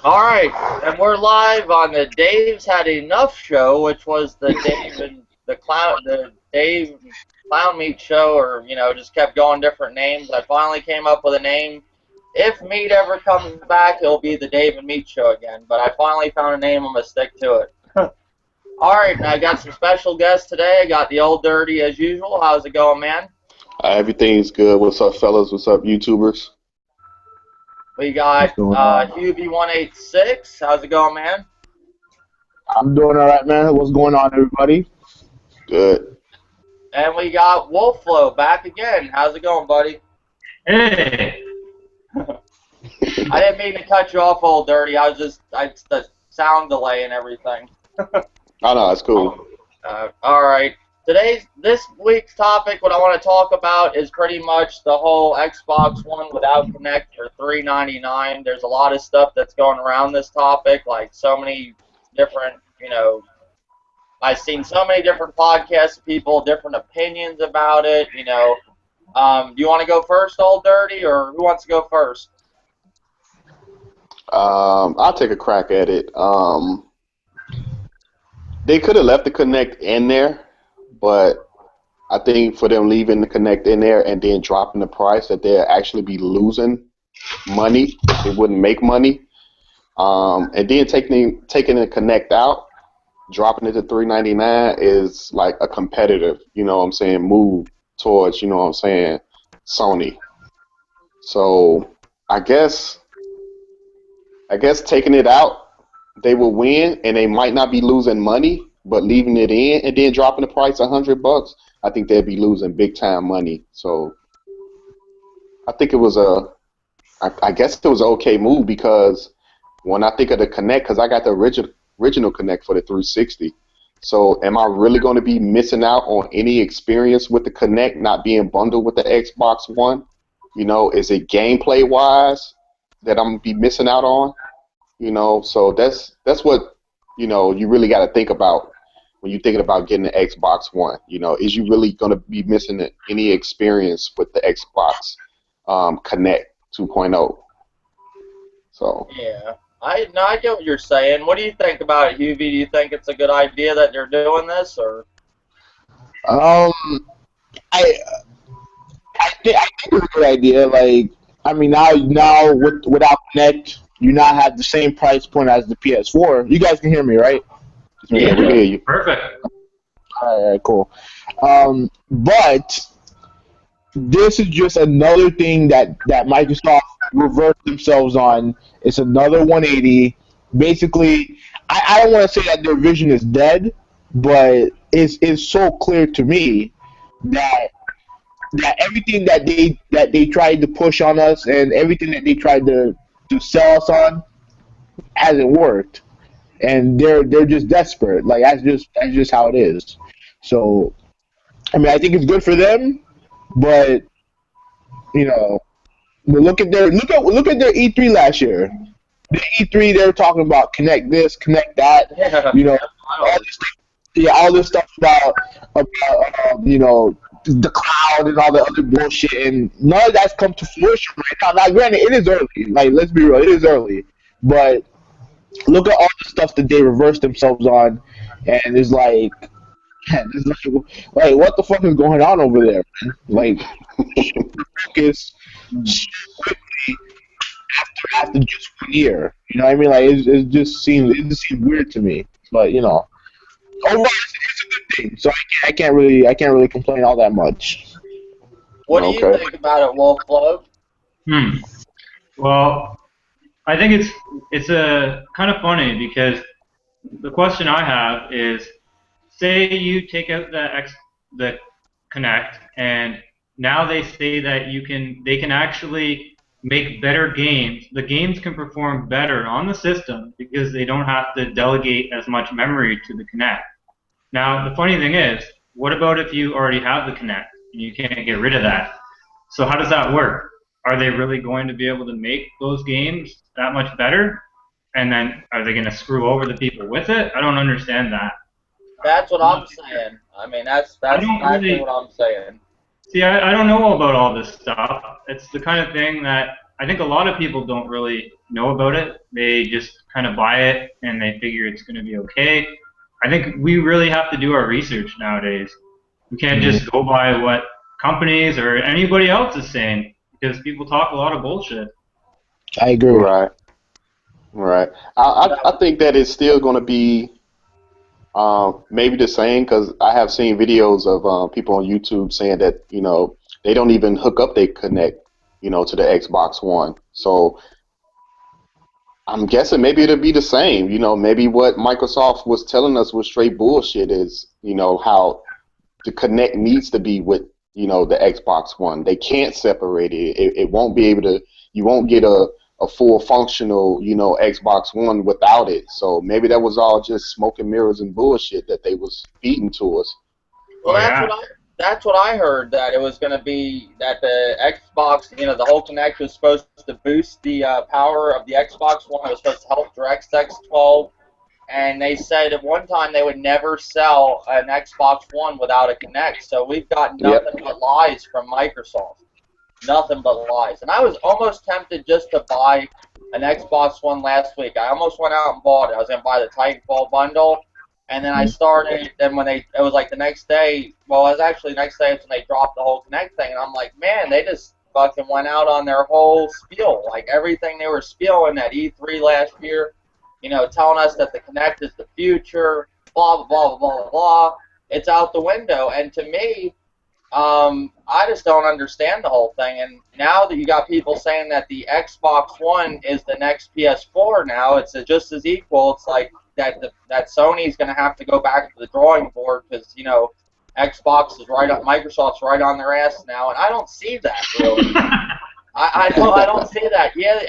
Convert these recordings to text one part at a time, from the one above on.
All right, and we're live on the Dave's Had Enough show, which was the Dave Clown Meat show, or just kept going different names. I finally came up with a name. If Meat ever comes back, it'll be the Dave and Meat show again. But I finally found a name. I'm gonna stick to it. All right, and I got some special guests today. I got the Old Dirty as usual. How's it going, man? Everything's good. What's up, fellas? What's up, YouTubers? We got Hubie186. How's it going, man? I'm doing all right, man. What's going on, everybody? Good. And we got vvolfflovv back again. How's it going, buddy? Hey. I didn't mean to cut you off, Old Dirty. The sound delay and everything. Oh, no, it's cool. All right. This week's topic, what I want to talk about is pretty much the whole Xbox One without Connect for $399. There's a lot of stuff that's going around this topic, like so many different, I've seen so many different podcasts of people, different opinions about it, Do you want to go first, Old Dirty, or who wants to go first? I'll take a crack at it. They could have left the Connect in there, but I think for them leaving the Connect in there and then dropping the price, that they'll actually be losing money. They wouldn't make money. And then taking the Connect out, dropping it to $399 is like a competitive, move towards, Sony. So I guess taking it out, they will win, and they might not be losing money, but leaving it in and then dropping the price $100, I think they'd be losing big time money. So I think it was I guess it was an okay move, because when I think of the Connect, because I got the original Connect for the 360. So am I really going to be missing out on any experience with the Connect not being bundled with the Xbox One? Is it gameplay wise that I'm gonna be missing out on? So that's what you really got to think about when you're thinking about getting the Xbox One. Is you really going to be missing any experience with the Xbox Connect 2.0? So yeah, I get what you're saying. What do you think about it, Hubie? Do you think it's a good idea that they're doing this, or? I think it's a good idea. Like, I mean, now without Connect, you now have the same price point as the PS4. You guys can hear me, right? yeah, we hear you. Perfect. All right, cool. But this is just another thing that Microsoft reversed themselves on. It's another 180. Basically, I don't want to say that their vision is dead, but it's so clear to me that everything that they tried to push on us and everything that they tried to sell us on hasn't worked, and they're just desperate. Like, that's just how it is. So, I mean, I think it's good for them, but look at their E3 last year. The E3, they were talking about Connect this, Connect that. Yeah. All this stuff about the cloud and all the other bullshit, and none of that's come to fruition right now. Now, granted, it is early. Like, let's be real, it is early. But look at all the stuff that they reversed themselves on, and it's like, man, what the fuck is going on over there, man? Like, focus so quickly after just 1 year. You know what I mean? Like, it just seems weird to me. But overall, it's a good thing. So I can't really complain all that much. What do you think about it, vvolfflovv? Well, I think it's a kind of funny, because the question I have is, say you take out the Connect, and now they say that they can actually make better games. The games can perform better on the system because they don't have to delegate as much memory to the Connect. Now, the funny thing is, what about if you already have the Connect and you can't get rid of that? So how does that work? Are they really going to be able to make those games that much better? And then are they going to screw over the people with it? I don't understand that. That's what I'm saying. I mean, that's exactly what I'm saying. See, I don't know about all this stuff. It's the kind of thing that I think a lot of people don't really know about it. They just kind of buy it and they figure it's going to be okay. I think we really have to do our research nowadays. We can't just go by what companies or anybody else is saying because people talk a lot of bullshit. I agree. Right. Right. I think that it's still going to be maybe the same because I have seen videos of people on YouTube saying that they don't even hook up their Connect to the Xbox One. So I'm guessing maybe it'll be the same. Maybe what Microsoft was telling us was straight bullshit is how the Connect needs to be with the Xbox One. They can't separate it. It won't be able to. You won't get a full functional, Xbox One without it. So maybe that was all just smoke and mirrors and bullshit that they was feeding to us. Well, that's what I heard, that it was going to be that the Xbox, the whole Kinect was supposed to boost the power of the Xbox One. It was supposed to help DirectX 12. And they said at one time they would never sell an Xbox One without a Kinect. So we've got nothing but lies from Microsoft. Nothing but lies. And I was almost tempted just to buy an Xbox One last week. I almost went out and bought it. I was going to buy the Titanfall bundle. And then I started, and it was like the next day, well, it was actually the next day when they dropped the whole Kinect thing. And I'm like, man, they just fucking went out on their whole spiel. Like everything they were spieling at E3 last year, telling us that the Kinect is the future, blah, blah, blah, blah, blah, blah. It's out the window. And to me, I just don't understand the whole thing. And now that you got people saying that the Xbox One is the next PS4 now, it's just as equal. It's like that Sony's going to have to go back to the drawing board because, Xbox is right up, Microsoft's right on their ass now, and I don't see that, really. I don't see that. Yeah,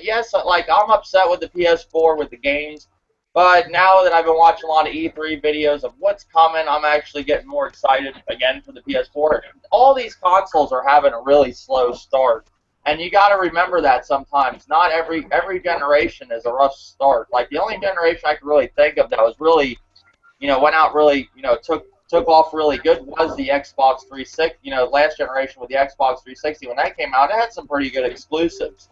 yes, like, I'm upset with the PS4 with the games, but now that I've been watching a lot of E3 videos of what's coming, I'm actually getting more excited again for the PS4. All these consoles are having a really slow start, and you got to remember that sometimes. Not every generation is a rough start. Like, the only generation I could really think of that was really, went out really, took off really good was the Xbox 360. Last generation with the Xbox 360, when that came out, it had some pretty good exclusives.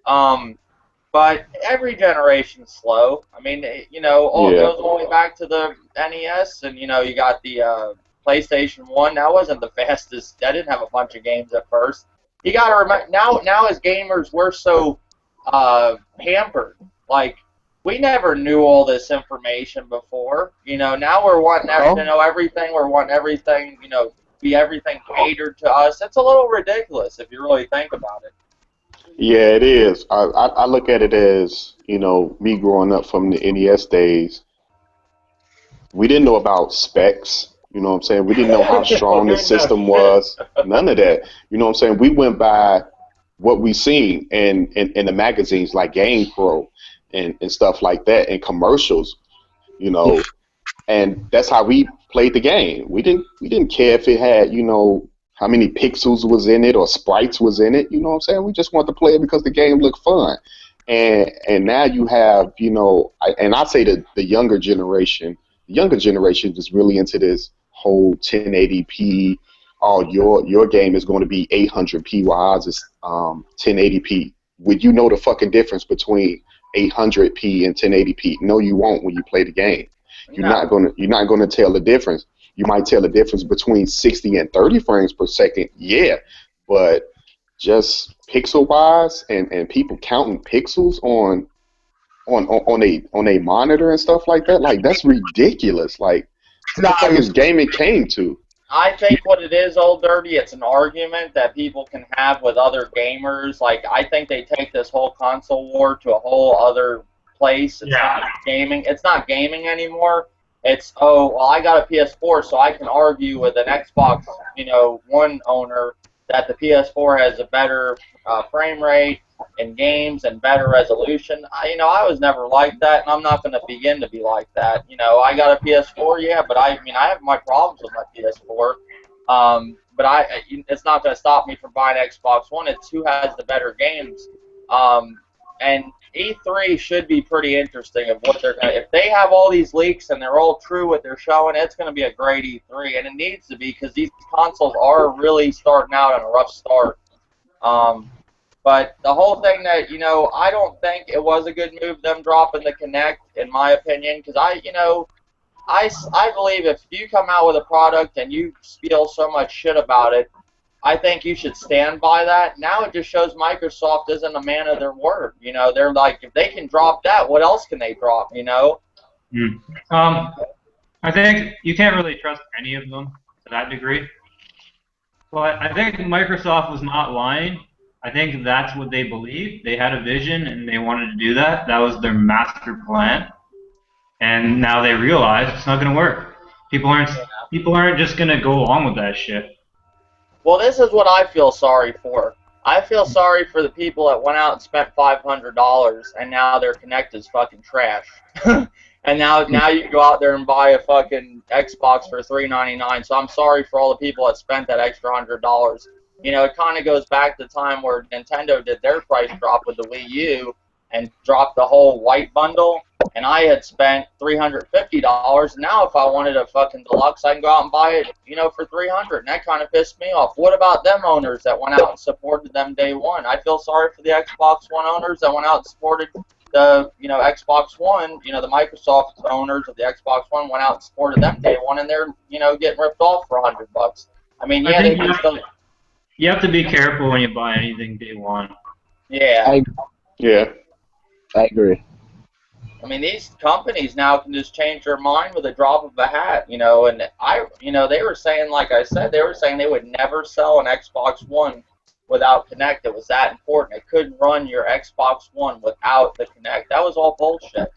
But every generation's slow. I mean, it goes all the way back to the NES, and you got the PlayStation 1. That wasn't the fastest. That didn't have a bunch of games at first. You got to remember now as gamers, we're so pampered. Like, we never knew all this information before. Now we're wanting to know everything. We're wanting everything, be everything catered to us. It's a little ridiculous if you really think about it. Yeah, it is. I look at it as, me growing up from the NES days, we didn't know about specs. You know what I'm saying? We didn't know how strong the system was. None of that. You know what I'm saying? We went by what we seen in the magazines like Game Pro and stuff like that, and commercials, and that's how we played the game. We didn't care if it had, how many pixels was in it or sprites was in it. You know what I'm saying? We just wanted to play it because the game looked fun. And now you have, I say the younger generation is really into this whole 1080p. Oh, your game is going to be 800p while ours is 1080p. Would you know the fucking difference between 800p and 1080p? No, you won't when you play the game. You're not gonna tell the difference. You might tell the difference between 60 and 30 frames per second, yeah, but just pixel wise and people counting pixels on a monitor and stuff like that, like that's ridiculous. Like, what the fuck is gaming came to? I think what it is, Old Dirty, it's an argument that people can have with other gamers. Like, I think they take this whole console war to a whole other place. It's not gaming. It's not gaming anymore. It's, oh, well, I got a PS4, so I can argue with an Xbox, One owner that the PS4 has a better frame rate in games and better resolution. I was never like that, and I'm not going to begin to be like that. I got a PS4, yeah, but I have my problems with my PS4. But it's not going to stop me from buying Xbox One. It's who has the better games. And E3 should be pretty interesting of what they're going to. If they have all these leaks and they're all true what they're showing, it's going to be a great E3, and it needs to be because these consoles are really starting out on a rough start. But the whole thing that, I don't think it was a good move, them dropping the Kinect, in my opinion, because I believe if you come out with a product and you spiel so much shit about it, I think you should stand by that. Now it just shows Microsoft isn't a man of their word. They're like, if they can drop that, what else can they drop, I think you can't really trust any of them to that degree. But I think Microsoft was not lying. I think that's what they believed. They had a vision and they wanted to do that. That was their master plan. And now they realize it's not going to work. People aren't just going to go along with that shit. Well, this is what I feel sorry for. I feel sorry for the people that went out and spent $500 and now their Kinect is fucking trash. And now you go out there and buy a fucking Xbox for $399. So I'm sorry for all the people that spent that extra $100. It kind of goes back to the time where Nintendo did their price drop with the Wii U and dropped the whole white bundle. And I had spent $350. Now if I wanted a fucking deluxe, I can go out and buy it, for $300. And that kind of pissed me off. What about them owners that went out and supported them day one? I feel sorry for the Xbox One owners that went out and supported the Xbox One. The Microsoft owners of the Xbox One went out and supported them day one, and they're getting ripped off for $100. I mean, yeah, they can still. You have to be careful when you buy anything day one. Yeah. I agree. I mean, these companies now can just change their mind with a drop of a hat, and they were saying, like I said, they were saying they would never sell an Xbox One without Kinect. It was that important. It couldn't run your Xbox One without the Kinect. That was all bullshit.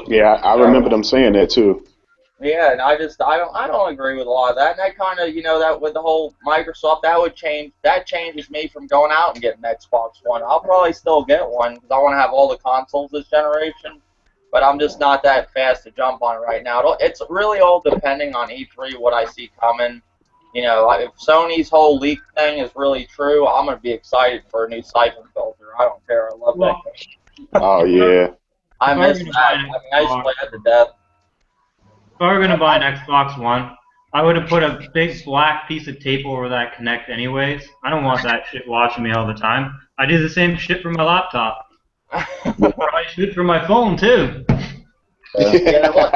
Yeah, I remember them saying that too. Yeah, and I don't agree with a lot of that. And that kind of, that with the whole Microsoft, that changes me from going out and getting an Xbox One. I'll probably still get one because I want to have all the consoles this generation, but I'm just not that fast to jump on it right now. It's really all depending on E3, what I see coming. If Sony's whole leak thing is really true, I'm going to be excited for a new Siphon filter. I don't care. I love that thing. Oh, yeah. I miss that. I mean, I used to play it to death. If I were going to buy an Xbox One, I would have put a big black piece of tape over that Kinect anyways. I don't want that shit watching me all the time. I do the same shit for my laptop. I should for my phone, too. Yeah, look,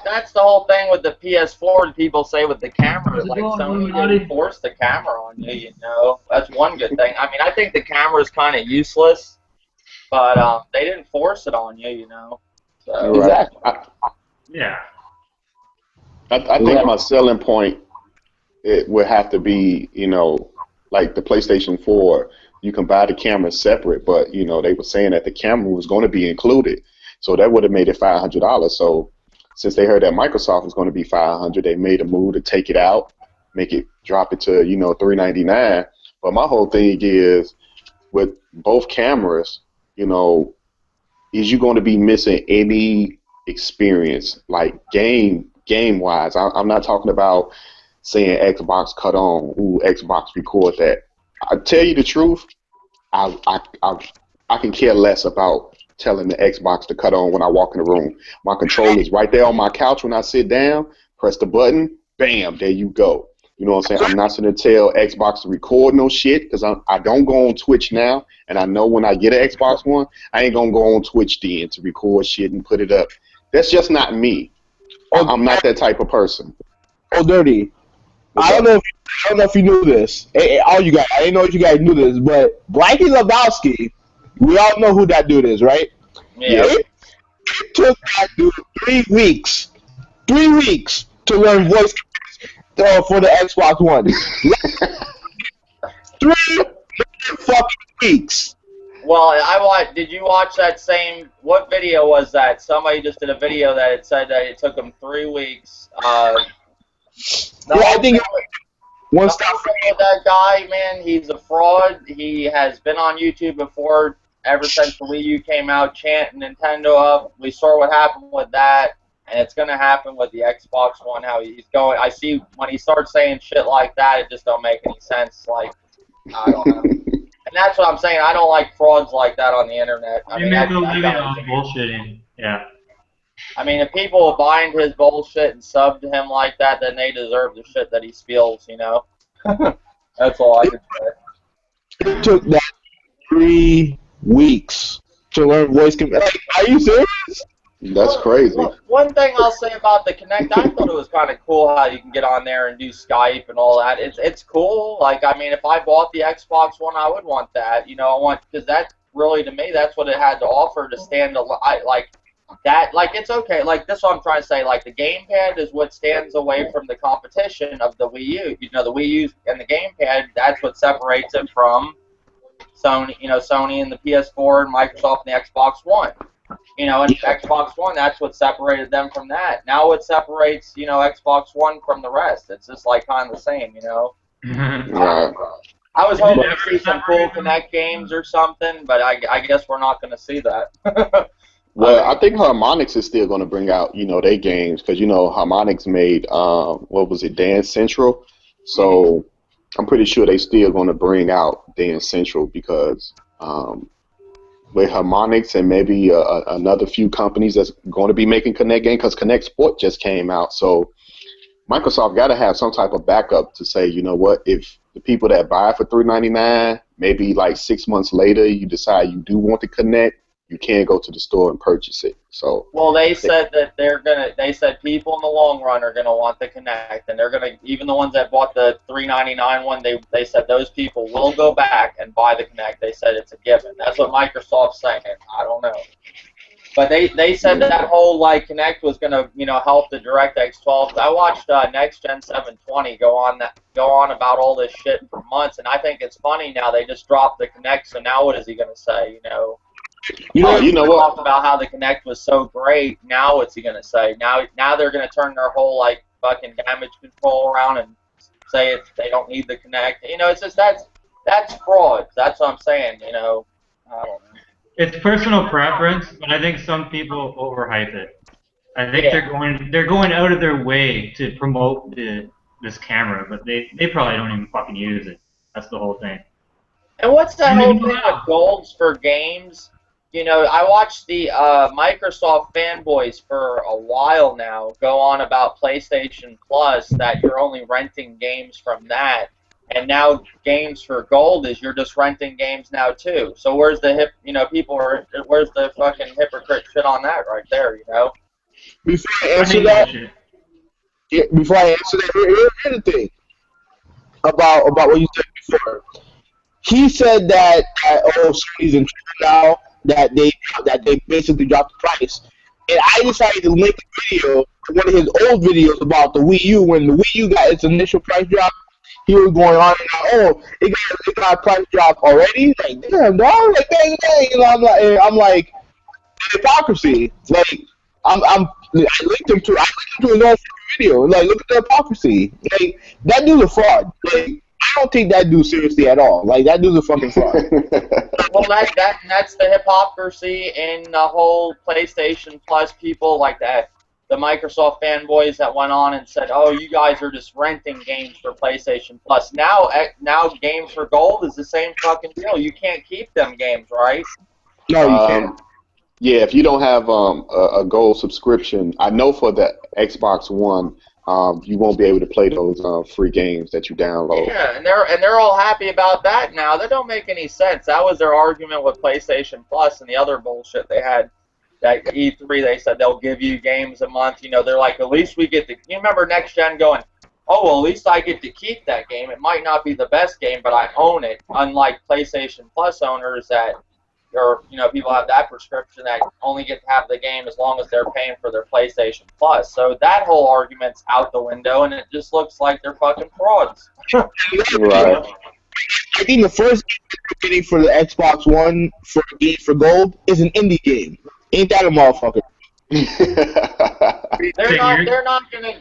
that's the whole thing with the PS4. People say with the camera, like Sony didn't force the camera on you, That's one good thing. I mean, I think the camera is kind of useless, but they didn't force it on you, So, Exactly. Yeah. I think my selling point it would have to be, like the PlayStation 4. You can buy the camera separate, but they were saying that the camera was going to be included, so that would have made it $500. So since they heard that Microsoft was going to be $500, they made a move to take it out, drop it to $399. But my whole thing is with both cameras, is you going to be missing any experience like game-wise. I'm not talking about saying Xbox cut on, Xbox record that. I tell you the truth, I can care less about telling the Xbox to cut on when I walk in the room. My controller's right there on my couch when I sit down, press the button, bam, there you go. You know what I'm saying? I'm not going to tell Xbox to record no shit because I don't go on Twitch now, and I know when I get an Xbox One, I ain't going to go on Twitch then to record shit and put it up. That's just not me. I'm not that type of person. Oh, Dirty. I don't know if you knew this. All you guys, I didn't know if you guys knew this, but Blackie Lebowski, we all know who that dude is, right? Yeah. It took that dude 3 weeks to learn voice for the Xbox One. 3 fucking weeks. Well, did you watch that same, what video was that? Somebody just did a video that it said that it took them 3 weeks. I think one stop with that guy, man, he's a fraud. He has been on YouTube before, ever since the Wii U came out, chanting Nintendo up. We saw what happened with that, and it's going to happen with the Xbox One, how he's going. I see when he starts saying shit like that, it just don't make any sense. Like, I don't know. And that's what I'm saying. I don't like frauds like that on the internet. I mean, make a living off bullshitting. Yeah. I mean, if people will buy into his bullshit and sub to him like that, then they deserve the shit that he spills, That's all I can say. It took that 3 weeks to learn voice command. Like, are you serious? That's crazy. One thing I'll say about the Kinect, I thought it was kind of cool how you can get on there and do Skype and all that. It's cool. Like, I mean, if I bought the Xbox One, I would want that. You know, because that really, to me, that's what it had to offer to stand like that. Like, it's okay. Like, this is what I'm trying to say. Like, the gamepad is what stands away from the competition of the Wii U. You know, the Wii U and the gamepad, that's what separates it from Sony. You know, Sony and the PS4 and Microsoft and the Xbox One. You know, and Xbox One, that's what separated them from that. Now what separates, you know, Xbox One from the rest? It's just like kind of the same, you know. Right. I was hoping to see some cool Kinect games or something, but I guess we're not going to see that. Well, I think Harmonix is still going to bring out, you know, their games because, you know, Harmonix made, what was it, Dance Central. So I'm pretty sure they still going to bring out Dance Central because with Harmonix and maybe another few companies that's going to be making Kinect games because Kinect Sport just came out. So Microsoft got to have some type of backup to say, you know what, if the people that buy it for $3.99, maybe like 6 months later, you decide you do want to Kinect, you can go to the store and purchase it. So well, they said that they said people in the long run are gonna want the Kinect, and they're gonna, even the ones that bought the $3.99 one, they said those people will go back and buy the Kinect. They said it's a given. That's what Microsoft's saying. I don't know. But they said that whole like Kinect was gonna, you know, help the DirectX 12. I watched Next Gen 720 go on about all this shit for months, and I think it's funny now they just dropped the Kinect. So now what is he gonna say? You know what? Talked about how the Kinect was so great. Now what's he gonna say? Now they're gonna turn their whole like fucking damage control around and say they don't need the Kinect. You know, it's just that's fraud. That's what I'm saying. You know, I don't know. It's personal preference, but I think some people overhype it. I think they're going out of their way to promote this camera, but they probably don't even fucking use it. That's the whole thing. And what's that whole thing with golds for games? You know, I watched the Microsoft fanboys for a while now go on about PlayStation Plus, that you're only renting games from that. And now games for gold is you're just renting games now too. So where's the where's the fucking hypocrite shit on that right there, you know? Before I answer that, here's the thing about what you said before. He said that Sony's in trouble now, that they basically dropped the price. And I decided to link a video to one of his old videos about the Wii U. When the Wii U got its initial price drop, he was going on and it got a price drop already. Like, damn, dog, like dang. And I'm like, hypocrisy. Like, I linked him to his own video. Like, look at the hypocrisy. Like, that dude's a fraud. Like, I don't take that dude seriously at all. Like, that dude's a fucking fraud. Well, that's the hypocrisy in the whole PlayStation Plus people like that. The Microsoft fanboys that went on and said, "Oh, you guys are just renting games for PlayStation Plus." Now games for gold is the same fucking deal. You can't keep them games, right? No, you can't. Yeah, if you don't have a gold subscription, I know for the Xbox One, you won't be able to play those free games that you download. Yeah, and they're all happy about that now. That don't make any sense. That was their argument with PlayStation Plus and the other bullshit they had. That E3, they said they'll give you games a month. You know, they're like, at least we get to. You remember Next Gen going, oh, well, at least I get to keep that game. It might not be the best game, but I own it. Unlike PlayStation Plus owners that, or people have that prescription that only get to have the game as long as they're paying for their PlayStation Plus. So that whole argument's out the window, and it just looks like they're fucking frauds. Right. I think the first game we're getting for the Xbox One for game for gold is an indie game. Ain't that a motherfucker?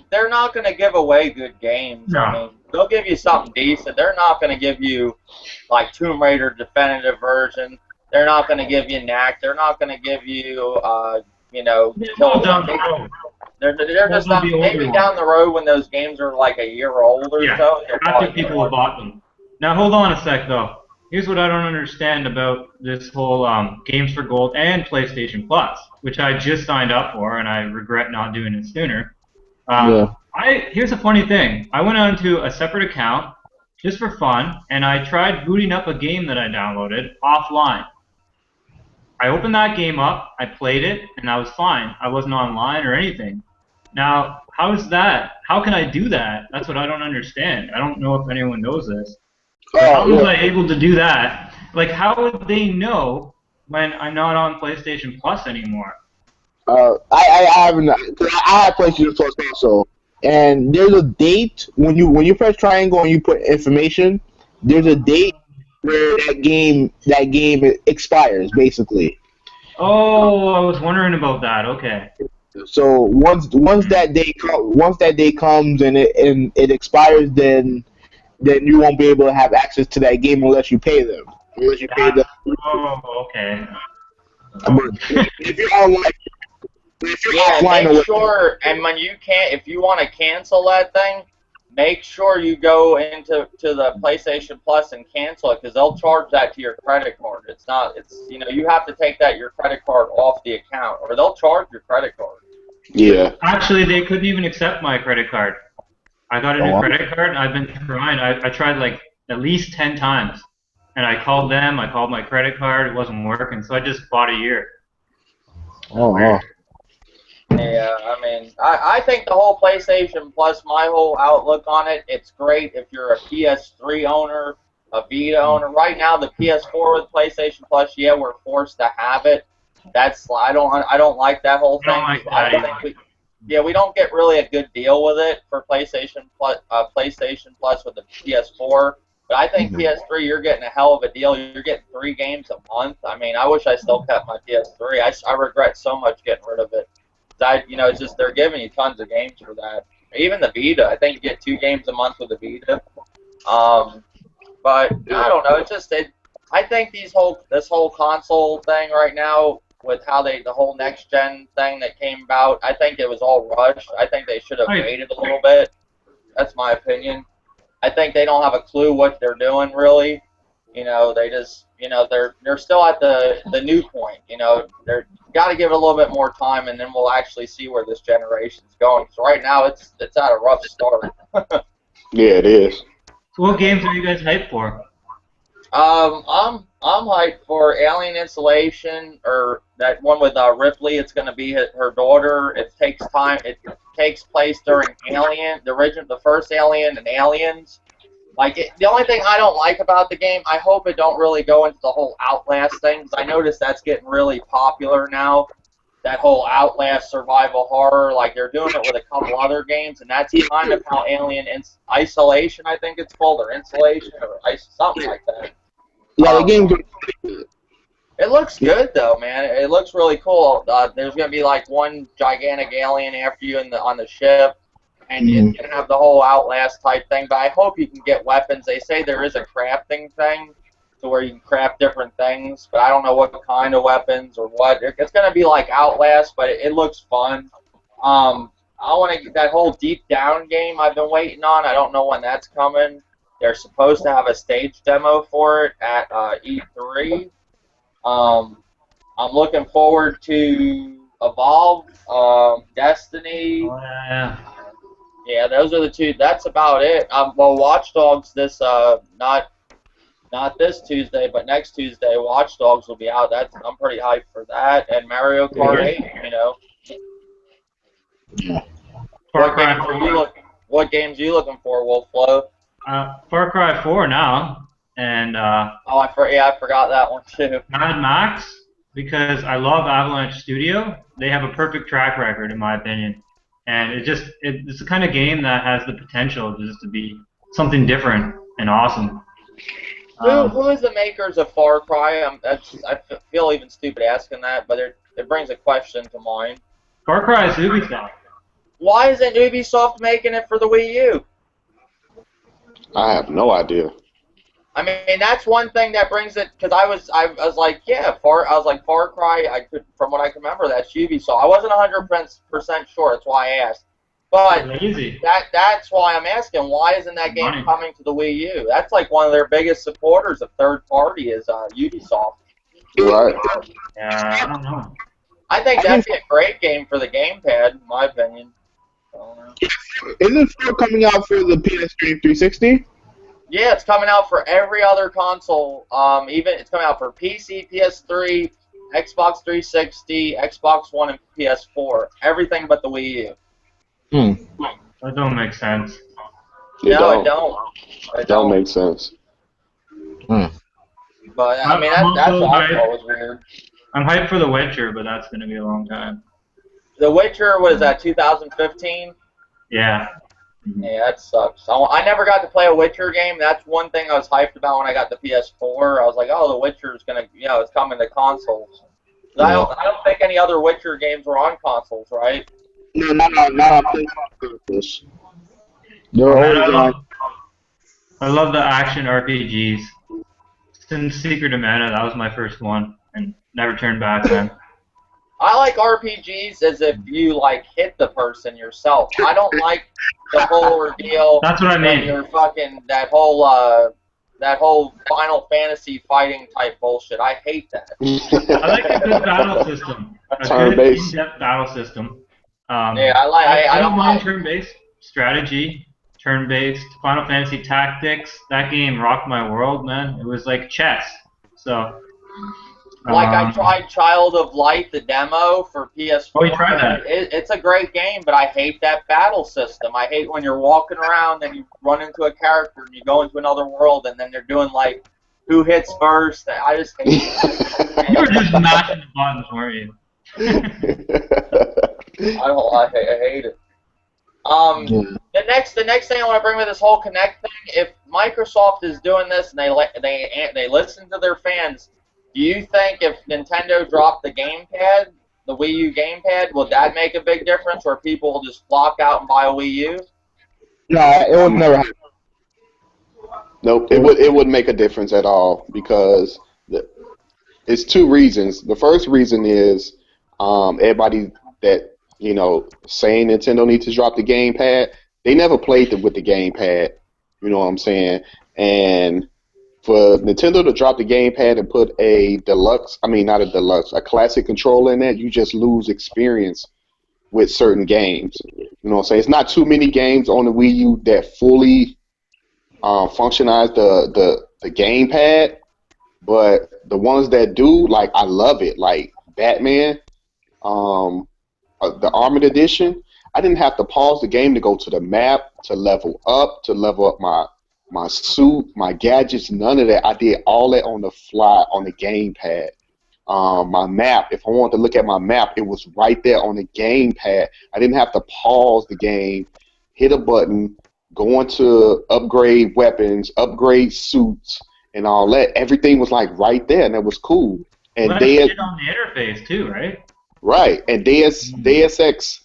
They're not gonna give away good games. No. I mean, they'll give you something decent. They're not gonna give you like Tomb Raider definitive version. They're not gonna give you Knack. They're not gonna give you Kill down the road. They're just not, maybe down the road when those games are like a year old or so. After people have bought them. Now hold on a sec though. Here's what I don't understand about this whole Games for Gold and PlayStation Plus, which I just signed up for, and I regret not doing it sooner. Here's a funny thing. I went onto a separate account, just for fun, and I tried booting up a game that I downloaded offline. I opened that game up, I played it, and I was fine. I wasn't online or anything. Now, how is that? How can I do that? That's what I don't understand. I don't know if anyone knows this. But how was I able to do that? Like, how would they know when I'm not on PlayStation Plus anymore? I have PlayStation Plus also, and there's a date when you press triangle and you put information. There's a date where that game expires basically. Oh, I was wondering about that. Okay. So once that day comes and it expires, then you won't be able to have access to that game unless you pay them. Unless you pay them. Oh, okay. But if you're online. If you're offline, make sure, and when you can't, if you want to cancel that thing, make sure you go into the PlayStation Plus and cancel it, because they'll charge that to your credit card. You have to take your credit card off the account, or they'll charge your credit card. Yeah. Actually, they couldn't even accept my credit card. I got a new credit card, and I've been trying. I tried like at least 10 times, and I called them. I called my credit card. It wasn't working, so I just bought a year. Oh, wow. Yeah, I mean, I think the whole PlayStation Plus, my whole outlook on it, it's great if you're a PS3 owner, a Vita owner. Right now, the PS4 with PlayStation Plus, yeah, we're forced to have it. I don't like that whole thing. We don't get really a good deal with it for PlayStation Plus with the PS4. But I think PS3, you're getting a hell of a deal. You're getting 3 games a month. I mean, I wish I still kept my PS3. I regret so much getting rid of it. It's just they're giving you tons of games for that. Even the Vita, I think you get 2 games a month with the Vita. But I don't know. I think this whole console thing right now with how the whole next gen thing that came about, I think it was all rushed. I think they should have waited a little bit. That's my opinion. I think they don't have a clue what they're doing really. They just they're still at the new point. They're got to give it a little bit more time, and then we'll actually see where this generation's going. So right now it's at a rough start. Yeah, it is. So what games are you guys hyped for? I'm hyped for Alien Isolation, or that one with Ripley. It's going to be her daughter. It takes time. It takes place during Alien, the first Alien and Aliens. The only thing I don't like about the game, I hope it don't really go into the whole Outlast thing, because I noticed that's getting really popular now, that whole Outlast survival horror. Like, they're doing it with a couple other games, and that's kind of how Alien Isolation, I think it's called, or Insulation, or something like that. Yeah, the game. It looks good, though, man. It looks really cool. There's going to be, like, one gigantic alien after you on the ship. And you can have the whole Outlast type thing, but I hope you can get weapons. They say there is a crafting thing, to where you can craft different things, but I don't know what kind of weapons or what. It's going to be like Outlast, but it looks fun. I want to get that whole Deep Down game I've been waiting on. I don't know when that's coming. They're supposed to have a stage demo for it at E3. I'm looking forward to Evolve, Destiny. Oh, yeah. Yeah, those are the 2. That's about it. Well, Watch Dogs not this Tuesday, but next Tuesday, Watch Dogs will be out. I'm pretty hyped for that. And Mario Kart 8, Yeah. What games are you looking for, vvolfflovv? Far Cry 4 now, and I forgot that one too. Mad Max, because I love Avalanche Studio. They have a perfect track record, in my opinion. And it's the kind of game that has the potential just to be something different and awesome. Who is the makers of Far Cry? I feel even stupid asking that, but it brings a question to mind. Far Cry is Ubisoft. Why isn't Ubisoft making it for the Wii U? I have no idea. I mean, that's one thing that brings it, because I was like, yeah, Far Cry. From what I can remember, that's Ubisoft. I wasn't 100% sure. That's why I asked. But that's why I'm asking. Why isn't that game coming to the Wii U? That's like one of their biggest supporters of third party is Ubisoft. Right. Yeah, I don't know. I think that'd be a great game for the gamepad, in my opinion. Isn't it still coming out for the PS3 360? Yeah, it's coming out for every other console. Even it's coming out for PC, PS3, Xbox 360, Xbox One, and PS4. Everything but the Wii U. That don't make sense. No, it don't. It Don't make sense. But I mean, I'm that's also what I hyped. thought was weird. I'm hyped for The Witcher, but that's going to be a long time. The Witcher, what is that, 2015? Yeah. Yeah, that sucks. I never got to play a Witcher game. That's one thing I was hyped about when I got the PS4. I was like, oh, the Witcher is gonna, it's coming to consoles. Yeah. I don't think any other Witcher games were on consoles, right? No, not on PlayStation. They're Man, always on. I love the action RPGs. Since Secret of Mana, that was my first one, and never turned back then. I like RPGs as if you like hit the person yourself. I don't like the whole reveal. That's what I when mean. You're fucking that whole Final Fantasy fighting type bullshit. I hate that. I like a good battle system. A good Turn-based. in-depth battle system. Yeah, I don't mind turn-based strategy, turn-based Final Fantasy Tactics. That game rocked my world, man. It was like chess. So. I tried Child of Light, the demo for PS4. Oh, you tried that? It's a great game, but I hate that battle system. I hate when you're walking around and you run into a character and you go into another world and then they're doing like who hits first. I just hate it. You were just mashing the buttons, weren't you? I hate it. The next thing I want to bring with this whole Connect thing, if Microsoft is doing this and they listen to their fans. Do you think if Nintendo dropped the gamepad, the Wii U gamepad, would that make a big difference where people will just flock out and buy a Wii U? No, it would never happen. Nope, it wouldn't make a difference at all because it's two reasons. The first reason is everybody that saying Nintendo needs to drop the gamepad, they never played with the gamepad. You know what I'm saying? And for Nintendo to drop the gamepad and put a classic controller in that, you just lose experience with certain games. You know what I'm saying? It's not too many games on the Wii U that fully functionize the gamepad, but the ones that do, like, I love it. Like Batman, the Armored Edition, I didn't have to pause the game to go to the map, to level up my suit, my gadgets, none of that. I did all that on the fly on the gamepad. My map, if I wanted to look at my map, it was right there on the gamepad. I didn't have to pause the game, hit a button, go into upgrade weapons, upgrade suits, and all that. Everything was like right there, and that was cool. And well, that's shit on the interface too, right? Right, and Deus Ex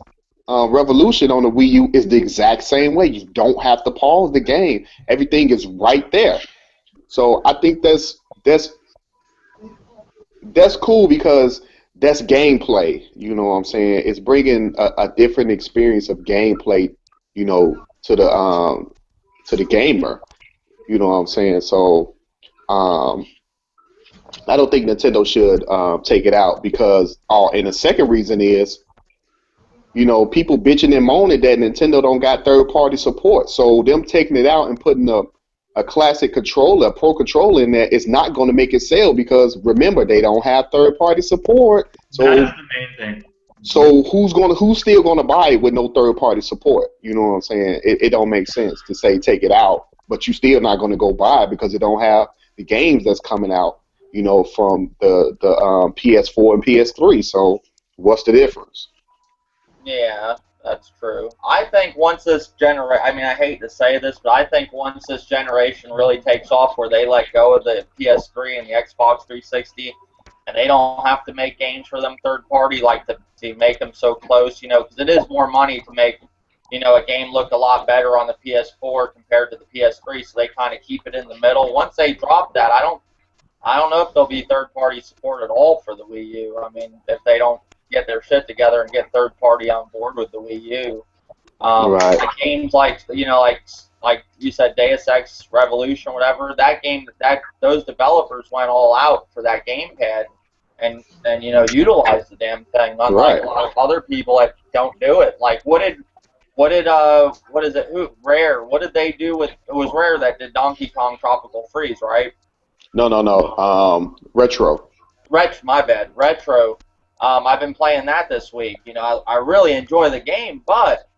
Revolution on the Wii U is the exact same way. You don't have to pause the game. Everything is right there. So I think that's cool because that's gameplay. You know what I'm saying? It's bringing a different experience of gameplay, to the gamer. You know what I'm saying? So I don't think Nintendo should take it out because and the second reason is, people bitching and moaning that Nintendo don't got third-party support. So them taking it out and putting a classic controller, a pro controller in there is not going to make it sell because remember they don't have third-party support. So that is the main thing. So who's still gonna buy it with no third-party support? You know what I'm saying? It don't make sense to say take it out, but you still not gonna go buy it because it don't have the games that's coming out, from the PS4 and PS3. So what's the difference? Yeah, that's true. I think once this I hate to say this, but I think once this generation really takes off where they let go of the PS3 and the Xbox 360, and they don't have to make games for them third party, like to make them so close, because it is more money to make, a game look a lot better on the PS4 compared to the PS3, so they kind of keep it in the middle. Once they drop that, I don't know if there'll be third party support at all for the Wii U. I mean, if they don't get their shit together and get third party on board with the Wii U. Right. Like games like like you said, Deus Ex Revolution, whatever. That game, those developers went all out for that gamepad, and utilized the damn thing. Unlike a lot of other people that don't do it. Like, what did what is it? Rare? What did they do with? It was Rare that did Donkey Kong Tropical Freeze, right? No. Retro. My bad. Retro. I've been playing that this week. You know, I really enjoy the game, but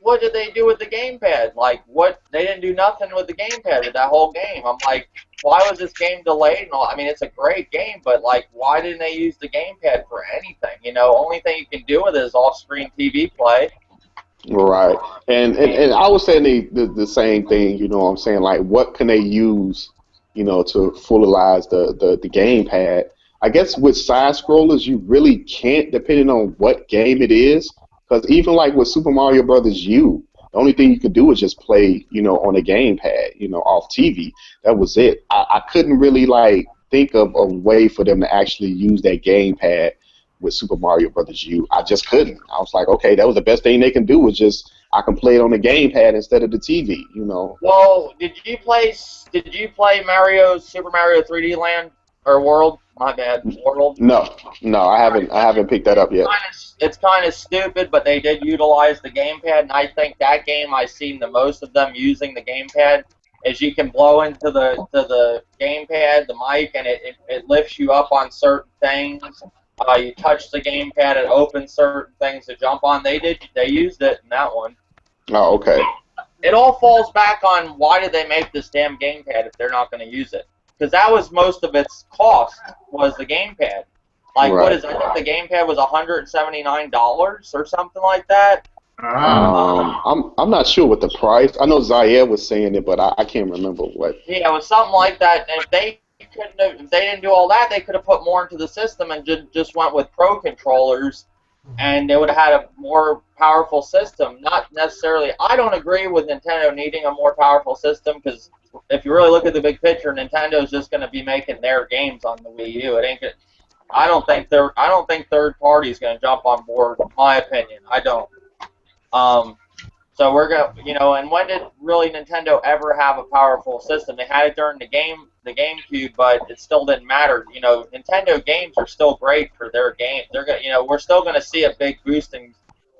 what did they do with the gamepad? Like, what? They didn't do nothing with the gamepad with that whole game. I'm like, why was this game delayed? And all? I mean, it's a great game, but like, why didn't they use the gamepad for anything? You know, only thing you can do with it is off-screen TV play. Right. And I was saying the same thing, you know what I'm saying? Like, what can they use, you know, to fullize the gamepad? I guess with side scrollers, you really can't, depending on what game it is. Because even like with Super Mario Brothers U, the only thing you could do is just play, you know, on a gamepad, you know, off TV. That was it. I couldn't really like think of a way for them to actually use that gamepad with Super Mario Brothers U. I just couldn't. I was like, okay, that was the best thing they can do was just I can play it on the gamepad instead of the TV, you know. Well, did you play Super Mario 3D Land or World? My bad, World. No, I haven't picked that up yet. It's kind of stupid, but they did utilize the gamepad, and I think that game I've seen the most of them using the gamepad is you can blow into the gamepad, the mic, and it lifts you up on certain things. You touch the gamepad, it opens certain things to jump on. They used it in that one. Oh, okay. It all falls back on why did they make this damn gamepad if they're not going to use it? Because that was most of its cost was the gamepad. Like Right. what is? I think the gamepad was $179 or something like that. I'm not sure what the price. I know Zaire was saying it, but I can't remember what. Yeah, it was something like that. And if they didn't do all that, they could have put more into the system and just went with pro controllers, and they would have had a more powerful system. Not necessarily. I don't agree with Nintendo needing a more powerful system because if you really look at the big picture, Nintendo's just going to be making their games on the Wii U. It ain't good. I don't think third party's going to jump on board. In my opinion, I don't. So we're gonna, you know, and when did really Nintendo ever have a powerful system? They had it during the GameCube, but it still didn't matter. You know, Nintendo games are still great for their games. They're gonna, you know, we're still gonna see a big boost in,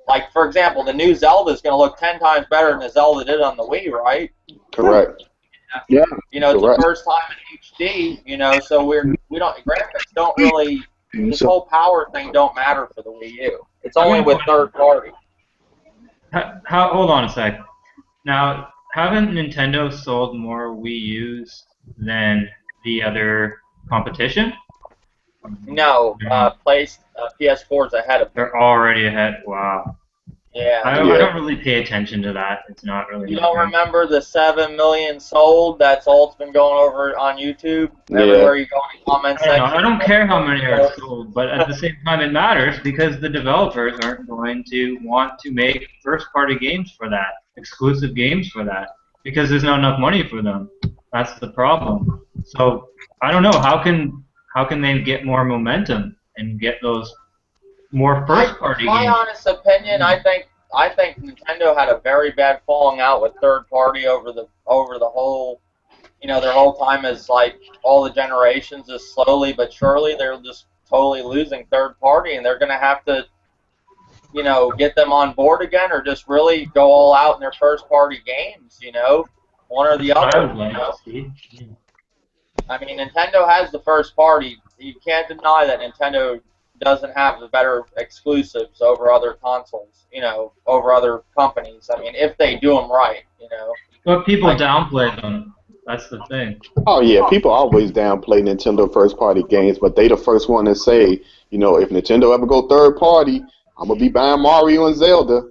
like for example, the new Zelda is gonna look 10 times better than the Zelda did on the Wii, right? Correct. Yeah. You know, it's Correct. the first time in HD. You know, so graphics don't really, this whole power thing don't matter for the Wii U. It's only with third party. Hold on a sec. Now, haven't Nintendo sold more Wii U's than the other competition? No, PS4 is ahead of them. They're already ahead. Wow. Yeah. I don't really pay attention to that. It's not really. You don't remember the 7 million sold? That's all it's been going over on YouTube. Everywhere you go in the comment section. I don't care how many are sold, but at the same time it matters because the developers aren't going to want to make first-party games for that, exclusive games for that, because there's not enough money for them. That's the problem. So I don't know how can they get more momentum and get those more first-party games. My honest opinion, I think Nintendo had a very bad falling out with third party over the whole, you know, their whole time is like all the generations is slowly but surely they're just totally losing third party, and they're gonna have to, you know, get them on board again or just really go all out in their first party games, you know, one or the other. I would like to see. I mean, Nintendo has the first party. You can't deny that Nintendo doesn't have the better exclusives over other consoles, you know, over other companies. I mean, if they do them right, you know. But people downplay them. That's the thing. Oh yeah, people always downplay Nintendo first-party games, but they the first one to say, you know, if Nintendo ever go third-party, I'm gonna be buying Mario and Zelda.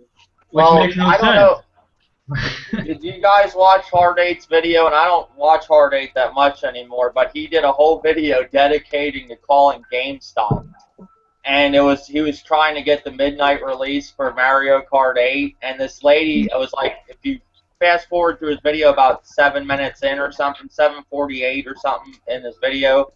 Which makes no I sense. don't know. Did you guys watch Hard Eight's video? And I don't watch Hard Eight that much anymore, but he did a whole video dedicating to calling GameStop. And he was trying to get the midnight release for Mario Kart 8, and this lady, it was like, if you fast forward through his video about 7 minutes in or something, 7:48 or something in his video,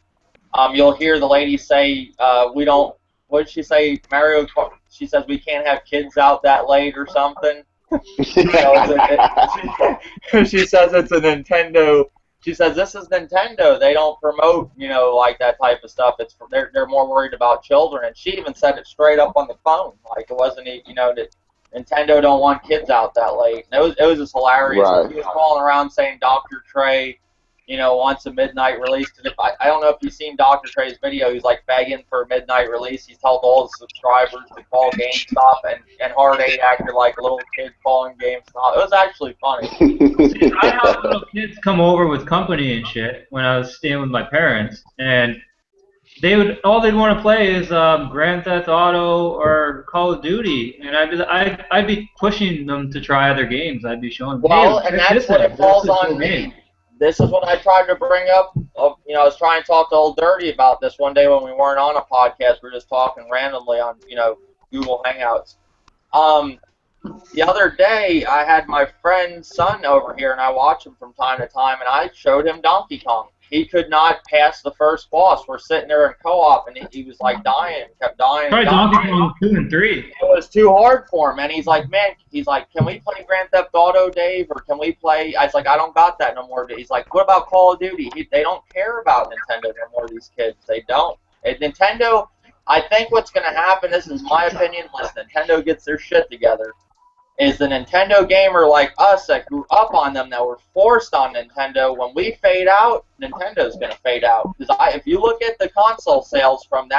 you'll hear the lady say, what did she say, Mario Kart, she says we can't have kids out that late or something. You know, she says it's a Nintendo. She says this is Nintendo. They don't promote, you know, like that type of stuff. It's they're more worried about children. And she even said it straight up on the phone, like it wasn't, you know, that Nintendo don't want kids out that late. And it was just hilarious. Right. He was crawling around saying Dr. Trey, wants a midnight release. Cause I don't know if you've seen Dr. Trey's video. He's like begging for a midnight release. He's told all his subscribers to call GameStop, and Hard 8 acted like a little kid calling GameStop. It was actually funny. See, I had little kids come over with company and shit when I was staying with my parents, and all they'd want to play is Grand Theft Auto or Call of Duty, and I'd be pushing them to try other games. I'd be showing them. Well, hey, and that's what it falls on me. This is what I tried to bring up. I was trying to talk to Old Dirty about this one day when we weren't on a podcast. We were just talking randomly on, Google Hangouts. The other day, I had my friend's son over here, and I watch him from time to time, and I showed him Donkey Kong. He could not pass the first boss. We're sitting there in co-op, and he was like dying, kept dying. Probably Donkey Kong 2 and 3. It was too hard for him, and he's like, man, can we play Grand Theft Auto, Dave, or can we play? I was like, I don't got that no more. He's like, what about Call of Duty? They don't care about Nintendo no more. These kids, they don't. Nintendo. I think what's going to happen. This is my opinion. Unless Nintendo gets their shit together, is the Nintendo gamer like us that grew up on them, that were forced on Nintendo, when we fade out, Nintendo's going to fade out. Because if you look at the console sales from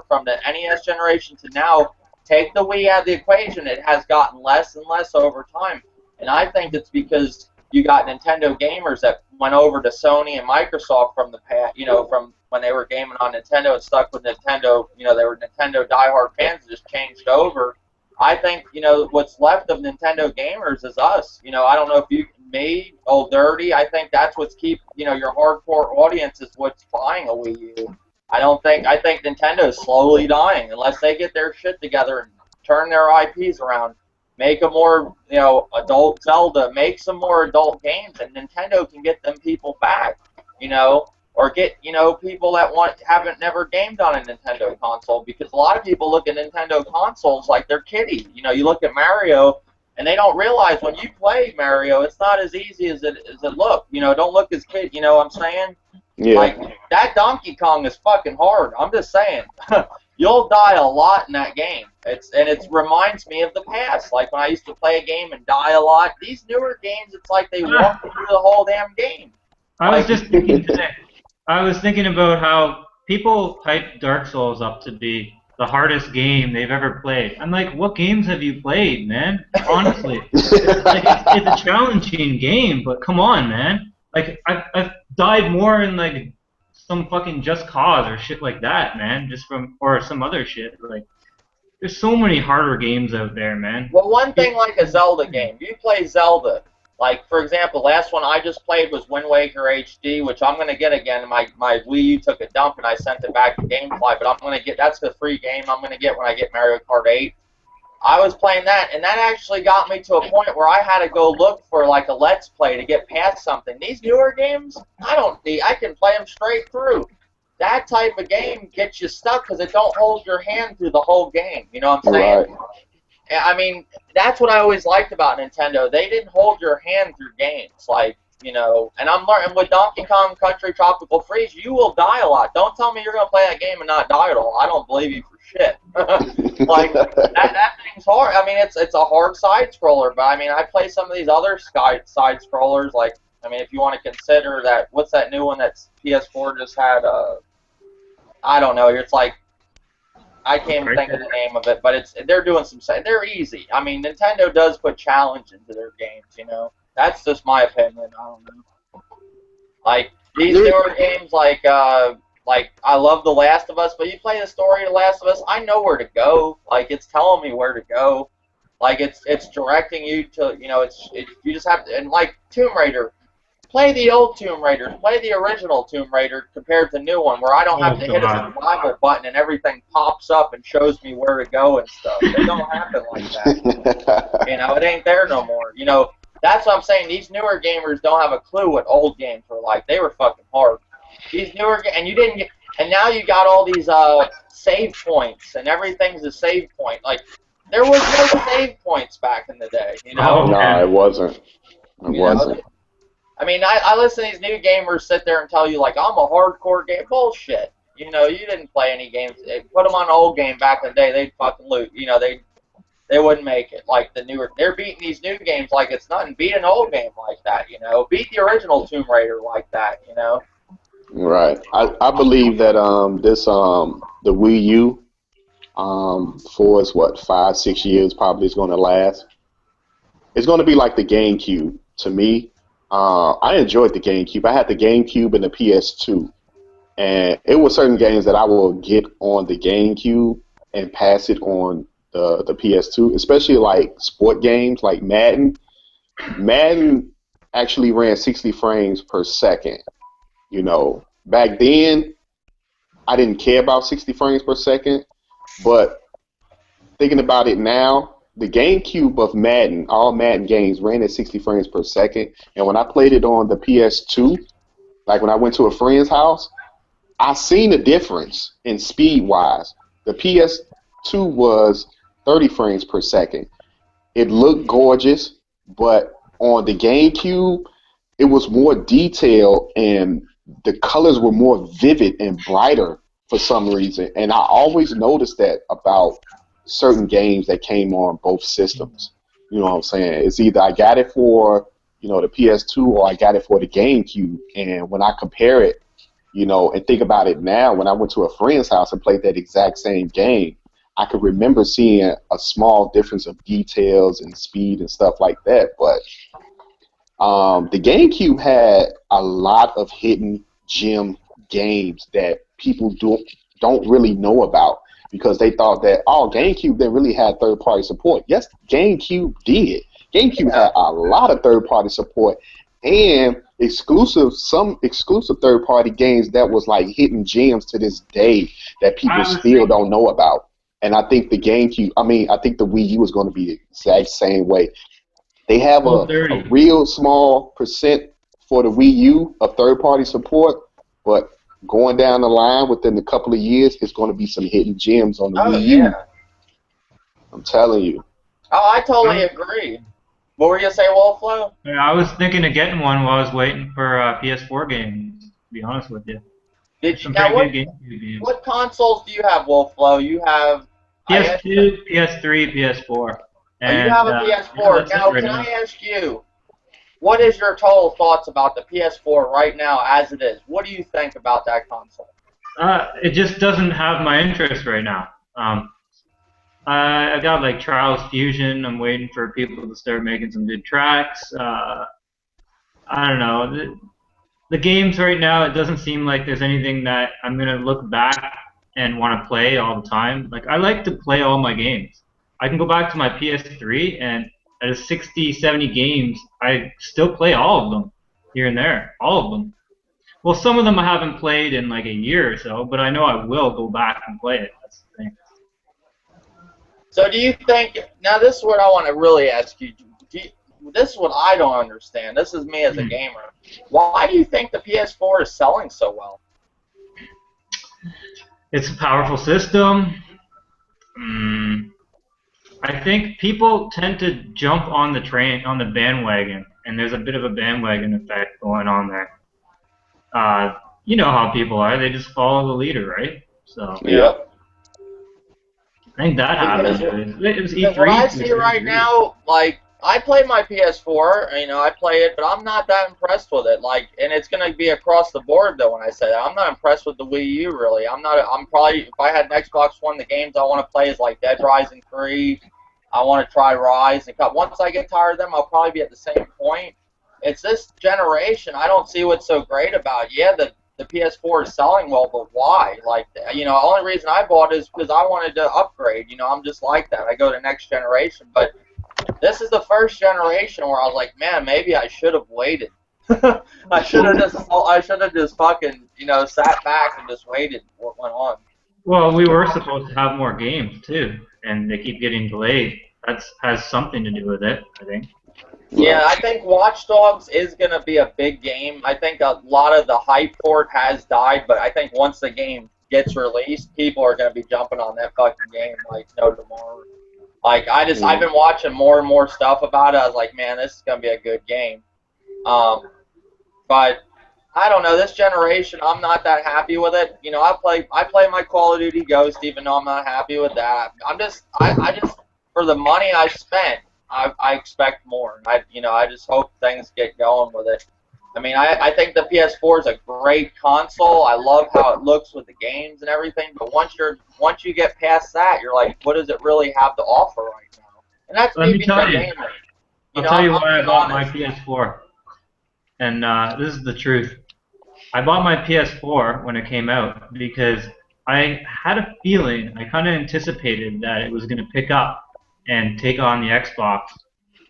from the NES generation to now, take the Wii out of the equation, it has gotten less and less over time. And I think it's because you got Nintendo gamers that went over to Sony and Microsoft from the past, from when they were gaming on Nintendo and stuck with Nintendo. They were Nintendo diehard fans that just changed over. I think, what's left of Nintendo gamers is us. I don't know if me, Old Dirty, I think that's what's your hardcore audience is what's buying a Wii U. I think Nintendo's slowly dying unless they get their shit together and turn their IPs around, make a more, adult Zelda, make some more adult games, and Nintendo can get them people back, or get, people that haven't never gamed on a Nintendo console, because a lot of people look at Nintendo consoles like they're kiddie. You look at Mario, and they don't realize when you play Mario, it's not as easy as it looks. Don't look as kid. You know what I'm saying? Yeah. Like, that Donkey Kong is fucking hard. I'm just saying. You'll die a lot in that game. It reminds me of the past. Like when I used to play a game and die a lot. These newer games, it's like they walk through the whole damn game. I was just thinking today. I was thinking about how people hype Dark Souls up to be the hardest game they've ever played. I'm like, what games have you played, man? Honestly, it's a challenging game, but come on, man. Like I've died more in like some fucking Just Cause or shit like that, man. Or some other shit. Like, there's so many harder games out there, man. Well, one thing like a Zelda game, you play Zelda. Like, for example, last one I just played was Wind Waker HD, which I'm going to get again. My Wii U took a dump, and I sent it back to GameFly, but I'm going to get, that's the free game I'm going to get when I get Mario Kart 8. I was playing that, and that actually got me to a point where I had to go look for, like, a Let's Play to get past something. These newer games, I can play them straight through. That type of game gets you stuck because it don't hold your hand through the whole game. You know what I'm saying? Right. I mean, that's what I always liked about Nintendo. They didn't hold your hand through games, like, and I'm learning with Donkey Kong Country Tropical Freeze, you will die a lot. Don't tell me you're going to play that game and not die at all. I don't believe you for shit. Like, that thing's hard. I mean, it's a hard side-scroller, but, I mean, I play some of these other side-scrollers, like, I mean, if you want to consider that, what's that new one that PS4 just had, I don't know, it's like, I can't even think of the name of it, but they're doing they're easy. I mean, Nintendo does put challenge into their games, That's just my opinion. I don't know. Like, these newer games, like I love The Last of Us, but you play the story of The Last of Us, I know where to go. Like, it's telling me where to go. Like, it's directing you to, you just have to, and like Tomb Raider, play the old Tomb Raider, play the original Tomb Raider compared to the new one, where I don't have to hit a survival button and everything pops up and shows me where to go and stuff. It don't happen like that. It ain't there no more. That's what I'm saying. These newer gamers don't have a clue what old games were like. They were fucking hard. These newer and now you got all these save points, and everything's a save point. Like, there was no save points back in the day, No, it wasn't. It wasn't. I mean, I listen to these new gamers sit there and tell you, like, I'm a hardcore game. Bullshit. You didn't play any games. Put them on an old game back in the day, they'd fucking loot. they wouldn't make it. Like they're beating these new games like it's nothing. Beat an old game like that, you know. Beat the original Tomb Raider like that, you know. Right. I believe that the Wii U for its 5-6 years probably is going to last. It's going to be like the GameCube to me. I enjoyed the GameCube. I had the GameCube and the PS2, and it were certain games that I will get on the GameCube and pass it on the PS2, especially like sport games like Madden. Madden actually ran 60 frames per second. You know, back then I didn't care about 60 frames per second, but thinking about it now, the GameCube of Madden, all Madden games ran at 60 frames per second, and when I played it on the PS2, like when I went to a friend's house, I seen a difference in speed-wise. The PS2 was 30 frames per second. It looked gorgeous, but on the GameCube, it was more detailed and the colors were more vivid and brighter for some reason. And I always noticed that about certain games that came on both systems. You know what I'm saying? It's either I got it for, you know, the PS2 or I got it for the GameCube. And when I compare it, you know, and think about it now, when I went to a friend's house and played that exact same game, I could remember seeing a small difference of details and speed and stuff like that. But the GameCube had a lot of hidden gem games that people don't really know about because they thought that, oh, GameCube didn't really have third-party support. Yes, GameCube did. GameCube had a lot of third-party support and some exclusive third-party games that was like hidden gems to this day that people still don't know about. And I think the I think the Wii U is going to be the exact same way. They have a real small percent for the Wii U of third-party support, but going down the line within a couple of years, it's going to be some hidden gems on the Wii U. Yeah. I'm telling you. Oh, I totally agree. What were you going to say, Wolfflow? Yeah, I was thinking of getting one while I was waiting for PS4 games, to be honest with you. What consoles do you have, Wolfflow? You have PS2, PS3, PS4. And, you have a PS4. Now, can I ask you, what is your total thoughts about the PS4 right now as it is? What do you think about that console? It just doesn't have my interest right now. I got like Trials Fusion. I'm waiting for people to start making some good tracks. I don't know. The games right now, it doesn't seem like there's anything that I'm going to look back and want to play all the time. Like, I like to play all my games. I can go back to my PS3 and out of 60, 70 games, I still play all of them here and there. All of them. Well, some of them I haven't played in like a year or so, but I know I will go back and play it. That's the thing. So do you think, now this is what I want to really ask you, this is what I don't understand. This is me as a gamer. Why do you think the PS4 is selling so well? It's a powerful system. I think people tend to jump on the train, on the bandwagon, and there's a bit of a bandwagon effect going on there. You know how people are; they just follow the leader, right? So yeah, I think that happened. It was E3. What I see right now, like I play my PS4, you know, I play it, but I'm not that impressed with it. Like, and it's gonna be across the board though. When I say that, I'm not impressed with the Wii U really. I'm probably, if I had an Xbox One, the games I want to play is like Dead Rising 3. I want to try Rise and Cup. Once I get tired of them, I'll probably be at the same point. It's this generation. I don't see what's so great about it. Yeah, the PS4 is selling well, but why? Like, you know, the only reason I bought it is because I wanted to upgrade. You know, I'm just like that. I go to next generation, but this is the first generation where I was like, man, maybe I should have waited. I should have just fucking, you know, sat back and just waited what went on. Well, we were supposed to have more games too, and they keep getting delayed. That has something to do with it, I think. Yeah, I think Watch Dogs is going to be a big game. I think a lot of the hype for it has died, but I think once the game gets released, people are going to be jumping on that fucking game like no tomorrow. Like, I've been watching more and more stuff about it. I was like, man, this is going to be a good game. But I don't know, this generation, I'm not that happy with it. You know, I play my Call of Duty Ghost, even though I'm not happy with that. I just, for the money I spent, I expect more. I just hope things get going with it. I mean, I think the PS4 is a great console. I love how it looks with the games and everything. But once you get past that, you're like, what does it really have to offer right now? And that's Let me me tell you. gamer. I'll tell you I'm why I bought my honest. PS4. And this is the truth. I bought my PS4 when it came out because I had a feeling, I kind of anticipated that it was going to pick up and take on the Xbox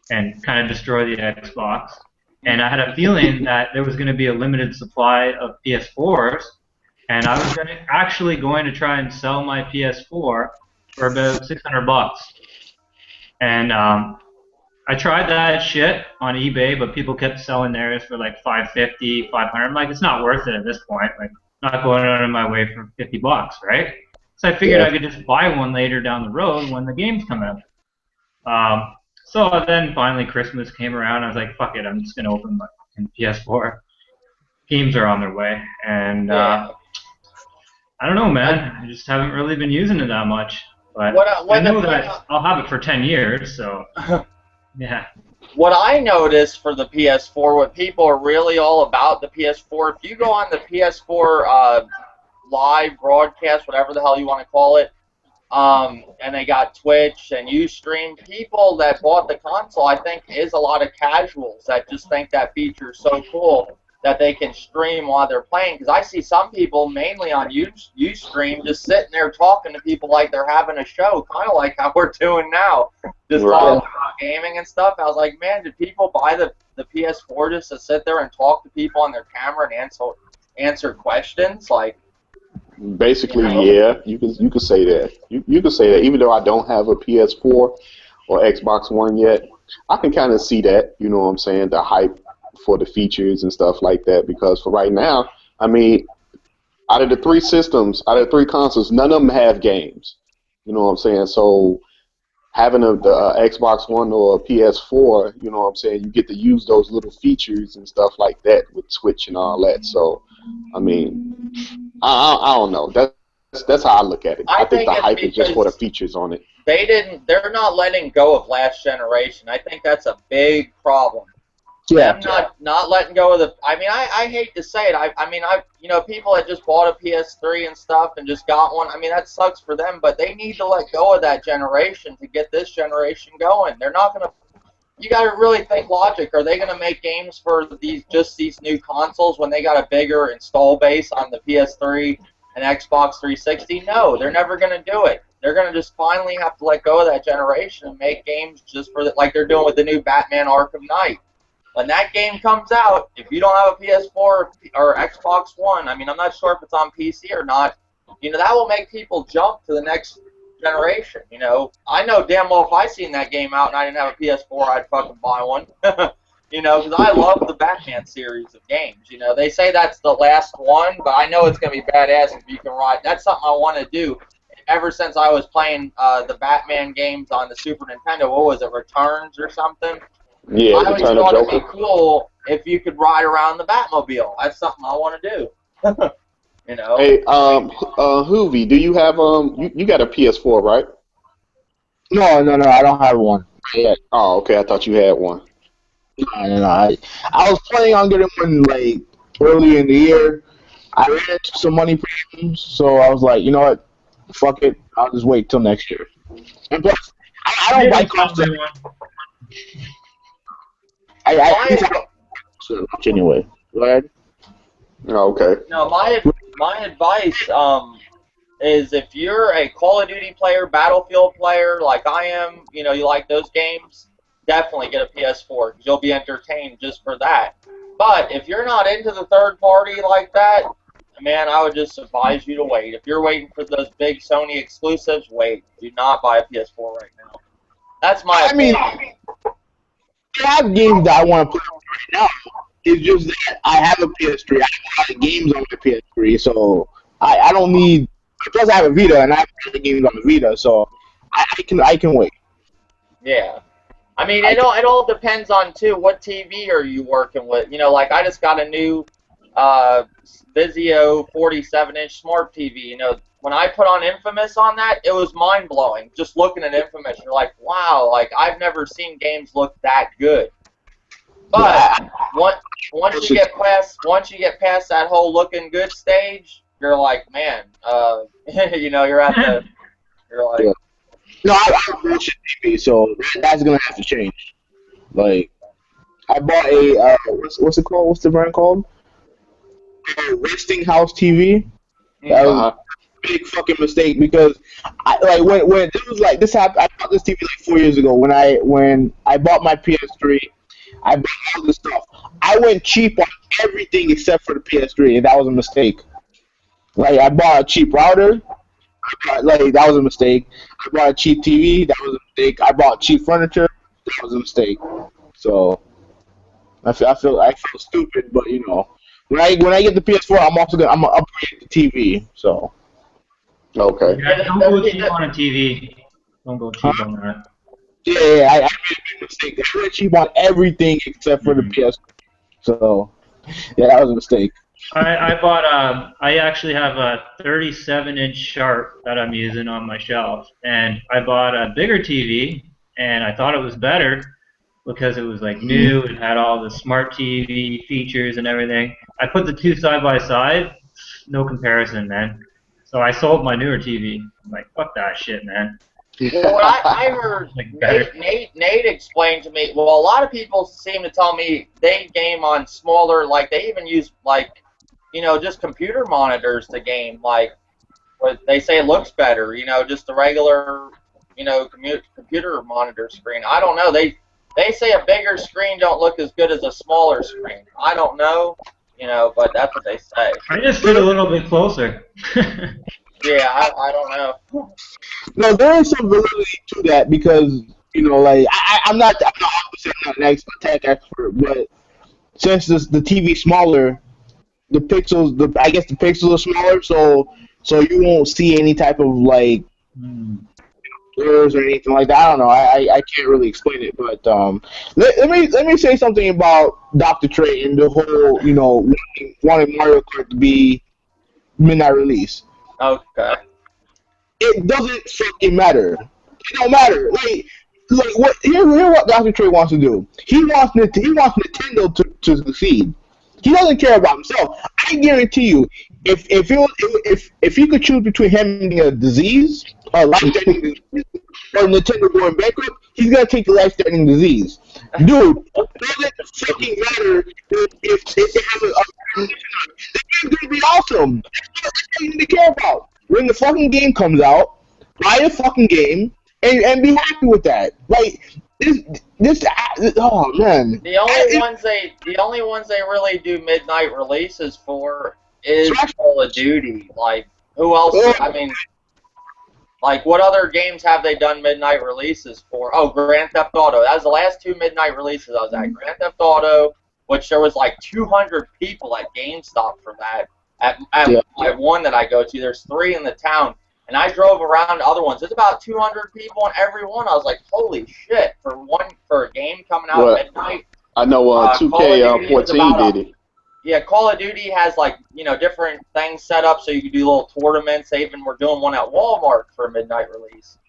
and kind of destroy the Xbox. And I had a feeling that there was going to be a limited supply of PS4s, and I was actually going to try and sell my PS4 for about $600. And I tried that shit on eBay, but people kept selling theirs for like $550, $500. I'm like, it's not worth it at this point. Like, not going out of my way for $50, right? So I figured I could just buy one later down the road when the games come out. So then finally Christmas came around. I was like, fuck it, I'm just gonna open my fucking PS4. Games are on their way, and I don't know, man. I just haven't really been using it that much. But I know that I'll have it for 10 years, so yeah. What I noticed for the PS4, what people are really all about the PS4, if you go on the PS4 live broadcast, whatever the hell you want to call it, and they got Twitch and Ustream, people that bought the console, I think, is a lot of casuals that just think that feature is so cool that they can stream while they're playing. Because I see some people, mainly on Ustream, just sitting there talking to people like they're having a show, kind of like how we're doing now, just talking about gaming and stuff. I was like, man, did people buy the PS4 just to sit there and talk to people on their camera and answer questions? Like, basically, yeah, you can say that. You can say that. Even though I don't have a PS4 or Xbox One yet, I can kind of see that. You know what I'm saying? The hype for the features and stuff like that. Because for right now, I mean, out of the three consoles, none of them have games. You know what I'm saying? So having the Xbox One or a PS4, you know what I'm saying, you get to use those little features and stuff like that with Twitch and all that. So, I mean, I don't know. That's how I look at it. I think the hype is just for the features on it. They're not letting go of last generation. I think that's a big problem. Yeah. Them not letting go of the. I mean, I hate to say it. I mean, people that just bought a PS3 and stuff and just got one. I mean, that sucks for them, but they need to let go of that generation to get this generation going. They're not gonna. You got to really think logic. Are they gonna make games for these new consoles when they got a bigger install base on the PS3 and Xbox 360? No, they're never gonna do it. They're gonna just finally have to let go of that generation and make games just for like they're doing with the new Batman Arkham Knight. When that game comes out, if you don't have a PS4 or Xbox One, I mean, I'm not sure if it's on PC or not, that will make people jump to the next generation, I know damn well if I seen that game out and I didn't have a PS4, I'd fucking buy one, because I love the Batman series of games, They say that's the last one, but I know it's going to be badass if you can ride. That's something I want to do. Ever since I was playing the Batman games on the Super Nintendo, what was it, Returns or something? Yeah, I always thought it'd be cool if you could ride around the Batmobile. That's something I want to do. Hey, Hoovy, do you have you got a PS4, right? No, I don't have one yet. Oh, okay, I thought you had one. No. I was planning on getting one like early in the year. I ran into some money problems, so I was like, you know what, fuck it, I'll just wait till next year. And plus, I don't buy consoles. I anyway. Go ahead. Oh, okay. No, my advice is if you're a Call of Duty player, Battlefield player like I am, you like those games, definitely get a PS4 because you'll be entertained just for that. But if you're not into the third party like that, man, I would just advise you to wait. If you're waiting for those big Sony exclusives, wait. Do not buy a PS4 right now. That's my opinion. I have games that I want to play right now. It's just that I have a PS3. I have a lot of games on my PS3, so I don't need. Plus, I have a Vita, and I have a lot of games on the Vita, so I can wait. Yeah, I mean, it all depends on too what TV are you working with. Like I just got a new Vizio 47-inch smart TV. You know, when I put on Infamous on that, it was mind blowing. Just looking at Infamous, you're like, wow, like I've never seen games look that good. But once you get past that whole looking good stage, you're like, man, you know, you're like, Yeah. No, I bullshit TV, so that's gonna have to change. Like, I bought a what's it called? What's the brand called? Westinghouse TV. That was a big fucking mistake because when it was like this happened. I bought this TV like 4 years ago when I bought my PS3. I bought all this stuff. I went cheap on everything except for the PS3, and that was a mistake. Like I bought a cheap router. Like that was a mistake. I bought a cheap TV. That was a mistake. I bought cheap furniture. That was a mistake. So I feel stupid, but you know, when I get the PS4, I'm gonna upgrade the TV. So Okay. Yeah, don't go cheap on a TV. Don't go cheap on that. yeah, I made a big mistake. I went cheap on everything except for the PS4. So yeah, that was a mistake. I actually have a 37-inch Sharp that I'm using on my shelf, and I bought a bigger TV, and I thought it was better because it was like new and had all the smart TV features and everything. I put the two side by side, no comparison, man. So I sold my newer TV. I'm like, fuck that shit, man. well, what I heard Like better. Nate explained to me. Well, a lot of people seem to tell me they game on smaller, like they even use like, you know, just computer monitors to game. Like, what they say it looks better. You know, just the regular, you know, computer monitor screen. I don't know. They say a bigger screen don't look as good as a smaller screen. I don't know, you know, but that's what they say. I just stood a little bit closer. Yeah, I don't know. No, there is some validity to that because you know, like I'm not obviously not an tech expert, but since the TV's smaller, the pixels are smaller, so you won't see any type of like blurs or anything like that. I don't know. I can't really explain it, but let me say something about Dr. Trey and the whole wanting Mario Kart to be midnight release. Okay. It doesn't fucking matter. It don't matter. Like what? Here what Dr. Trey wants to do. He wants Nintendo to succeed. He doesn't care about himself. I guarantee you, if he could choose between him and a disease, or life-threatening disease, or Nintendo going bankrupt, he's gonna take the life-threatening disease. Dude, it doesn't fucking matter if they have a the game's gonna be awesome. That's all you need to care about. When the fucking game comes out, buy the fucking game and be happy with that. Like this oh man. The only ones they really do midnight releases for is Call of Duty. Like who else? I mean, like what other games have they done midnight releases for? Oh, Grand Theft Auto. That was the last two midnight releases I was at. Grand Theft Auto, which there was like 200 people at GameStop for that. At one that I go to, there's 3 in the town. And I drove around to other ones. There's about 200 people in every one. I was like, holy shit! For a game coming out at midnight. I know 2K14 did it. Yeah, Call of Duty has like different things set up so you can do little tournaments. They even were doing one at Walmart for a midnight release.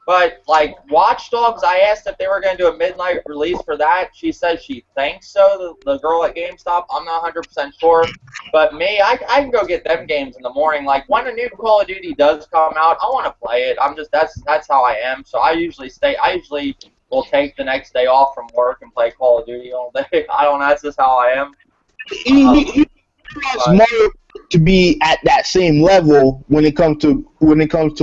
But like Watch Dogs, I asked if they were going to do a midnight release for that. She said she thinks so. The girl at GameStop, I'm not 100% sure. But me, I can go get them games in the morning. Like when a new Call of Duty does come out, I want to play it. That's how I am. So I usually will take the next day off from work and play Call of Duty all day. I don't know. That's just how I am. He wants Mario to be at that same level when it comes to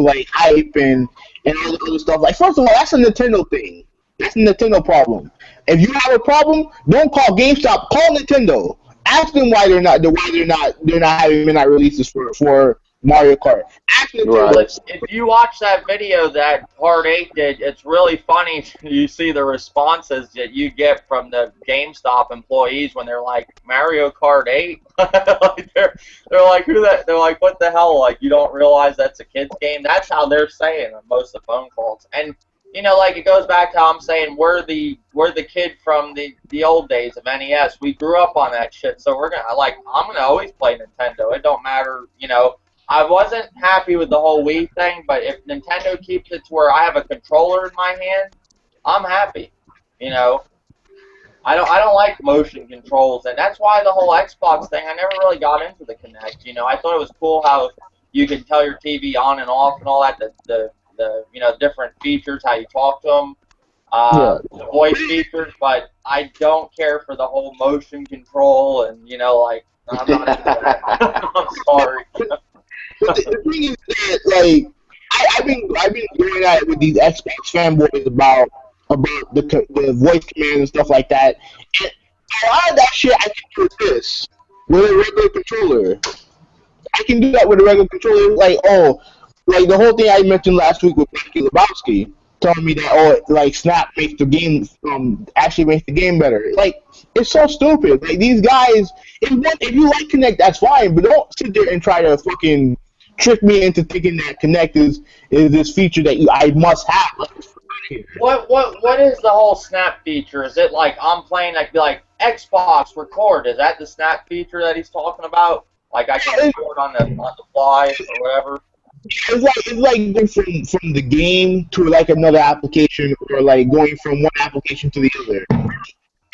like hype and all the other stuff. Like first of all, that's a Nintendo thing. That's a Nintendo problem. If you have a problem, don't call GameStop. Call Nintendo. Ask them why they're not having midnight releases for Mario Kart. Ask Nintendo. Right. If you watch that video that Part 8 did, it's really funny. You see the responses that you get from the GameStop employees when they're like, Mario Kart 8? Like they're like, who that? They're like, what the hell? Like, you don't realize that's a kid's game? That's how they're saying on most of the phone calls. And you know, like it goes back to how I'm saying we're the kid from the old days of NES. We grew up on that shit, so I'm gonna always play Nintendo. It don't matter, you know. I wasn't happy with the whole Wii thing, but if Nintendo keeps it to where I have a controller in my hand, I'm happy. You know, I don't like motion controls, and that's why the whole Xbox thing. I never really got into the Kinect. You know, I thought it was cool how you could tell your TV on and off and all that. The you know, different features, how you talk to them, the voice features. But I don't care for the whole motion control, and you know, like I'm not into that. I'm sorry. But the thing is that, like, I've been going at it with these Xbox fanboys about the voice commands and stuff like that. And a lot of that shit I can do with this, with a regular controller. I can do that with a regular controller. Like, like the whole thing I mentioned last week with Mikey Lebowski telling me that, like Snap makes the game, actually makes the game better. Like, it's so stupid. Like, these guys, if you like Kinect, that's fine, but don't sit there and try to fucking trick me into thinking that Kinect is this feature that I must have. Like, What is the whole Snap feature? Is it like I'm playing, like, be like Xbox record? Is that the Snap feature that he's talking about? Like I can record on the fly or whatever. It's like going from the game to like another application, or like going from one application to the other.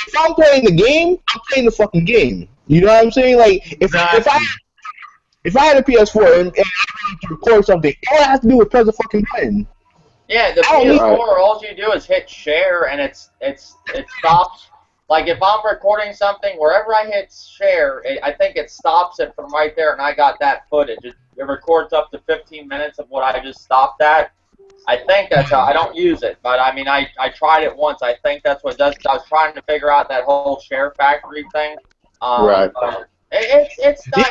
If I'm playing the game, I'm playing the fucking game. You know what I'm saying? Like if I had a PS4 and I wanted to record something, all I have to do is press the fucking button. Yeah, the PS4, all you do is hit share, and it stops. Like, if I'm recording something, wherever I hit share, I think it stops it from right there, and I got that footage. It records up to 15 minutes of what I just stopped at. I think that's how. I don't use it, but, I mean, I tried it once. I think that's what it does. I was trying to figure out that whole share factory thing. Right. It's not,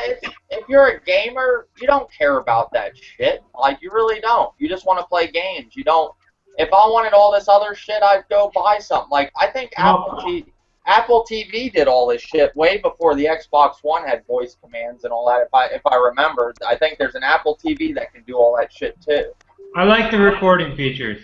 if you're a gamer, you don't care about that shit. Like, you really don't. You just want to play games. You don't. If I wanted all this other shit, I'd go buy something. Like, I think Apple TV did all this shit way before the Xbox One had voice commands and all that. If I remember, I think there's an Apple TV that can do all that shit too. I like the recording features.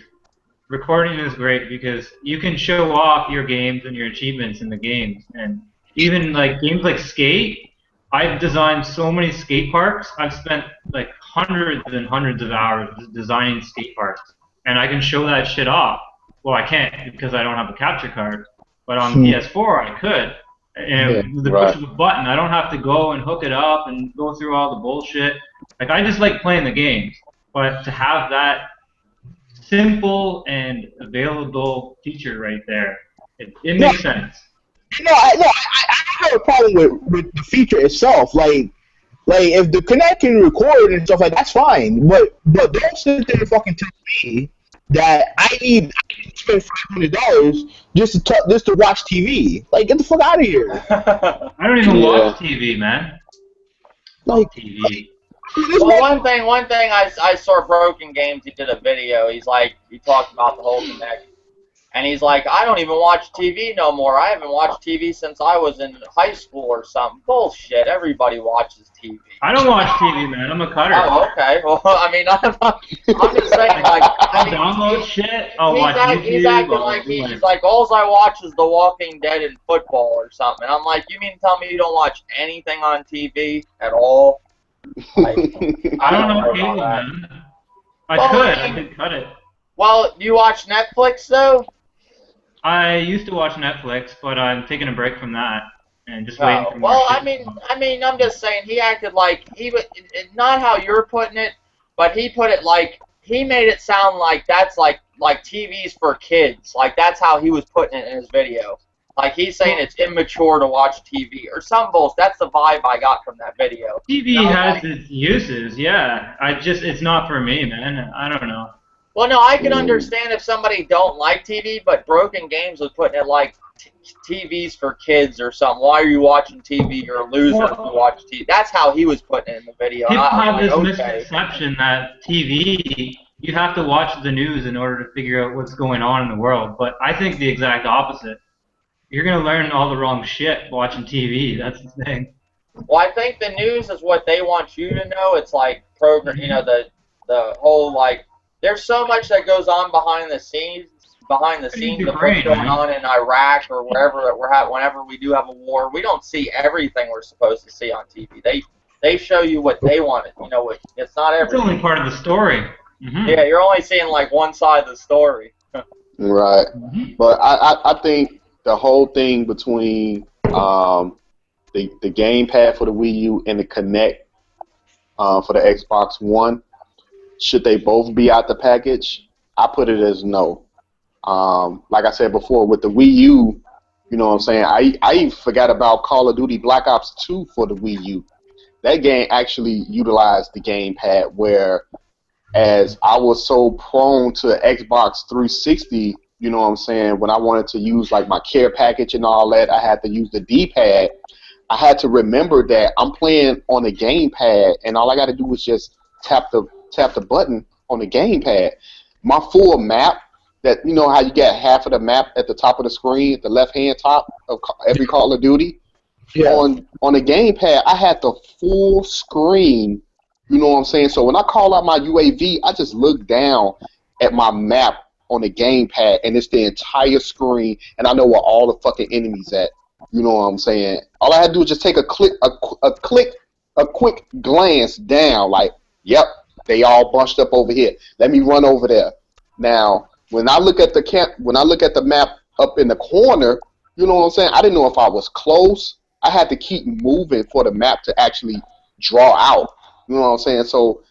Recording is great because you can show off your games and your achievements in the games, and even like games like Skate. I've designed so many skate parks. I've spent like hundreds and hundreds of hours designing skate parks, and I can show that shit off. Well, I can't because I don't have a capture card. But on PS4, I could. And with the push of a button, I don't have to go and hook it up and go through all the bullshit. Like, I just like playing the games. But to have that simple and available feature right there, it makes sense. No, I have a problem with the feature itself. Like if the Kinect can record and stuff like that's fine. But don't sit there and fucking tell me that I need to spend $500 just to watch TV. Like, get the fuck out of here. I don't even watch TV, man. Like TV. Well, one thing I saw Broken Games. He did a video. He talked about the whole Kinect, and he's like, I don't even watch TV no more. I haven't watched TV since I was in high school or something. Bullshit. Everybody watches TV. I don't watch TV, man. I'm a cutter. Oh, okay. Well, I mean, I'm just saying, like, I download shit. I'll watch YouTube. He's acting like he's like, all I watch is The Walking Dead and football or something. And I'm like, you mean to tell me you don't watch anything on TV at all? Like, I don't know cable, man. I could cut it. Well, you watch Netflix though? I used to watch Netflix, but I'm taking a break from that and just waiting for more. Well, I mean, I'm just saying he acted like he was not how you're putting it, but he put it like he made it sound like that's like TV's for kids. Like that's how he was putting it in his video. Like he's saying it's immature to watch TV or some bullshit. That's the vibe I got from that video. TV has its uses, yeah. It's not for me, man. I don't know. Well, no, I can understand if somebody don't like TV, but Broken Games was putting it like TV's for kids or something. Why are you watching TV? You're a loser if you watch TV. That's how he was putting it in the video. People have this misconception that TV, you have to watch the news in order to figure out what's going on in the world. But I think the exact opposite. You're going to learn all the wrong shit watching TV. That's the thing. Well, I think the news is what they want you to know. It's like program, you know, the whole like there's so much that goes on behind the scenes of what's going on in Iraq or wherever that we're at. Whenever we do have a war, we don't see everything we're supposed to see on TV. They show you what they wanted. You know, it's not everything. It's only part of the story. Mm-hmm. Yeah, you're only seeing like one side of the story. Right. But I think the whole thing between the gamepad for the Wii U and the Kinect for the Xbox One, should they both be out the package? I put it as no. Like I said before, with the Wii U, you know what I'm saying, I even forgot about Call of Duty Black Ops 2 for the Wii U. That game actually utilized the gamepad, whereas I was so prone to Xbox 360, you know what I'm saying, when I wanted to use like my care package and all that, I had to use the D-pad. I had to remember that I'm playing on the gamepad, and all I got to do is just tap the button on the gamepad. My full map, that, you know how you get half of the map at the top of the screen, at the left-hand top of every Call of Duty? Yeah. On the gamepad, I had the full screen, you know what I'm saying? So when I call out my UAV, I just look down at my map on the gamepad, and it's the entire screen, and I know where all the fucking enemies at. You know what I'm saying? All I had to do is just take a quick glance down, like, yep, they all bunched up over here. Let me run over there. Now, when I look at the map up in the corner, you know what I'm saying? I didn't know if I was close. I had to keep moving for the map to actually draw out. You know what I'm saying? So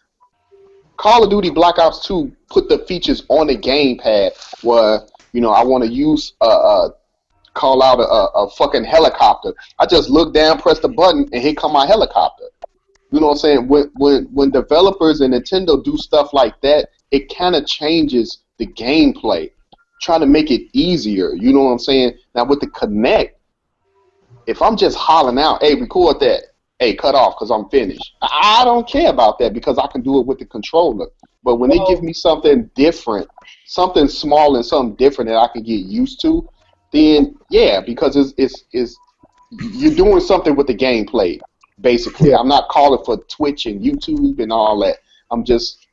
Call of Duty Black Ops 2 put the features on the gamepad where, you know, I want to use call out a fucking helicopter. I just look down, press the button, and here come my helicopter. You know what I'm saying? When developers and Nintendo do stuff like that, it kind of changes the gameplay, trying to make it easier. You know what I'm saying? Now with the Kinect, if I'm just hollering out, hey, record that, hey, cut off because I'm finished, I don't care about that because I can do it with the controller. But when they give me something different, something small and something different that I can get used to, then yeah, because it's you're doing something with the gameplay, basically. Yeah. I'm not calling for Twitch and YouTube and all that. I'm just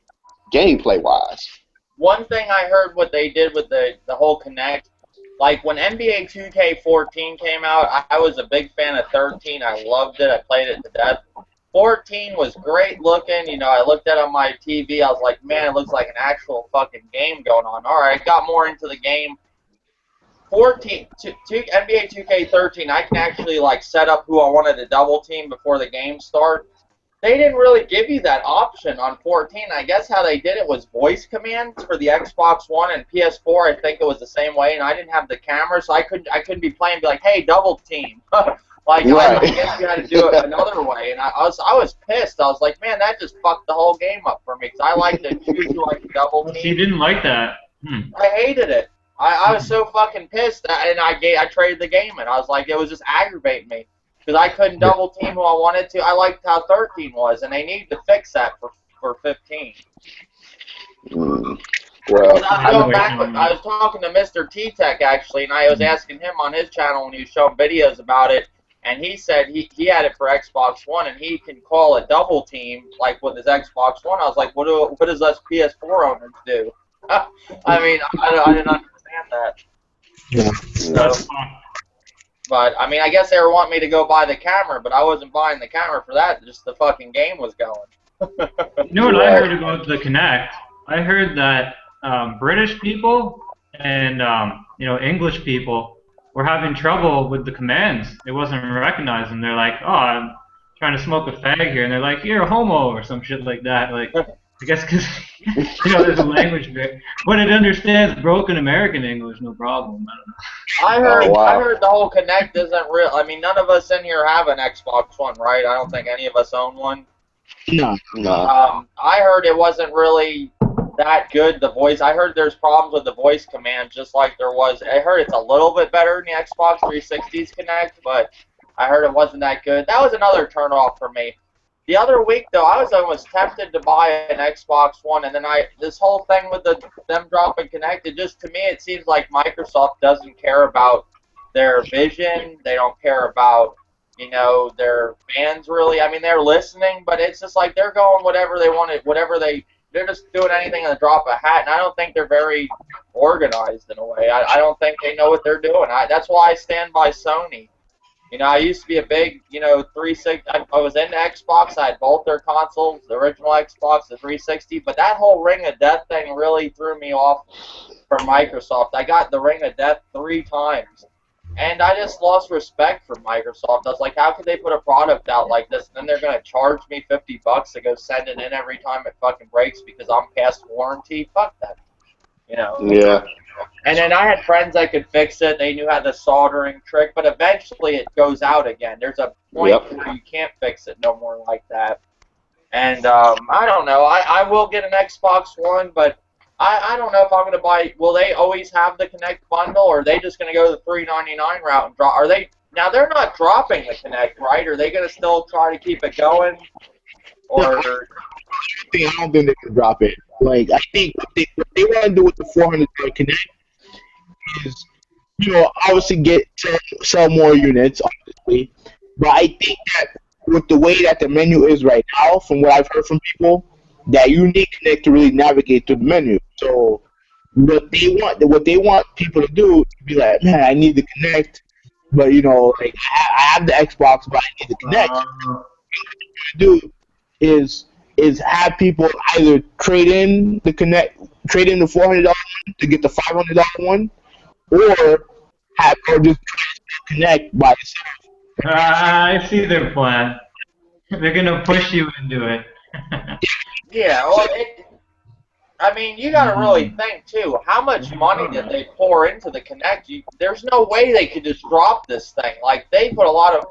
gameplay wise. One thing I heard what they did with the whole Kinect, like when NBA 2K14 came out, I was a big fan of 13. I loved it. I played it to death. 14 was great looking. You know, I looked at it on my TV. I was like, man, it looks like an actual fucking game going on. All right, got more into the game. 14, NBA 2K13, I can actually like set up who I wanted to double team before the game starts. They didn't really give you that option on 14. I guess how they did it was voice commands for the Xbox One and PS4. I think it was the same way, and I didn't have the camera, so I couldn't be playing and be like, hey, double team. Like right. I guess you had to do it another way, and I was pissed. I was like, man, that just fucked the whole game up for me because I like to choose who I can double team. You didn't like that. I hated it. I was so fucking pissed, and I traded the game, and I was like, it was just aggravating me. Because I couldn't double team who I wanted to. I liked how 13 was, and they need to fix that for 15. Well, I was talking to Mr. T-Tech, actually, and I was asking him on his channel when he was showing videos about it, and he said he had it for Xbox One, and he can call a double team, like with his Xbox One. I was like, what does us PS4 owners do? I mean, I didn't understand that. Yeah. So, but, I mean, I guess they were wanting me to go buy the camera, but I wasn't buying the camera for that. Just the fucking game was going. You know what I heard about the Kinect? I heard that British people and, you know, English people were having trouble with the commands. It wasn't recognizing. They're like, oh, I'm trying to smoke a fag here. And they're like, you're a homo or some shit like that. Like, I guess because, you know, there's a language barrier. But it understands broken American English, no problem. I don't know. I heard the whole Kinect isn't real. I mean, none of us in here have an Xbox One, right? I don't think any of us own one. No. I heard it wasn't really that good, the voice. I heard there's problems with the voice command, just like there was. I heard it's a little bit better than the Xbox 360's Kinect, but I heard it wasn't that good. That was another turnoff for me. The other week, though, I was almost tempted to buy an Xbox One, and then this whole thing with them dropping Kinect, to me, it seems like Microsoft doesn't care about their vision. They don't care about, you know, their fans, really. I mean, they're listening, but it's just like they're going whatever they want, whatever they doing anything in the drop of a hat, and I don't think they're very organized in a way. I don't think they know what they're doing. That's why I stand by Sony. You know, I used to be a big, 360. I was into Xbox. I had both their consoles, the original Xbox, the 360. But that whole Ring of Death thing really threw me off from Microsoft. I got the Ring of Death 3 times, and I just lost respect for Microsoft. I was like, how could they put a product out like this, and then they're gonna charge me $50 to go send it in every time it fucking breaks because I'm past warranty? Fuck that. Yeah. And then I had friends that could fix it. They knew how the soldering trick, but eventually it goes out again. There's a point where you can't fix it no more like that. And I don't know. I will get an Xbox One, but I don't know if I'm going to buy. Will they always have the Kinect bundle, or are they just going to go the $3.99 route and drop? Are they now? They're not dropping the Kinect, right? Are they going to still try to keep it going? Or I don't think they can drop it. Like, I think what they want to do with the $400 Kinect is, obviously sell more units, obviously. But I think that with the way that the menu is right now, from what I've heard from people, that you need Kinect to really navigate through the menu. So what they want people to do is be like, man, I need the Kinect, but like I have the Xbox, but I need the Kinect. What you do is have people either trade in the $400 one to get the $500 one, or just Kinect by itself. I see their plan. They're gonna push you into it. Yeah, well, I mean, you gotta really think too. How much money did they pour into the Kinect? There's no way they could just drop this thing. Like, they put a lot of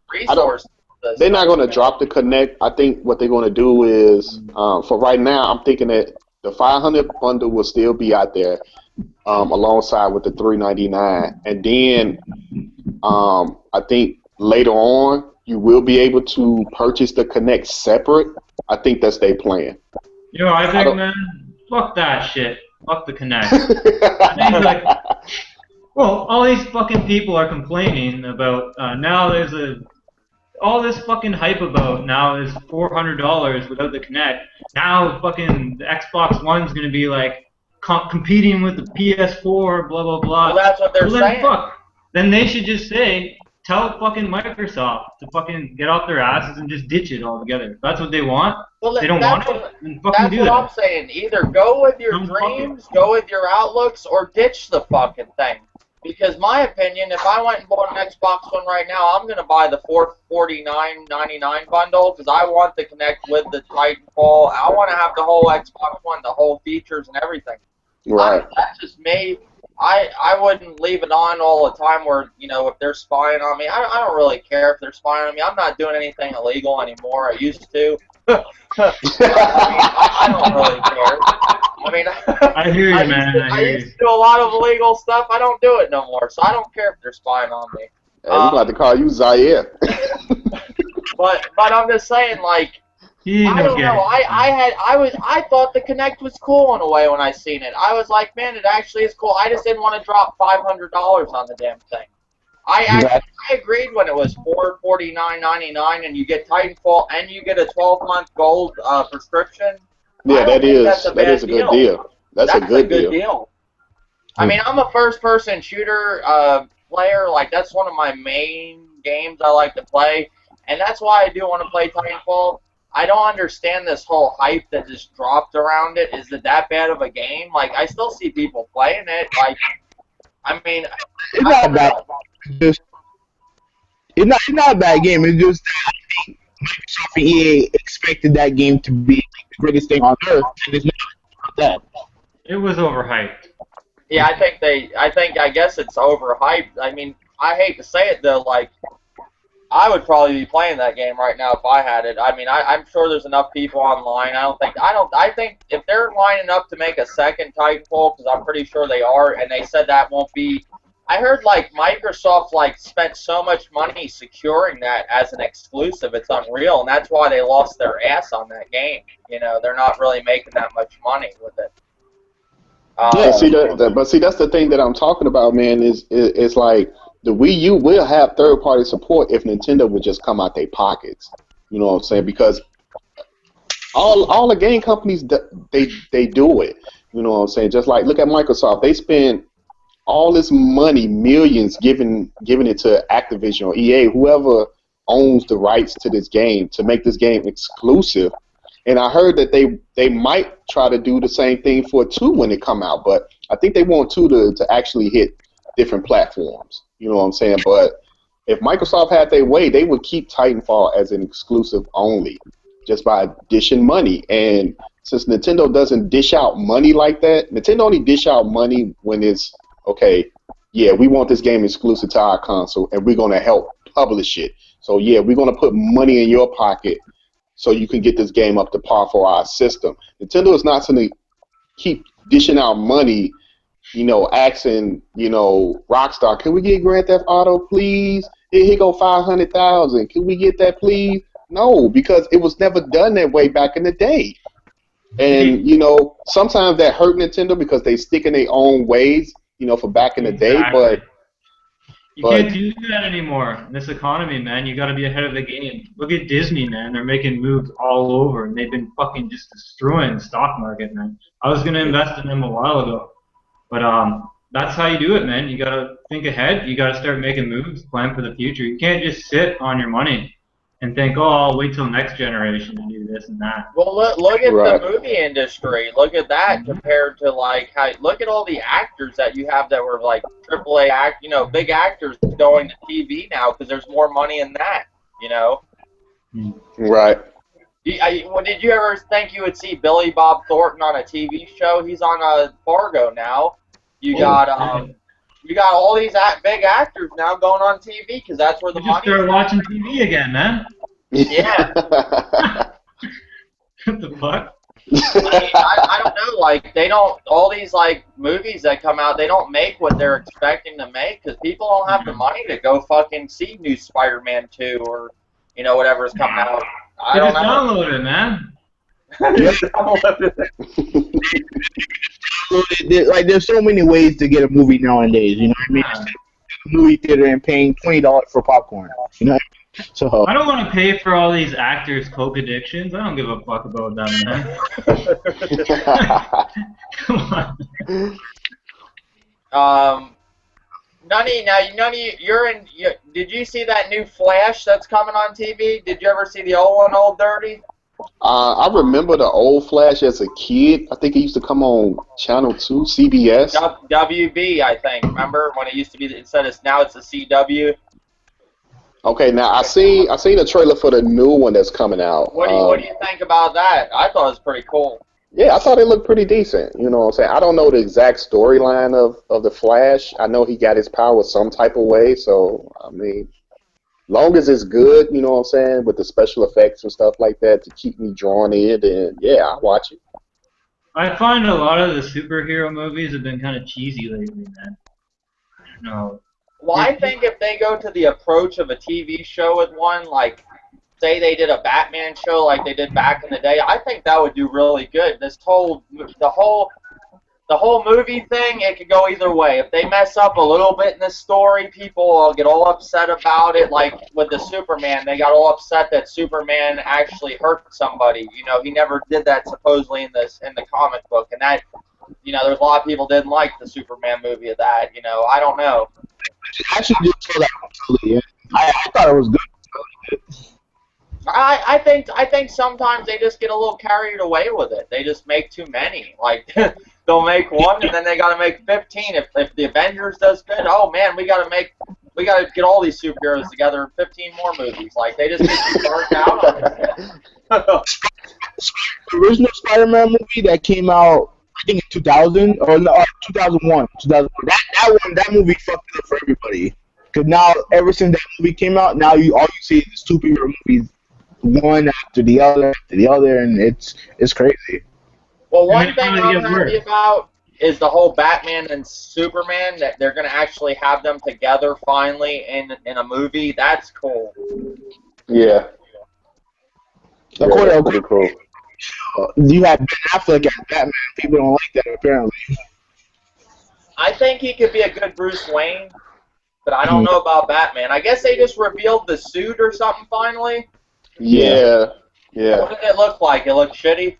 resources. They're not going to drop the Kinect. I think what they're going to do is, for right now, I'm thinking that the 500 bundle will still be out there alongside with the $3.99, and then I think later on you will be able to purchase the Kinect separate. I think that's their plan. I think, man, fuck that shit. Fuck the Kinect. I think, like, well, all these fucking people are complaining about now there's all this fucking hype about now is $400 without the Kinect. Now fucking the Xbox One's gonna be like competing with the PS4, blah blah blah. Well, that's what they're saying. Fuck. Then they should just tell fucking Microsoft to fucking get off their asses and just ditch it altogether. If that's what they want. Well, they don't want it. Then fucking do that. That's what I'm saying. Either go with your dreams, go with your outlooks, or ditch the fucking thing. Because my opinion, if I went and bought an Xbox One right now, I'm going to buy the $449.99 bundle because I want the Kinect with the Titanfall. I want to have the whole Xbox One, the whole features and everything. Right. That's just me. I wouldn't leave it on all the time where, if they're spying on me. I don't really care if they're spying on me. I'm not doing anything illegal anymore. I used to. I don't really care. I mean, I hear you, man. I used to do a lot of illegal stuff. I don't do it no more, so I don't care if they're spying on me. Hey, we're about to call you Zaire. but I'm just saying, like, I don't know. I thought the Kinect was cool in a way when I seen it. I was like, man, it actually is cool. I just didn't want to drop $500 on the damn thing. I agreed when it was $449.99 and you get Titanfall and you get a 12-month gold prescription. Yeah, that is a good deal. That's a good deal. I mean, I'm a first-person shooter player. Like, that's one of my main games I like to play, and that's why I do want to play Titanfall. I don't understand this whole hype that just dropped around it. Is it that bad of a game? Like, I still see people playing it. Like, I mean, it's not bad. It's not a bad game. It's just that I think Microsoft and EA expected that game to be the greatest thing on earth, and it's not that. It was overhyped. Yeah, I guess it's overhyped. I mean, I hate to say it though, like, I would probably be playing that game right now if I had it. I mean, I'm sure there's enough people online. I think if they're lining up to make a second Titanfall, because I'm pretty sure they are, and they said that won't be. I heard like Microsoft like spent so much money securing that as an exclusive, it's unreal, and that's why they lost their ass on that game. They're not really making that much money with it. See, that's the thing that I'm talking about, man. Is like the Wii U will have third-party support if Nintendo would just come out their pockets. You know what I'm saying? Because all the game companies, they do it. You know what I'm saying? Just like, look at Microsoft. They spend all this money, millions, giving it to Activision or EA, whoever owns the rights to this game, to make this game exclusive. And I heard that they might try to do the same thing for 2 when it come out, but I think they want 2 to actually hit different platforms. You know what I'm saying? But if Microsoft had their way, they would keep Titanfall as an exclusive only, just by dishing money. And since Nintendo doesn't dish out money like that, Nintendo only dish out money when it's, okay, yeah, we want this game exclusive to our console, and we're going to help publish it. So, yeah, we're going to put money in your pocket so you can get this game up to par for our system. Nintendo is not going to keep dishing out money, you know, asking, you know, Rockstar, can we get Grand Theft Auto, please? Here go 500,000. Can we get that, please? No, because it was never done that way back in the day. And, you know, sometimes that hurt Nintendo because they stick in their own ways, you know, for back in the day. But you can't do that anymore in this economy, man. You got to be ahead of the game. Look at Disney, man. They're making moves all over, and they've been fucking just destroying the stock market, man. I was going to invest in them a while ago. But that's how you do it, man. You got to think ahead. You got to start making moves, plan for the future. You can't just sit on your money and think, oh, I'll wait till next generation to do this and that. Well, look at the movie industry. Look at that compared to, like, look at all the actors that you have that were, like, AAA you know, big actors going to TV now because there's more money in that, you know? Right. Did you ever think you would see Billy Bob Thornton on a TV show? He's on Fargo now. You got all these big actors now going on TV because that's where the money is. Start watching TV again, man. Yeah. What the fuck? I don't know. Like, they don't, all these, like, movies that come out, they don't make what they're expecting to make because people don't have the money to go fucking see new Spider-Man 2 or, you know, whatever's coming out. I don't know. Download it, man. Like, there's so many ways to get a movie nowadays. You know what I mean? Instead of the movie theater and paying $20 for popcorn. You know what I mean? So I don't want to pay for all these actors' coke addictions. I don't give a fuck about them, man. Come on. Did you see that new Flash that's coming on TV? Did you ever see the old one, Old Dirty? I remember the old Flash as a kid. I think it used to come on Channel 2, CBS. WB, I think. Remember when it used to be, now it's the CW? Okay, now I seen a trailer for the new one that's coming out. What do you think about that? I thought it was pretty cool. Yeah, I thought it looked pretty decent. You know what I'm saying? I don't know the exact storyline of the Flash. I know he got his power some type of way, so I mean, long as it's good, you know what I'm saying, with the special effects and stuff like that to keep me drawn in, then yeah, I'll watch it. I find a lot of the superhero movies have been kind of cheesy lately, man. I don't know. Well, I think if they go to the approach of a TV show with one, like, say they did a Batman show like they did back in the day, I think that would do really good. The whole movie thing, it could go either way. If they mess up a little bit in the story, people will get all upset about it. Like with the Superman, they got all upset that Superman actually hurt somebody. You know, he never did that supposedly in the comic book, and that, you know, there's a lot of people didn't like the Superman movie of that. You know, I don't know. I actually did tell that one. I thought it was good. I think sometimes they just get a little carried away with it. They just make too many. Like they'll make one and then they gotta make 15. If the Avengers does good, oh man, we gotta get all these superheroes together in 15 more movies. Like they just get too burnt out on it. The original Spider-Man movie that came out, I think in 2000 or 2001. That movie fucked it up for everybody. Cause now, ever since that movie came out, now all you see is superhero movies, one after the other, and it's crazy. Well, one thing I'm happy about is the whole Batman and Superman, that they're gonna actually have them together finally in a movie. That's cool. Yeah. That's pretty cool. You have Ben Affleck as Batman. People don't like that, apparently. I think he could be a good Bruce Wayne, but I don't know about Batman. I guess they just revealed the suit or something finally. Yeah. Yeah. What did it look like? It looked shitty?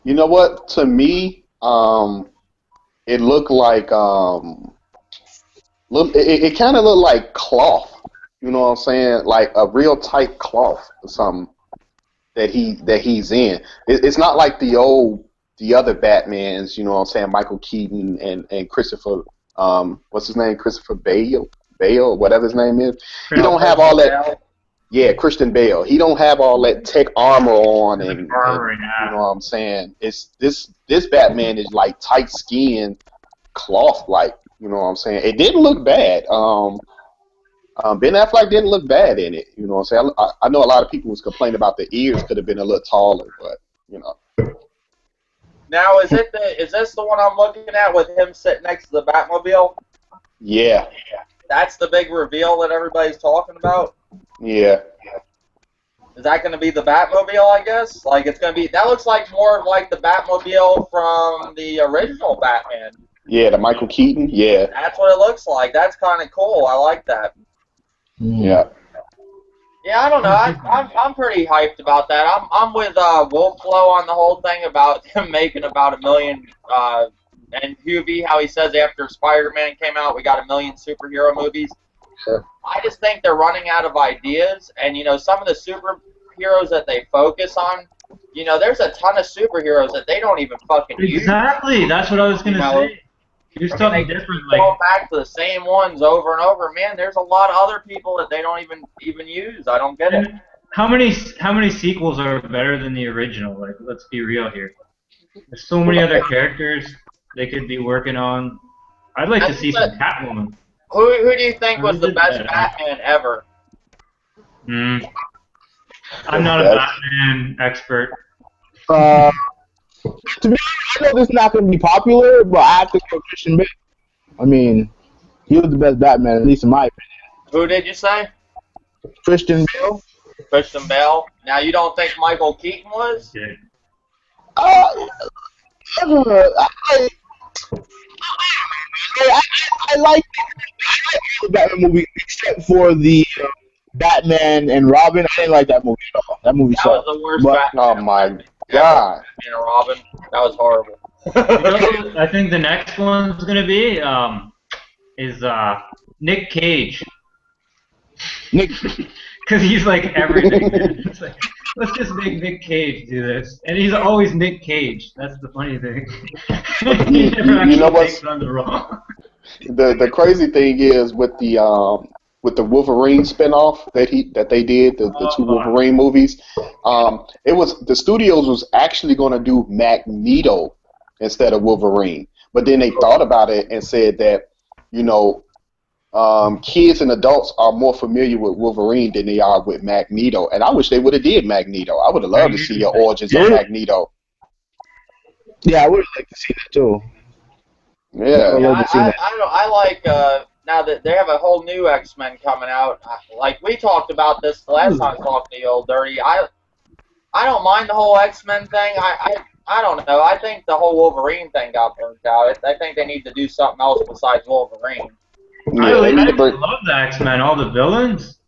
You know what? To me, it looked like it kind of looked like cloth. You know what I'm saying? Like a real tight cloth or something that he's in. It's not like the other Batmans. You know what I'm saying? Michael Keaton and Christopher what's his name? Christopher Bale, whatever his name is. He don't have all that. Yeah, Christian Bale. He don't have all that tech armor on and you know what I'm saying? It's this Batman is like tight skin cloth like, you know what I'm saying? It didn't look bad. Ben Affleck didn't look bad in it, you know what I'm saying? I know a lot of people was complaining about the ears could have been a little taller, but you know. Now is this the one I'm looking at with him sitting next to the Batmobile? Yeah. That's the big reveal that everybody's talking about? Yeah. Is that going to be the Batmobile, I guess? Like, it's going to be... That looks like more like the Batmobile from the original Batman. Yeah, the Michael Keaton, yeah. That's what it looks like. That's kind of cool. I like that. Yeah. Yeah, I don't know. I'm pretty hyped about that. I'm with vvolfflovv on the whole thing about him making about $1 million... and Hubie, how he says after Spider-Man came out, we got 1 million superhero movies. Sure. I just think they're running out of ideas, and you know, some of the superheroes that they focus on, you know, there's a ton of superheroes that they don't even fucking use. Exactly, that's what I was gonna say. Do something different, like go back to the same ones over and over. Man, there's a lot of other people that they don't even use. I don't get it. How many sequels are better than the original? Like, let's be real here. There's so many other characters they could be working on. I'd like to see some Catwoman. Who do you think was the best Batman ever? I'm not a Batman expert. To be honest, I know this is not going to be popular, but I have to go Christian Bale. I mean, he was the best Batman, at least in my opinion. Who did you say? Christian Bale. Christian Bale. Now, you don't think Michael Keaton was? Yeah. I like the Batman movie except for the Batman and Robin. I didn't like that movie at all. That movie sucked. That was the worst Batman. Oh my God. Batman and Robin. That was horrible. You know, I think the next one's gonna be is Nick Cage. Because he's like everything. It's like, let's just make Nick Cage do this, and he's always Nick Cage. That's the funny thing. He never actually takes on the role. The crazy thing is with the Wolverine spinoff that they did, the two Wolverine movies, it was the studios was actually going to do Magneto instead of Wolverine, but then they thought about it and said that, you know, kids and adults are more familiar with Wolverine than they are with Magneto, and I wish they would have did Magneto. I would have loved to see the origins of Magneto. Yeah, I would like to see that too. Yeah, I like now that they have a whole new X-Men coming out. Like we talked about this the last time I talked to you, Old Dirty. I don't mind the whole X-Men thing. I don't know. I think the whole Wolverine thing got burnt out. I think they need to do something else besides Wolverine. I love the X-Men, all the villains.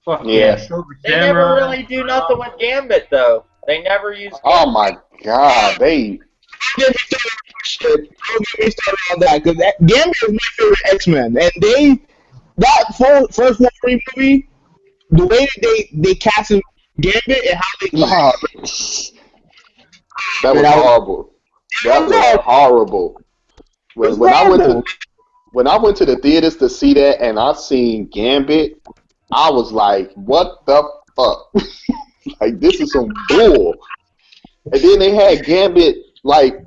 Fuck yeah. They never really do nothing with Gambit, though. They never use Gambit. Oh my God, they... Don't get me started on that, because Gambit is my favorite X-Men, and that first Wolverine movie, the way that they casted Gambit and how they... That was horrible. That was horrible. When I went to the theaters to see that and I seen Gambit, I was like, what the fuck? Like, this is some bull. And then they had Gambit, like,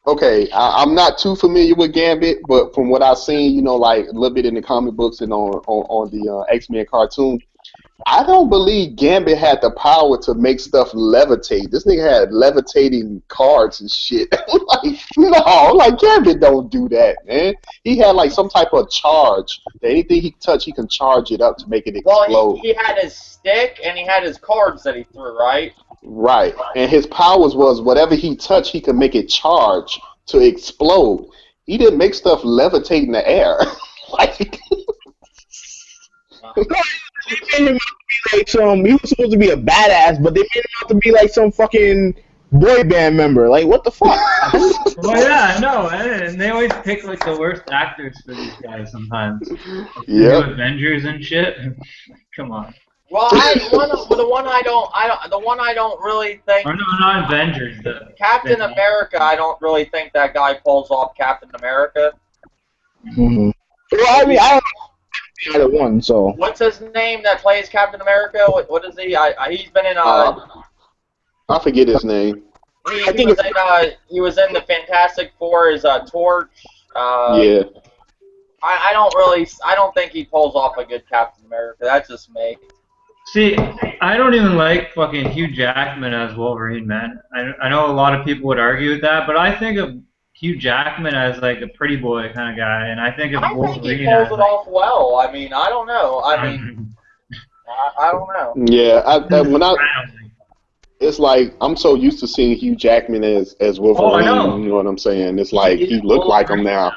okay, I'm not too familiar with Gambit, but from what I've seen, you know, like a little bit in the comic books and on the X-Men cartoon, I don't believe Gambit had the power to make stuff levitate. This nigga had levitating cards and shit. Like, no, like Gambit don't do that, man. He had like some type of charge. That anything he touched, he can charge it up to make it explode. Well, he had his stick and he had his cards that he threw, right? Right, and his powers was whatever he touched, he could make it charge to explode. He didn't make stuff levitate in the air. Like, They made him out to be like some. He was supposed to be a badass, but they made him out to be like some fucking boy band member. Like, what the fuck? Well, yeah, I know, and they always pick like the worst actors for these guys sometimes. Like, Yeah. the Avengers and shit. Come on. Well, the one I don't really think. Or no, not Avengers. Captain America, I don't really think that guy pulls off Captain America. Mm-hmm. Well, I mean, I don't know either one. So What's his name that plays Captain America? What is he? He's been in I forget his name. he was in the Fantastic Four as Torch. Yeah. I don't think he pulls off a good Captain America. That's just me. See, I don't even like fucking Hugh Jackman as Wolverine, man. I know a lot of people would argue with that, but I think of Hugh Jackman as like a pretty boy kind of guy, and I think of Wolverine think he pulls it off well. I mean, I don't know. I don't know. Yeah, it's like I'm so used to seeing Hugh Jackman as Wolverine. I know. You know what I'm saying? It's like he looked like him now.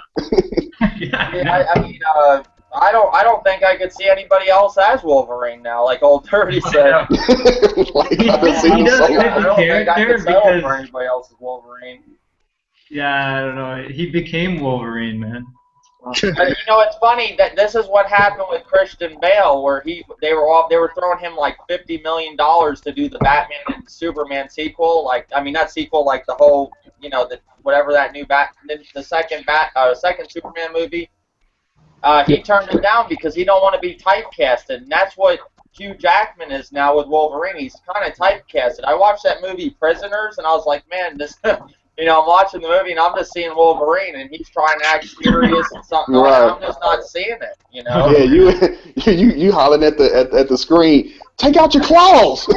I don't think I could see anybody else as Wolverine now, like Old Dirty said. Like, He I've seen does so fit I the don't think I character could settle because for anybody else as Wolverine. yeah, I don't know. He became Wolverine, man. You know, it's funny that this is what happened with Christian Bale, where they were throwing him like $50 million to do the Batman and Superman sequel. Like, I mean, not sequel, like the whole, whatever that new the second Superman movie. He turned it down because he don't want to be typecasted, and that's what Hugh Jackman is now with Wolverine. He's kind of typecasted. I watched that movie Prisoners, and I was like, man, this. I'm watching the movie and I'm just seeing Wolverine and he's trying to act serious and something, and I'm just not seeing it, Yeah, you hollering at the screen. Take out your claws.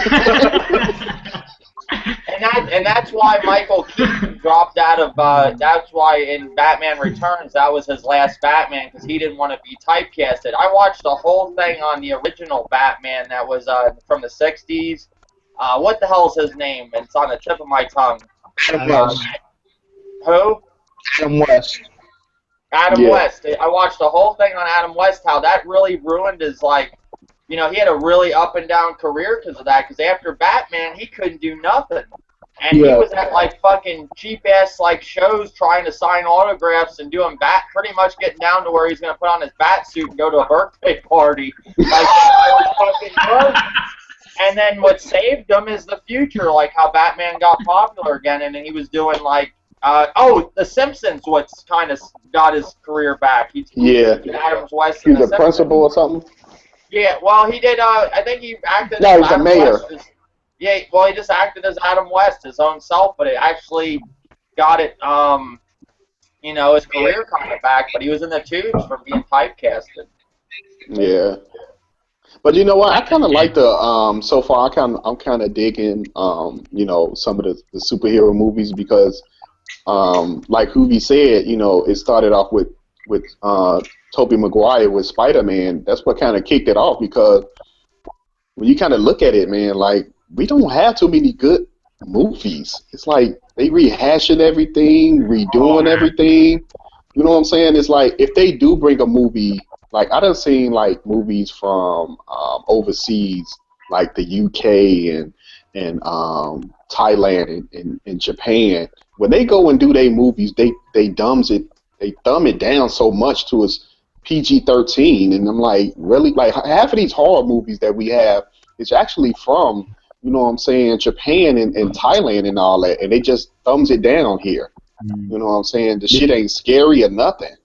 and that's why Michael Keaton dropped out of. That's why in Batman Returns that was his last Batman because he didn't want to be typecasted. I watched the whole thing on the original Batman that was from the '60s. What the hell is his name? It's on the tip of my tongue. Adam West. Who? Adam West. Adam West. I watched the whole thing on Adam West, how that really ruined his, he had a really up and down career because of that, because after Batman, he couldn't do nothing. And he was at, fucking cheap-ass, shows trying to sign autographs and doing pretty much getting down to where he's going to put on his bat suit and go to a birthday party. And then what saved him is the future, like how Batman got popular again, and he was doing The Simpsons. What's kind of got his career back. He's Adam West. He's a principal or something. Yeah, well, he did. I think he acted. No, as he's a Adam mayor. West. He just acted as Adam West, his own self, but it actually got it. His career kind of back, but he was in the tubes from being typecasted. Yeah. But you know what? I kind of like the so far. I'm kind of digging some of the superhero movies because like Hoovy said, it started off with Tobey Maguire with Spider-Man. That's what kind of kicked it off because when you kind of look at it, man, we don't have too many good movies. It's like they rehashing everything, redoing everything. You know what I'm saying? It's like if they do bring a movie. I done seen movies from overseas, like the UK and Thailand and Japan. When they go and do their movies, they thumb it down so much to its PG-13, and I'm like, really? Half of these horror movies that we have is actually from, Japan and Thailand and all that, and they just thumbs it down here. You know what I'm saying? The shit ain't scary or nothing.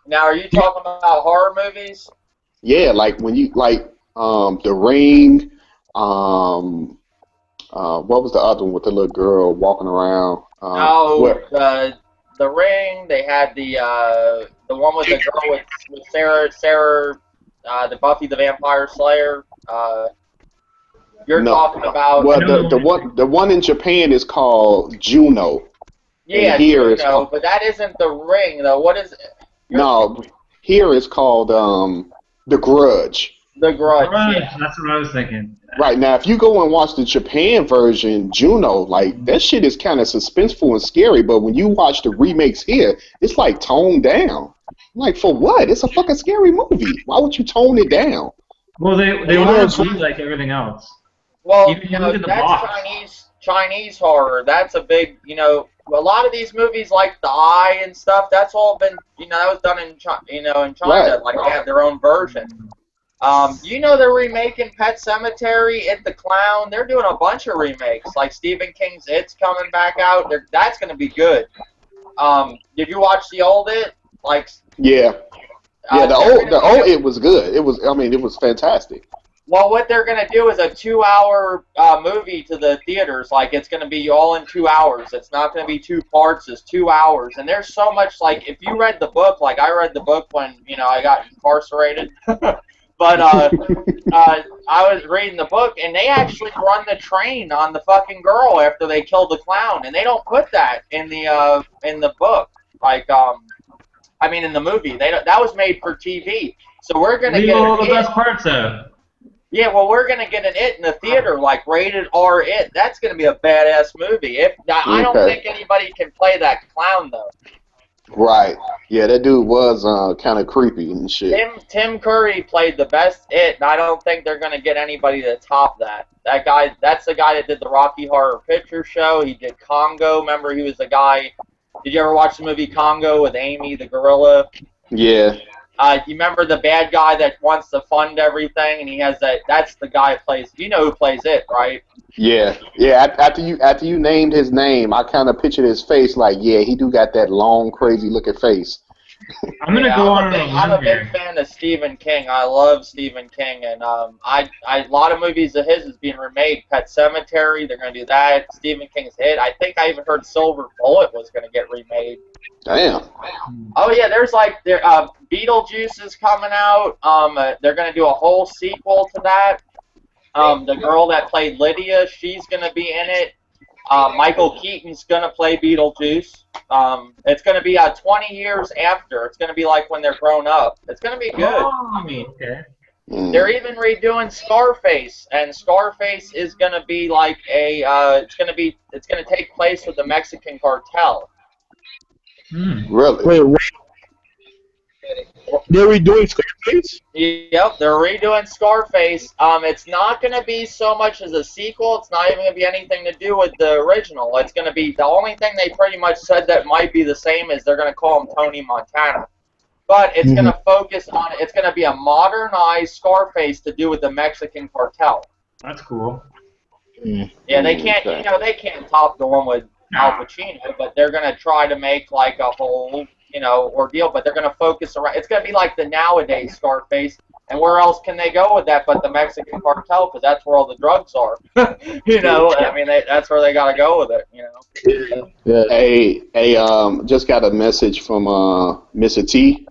Now, are you talking about horror movies? Yeah, when you The Ring. What was the other one with the little girl walking around? The Ring. They had the one with the girl with Sarah, the Buffy the Vampire Slayer. You're talking about. Well, the one in Japan is called Juno. Yeah, here Juno, but that isn't The Ring though. What is it? No, here it's called The Grudge. The Grudge. Yeah. That's what I was thinking. Right, now, if you go and watch the Japan version, Juno, that shit is kind of suspenseful and scary, but when you watch the remakes here, it's toned down. For what? It's a fucking scary movie. Why would you tone it down? Well, they know, want it's to be like everything else. Well, Even look at the that's box. Chinese horror. That's a big, a lot of these movies like The Eye and stuff. That's all been, that was done in, in China. Right. Like they have their own version. They're remaking Pet Cemetery, It the Clown. They're doing a bunch of remakes. Like Stephen King's It's coming back out. That's going to be good. Did you watch the old It? Like, Yeah. Yeah, the old It was good. It was fantastic. well, what they're going to do is a 2-hour movie to the theaters. Like, it's going to be all in 2 hours. It's not going to be 2 parts. It's 2 hours. And there's so much, like, if you read the book, like I read the book when, I got incarcerated. But I was reading the book, and they actually run the train on the fucking girl after they kill the clown. And they don't put that in the book. Like, in the movie. That was made for TV. So we're going to Leave get all the best parts out. Yeah, well, we're gonna get an It in the theater, like rated R It. That's gonna be a badass movie. I don't think anybody can play that clown though. Right. Yeah, that dude was kind of creepy and shit. Tim Curry played the best It, and I don't think they're gonna get anybody to top that. That guy, that's the guy that did the Rocky Horror Picture Show. He did Congo. Remember, he was the guy. Did you ever watch the movie Congo with Amy the gorilla? Yeah. You remember the bad guy that wants to fund everything, and he has that? That's the guy who plays. You know who plays It, right? Yeah. Yeah. After you named his name, I kind of pictured his face. Like, yeah, he do got that long, crazy looking face. I'm gonna go on I'm a big fan of Stephen King. I love Stephen King, and a lot of movies of his is being remade. Pet Cemetery, they're gonna do that. Stephen King's It. I think I even heard Silver Bullet was gonna get remade. Damn. Oh yeah, there's Beetlejuice is coming out. They're gonna do a whole sequel to that. The girl that played Lydia, she's gonna be in it. Michael Keaton's gonna play Beetlejuice. It's gonna be 20 years after. It's gonna be like when they're grown up. It's gonna be good. Okay. They're even redoing Scarface, and Scarface is gonna be like it's gonna take place with the Mexican cartel. Really? Wait. They're redoing Scarface? Yep, they're redoing Scarface. It's not going to be so much as a sequel. It's not even going to be anything to do with the original. It's going to be the only thing they pretty much said that might be the same is they're going to call him Tony Montana. But it's going to focus on it's going to be a modernized Scarface to do with the Mexican cartel. That's cool. Yeah, they can't. They can't top the one with Al Pacino, but they're going to try to make like a whole. Ordeal, but they're going to focus around. It's going to be like the nowadays Scarface, and where else can they go with that but the Mexican cartel? Because that's where all the drugs are. That's where they got to go with it. Yeah. Hey, just got a message from Mr. T.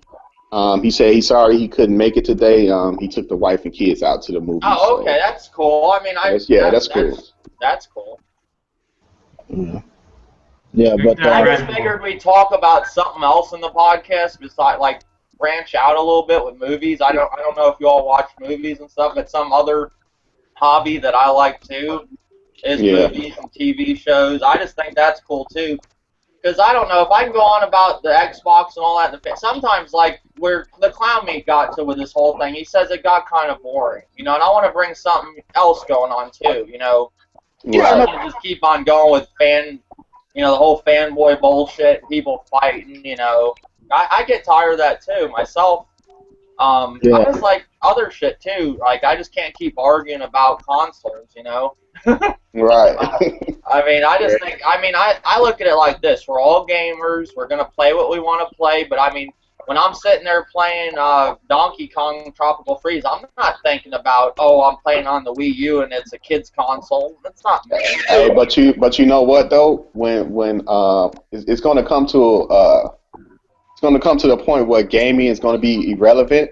He said he's sorry he couldn't make it today. He took the wife and kids out to the movie. Oh, okay, that's cool. That's cool. That's cool. Yeah, but I just figured we'd talk about something else in the podcast besides like branch out a little bit with movies. I don't know if you all watch movies and stuff, but some other hobby that I like too is movies and TV shows. I just think that's cool too. Because I don't know if I can go on about the Xbox and all that. Sometimes, like where the clown meat got to with this whole thing, he says it got kind of boring, and I want to bring something else going on too, Right. Just keep on going with the whole fanboy bullshit, people fighting, I get tired of that too, myself. I just like other shit too. Like, I just can't keep arguing about consoles, Right. I just think, I look at it like this. We're all gamers. We're going to play what we want to play, but when I'm sitting there playing Donkey Kong Tropical Freeze, I'm not thinking about, I'm playing on the Wii U and it's a kid's console. That's not me. Hey, but you know what though? When it's going to come to the point where gaming is going to be irrelevant,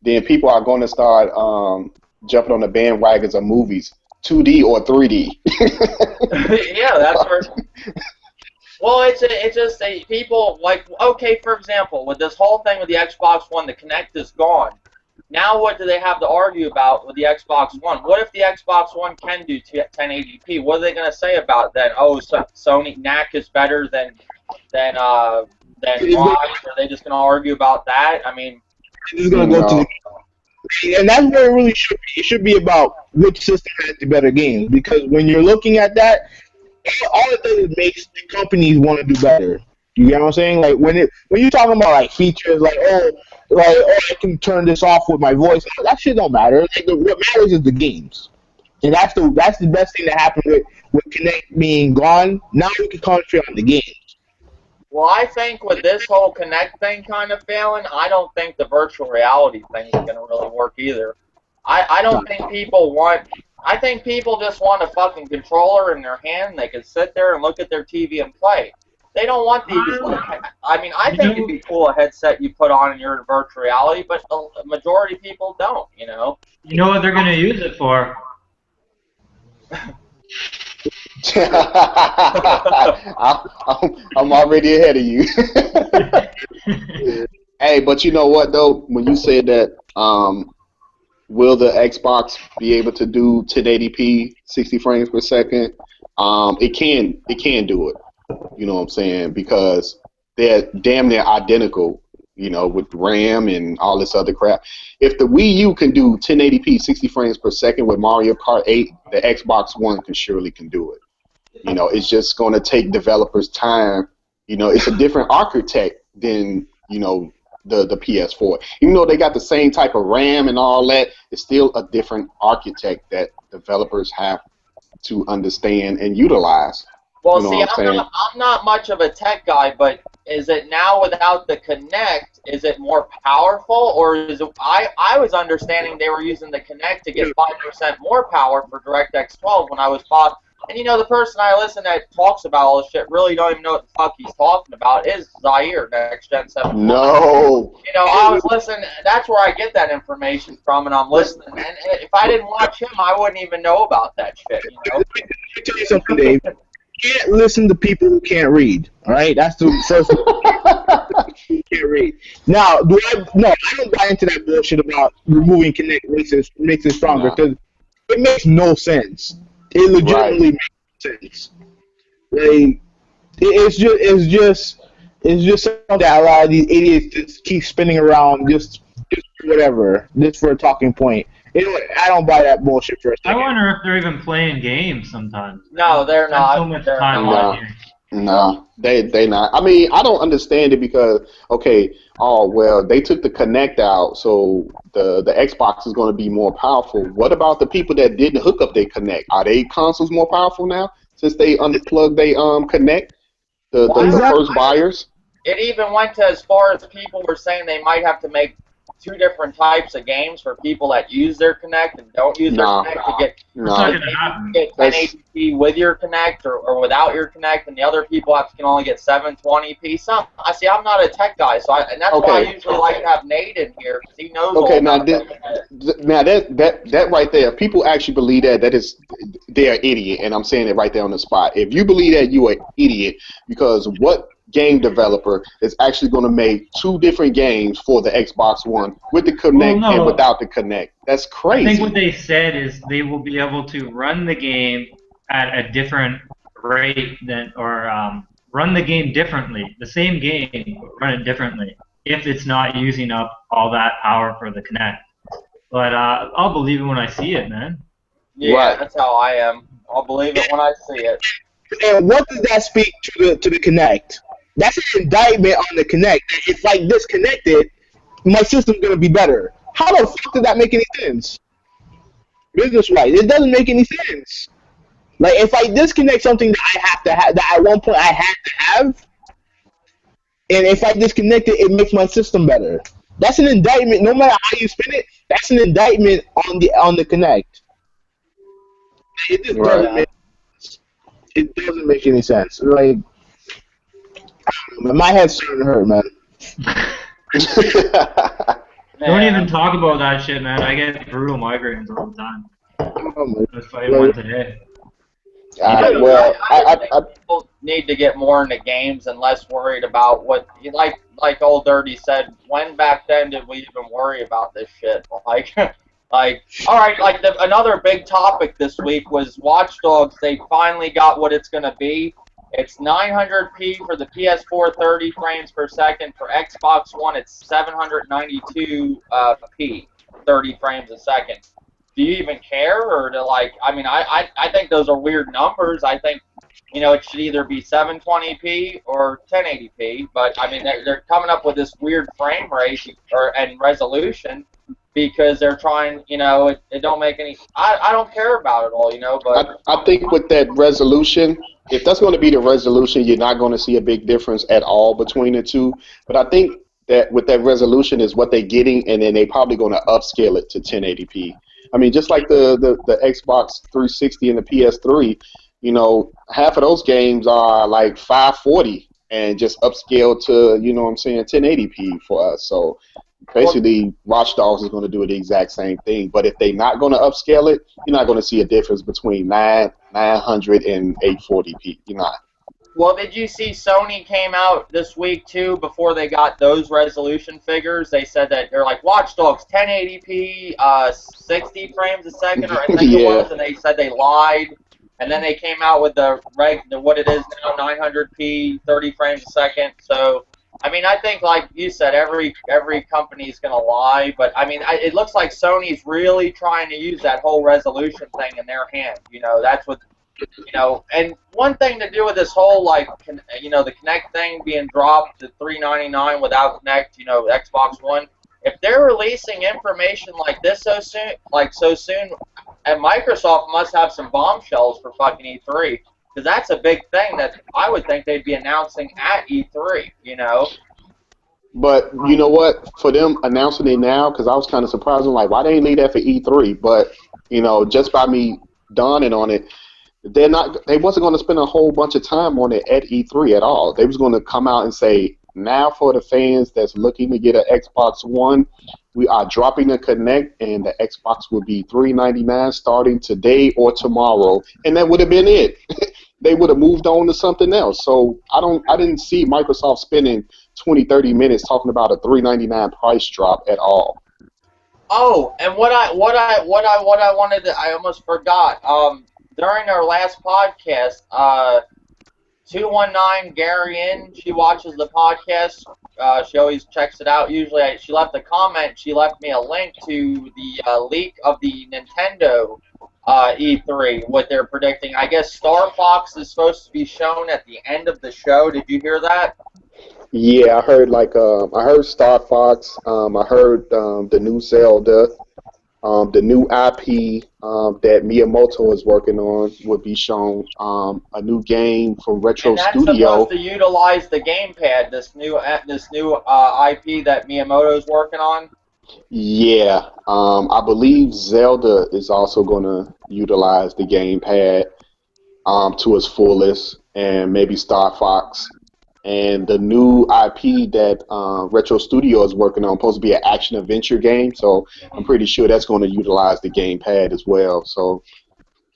then people are going to start jumping on the bandwagons of movies, 2D or 3D. Yeah, that's where. Well, it's just people like, okay, for example, with this whole thing with the Xbox One, the Kinect is gone. Now what do they have to argue about with the Xbox One? What if the Xbox One can do 1080p? What are they going to say about that? Oh, so Sony NAC is better than Watch? Are they just going to argue about that? He's gonna go to And that's where it really should be. It should be about which system has the better games. Because when you're looking at that, all it does is makes the companies want to do better. You get what I'm saying? Like when you're talking about like features, like I can turn this off with my voice. That shit don't matter. Like what matters is the games, and that's the best thing that happened with Kinect being gone. Now we can concentrate on the games. Well, I think with this whole Kinect thing kind of failing, I don't think the virtual reality thing is going to really work either. I don't think people want... I think people just want a fucking controller in their hand. They can sit there and look at their TV and play. They don't want these... I mean, I think it'd be cool a headset you put on and you're in virtual reality, but the majority of people don't, you know? You know what they're going to use it for? I'm already ahead of you. Hey, but you know what though? When you said that, will the Xbox be able to do 1080p 60 frames per second? It can do it. You know what I'm saying? Because they're damn near identical. You know, with RAM and all this other crap. If the Wii U can do 1080p 60 frames per second with Mario Kart 8, the Xbox One surely can do it. You know, it's just going to take developers time. You know, it's a different architect than, you know, the PS4. Even though they got the same type of RAM and all that, it's still a different architect that developers have to understand and utilize. Well, you know see, I'm not much of a tech guy, but is it now without the Kinect, is it more powerful, or is it, I was understanding they were using the Kinect to get 5% more power for DirectX 12 when I was bought. And you know, the person I listen that talks about all this shit really don't even know what the fuck he's talking about is Zaire, Next Gen 7. No. You know, I was listening, that's where I get that information from, and I'm listening. And if I didn't watch him, I wouldn't even know about that shit, you know? Let me tell you something, Dave. You can't listen to people who can't read. All right, that's the first one. You can't read. Now, I don't buy into that bullshit about removing Kinect makes it stronger because it makes no sense. It legitimately makes no sense. Like, it's just something that a lot of these idiots just keep spinning around just whatever, just for a talking point. You know what? I don't buy that bullshit for a second. I wonder if they're even playing games sometimes. No, they're not. So much time on here. No, they not. I mean, I don't understand it because, okay, they took the Kinect out, so the Xbox is going to be more powerful. What about the people that didn't hook up their Kinect? Are they consoles more powerful now since they unplugged their Kinect? The first buyers? It even went to as far as people were saying they might have to make two different types of games for people that use their Kinect and don't use their Kinect to get 1080p with your Kinect or without your Kinect, and the other people can only get 720p. I'm not a tech guy, and that's why I usually like to have Nate in here because he knows. Okay, now that right there, people actually believe they're an idiot, and I'm saying it right there on the spot. If you believe that, you're an idiot because what game developer is actually going to make two different games for the Xbox One with the Kinect and without the Kinect? That's crazy. I think what they said is they will be able to run the game at a different rate run the game differently. The same game, but run it differently if it's not using up all that power for the Kinect. But I'll believe it when I see it, man. Yeah, that's how I am. I'll believe it when I see it. And what does that speak to the Kinect? That's an indictment on the Kinect. If I disconnected, my system's gonna be better. How the fuck did that make any sense? Business-wise, it doesn't make any sense. Like if I disconnect something that I have to have, that at one point I had to have, and if I disconnect it, it makes my system better. That's an indictment. No matter how you spin it, that's an indictment on the Kinect. It just doesn't make any sense. Like. My head's starting to hurt, man. Don't even talk about that shit, man. I get brutal migraines all the time. I was fighting one today. People need to get more into games and less worried about what, like Old Dirty said. When back then did we even worry about this shit? Another big topic this week was Watch Dogs. They finally got what it's gonna be. It's 900p for the PS4, 30 frames per second. For Xbox One, it's 792p. 30 frames a second. Do you even care, or to like? I mean, I think those are weird numbers. I think, you know, it should either be 720p or 1080p. But I mean, they're coming up with this weird frame rate and resolution because they're trying. You know, it don't make any. I don't care about it all. You know, but I think with that resolution, if that's going to be the resolution, you're not going to see a big difference at all between the two. But I think that with that resolution is what they're getting, and then they're probably going to upscale it to 1080p. I mean, just like the Xbox 360 and the PS3, you know, half of those games are like 540 and just upscale to, you know what I'm saying, 1080p for us. So basically, Watch Dogs is going to do the exact same thing. But if they're not going to upscale it, you're not going to see a difference between 900 and 840p. You're not. well, did you see Sony came out this week too before they got those resolution figures? They said that they're like Watch Dogs 1080p, 60 frames a second, or I think it Yeah. was, and they said they lied. And then they came out with the what it is now, 900p, 30 frames a second. So, I mean, I think like you said, every company is gonna lie, but I mean, it looks like Sony's really trying to use that whole resolution thing in their hand. You know, that's what. You know, and one thing to do with this whole like, you know, the Kinect thing being dropped to $399 without Kinect, you know, Xbox One. If they're releasing information like this so soon, and Microsoft must have some bombshells for fucking E3, because that's a big thing that I would think they'd be announcing at E3. You know. But you know what? For them announcing it now, because I was kind of surprised. I'm like, why they ain't leave that for E3? But you know, just by me dawning on it. They wasn't going to spend a whole bunch of time on it at E3 at all. They was going to come out and say, now for the fans that's looking to get an Xbox One, we are dropping the Kinect, and the Xbox will be $399 starting today or tomorrow, and that would have been it. They would have moved on to something else. So I didn't see Microsoft spending 20, 30 minutes talking about a $399 price drop at all. Oh, and what I wanted to, I almost forgot. During our last podcast, 219 Gary she watches the podcast. She always checks it out. Usually, she left a comment. She left me a link to the leak of the Nintendo E3, what they're predicting. I guess Star Fox is supposed to be shown at the end of the show. Did you hear that? Yeah, I heard I heard Star Fox. I heard the new Zelda. The new IP that Miyamoto is working on would be shown. A new game from Retro and that's Studio. supposed to utilize the gamepad. This new IP that Miyamoto is working on. Yeah, I believe Zelda is also going to utilize the gamepad to its fullest, and maybe Star Fox. And the new IP that Retro Studio is working on supposed to be an action adventure game, so I'm pretty sure that's going to utilize the gamepad as well. So,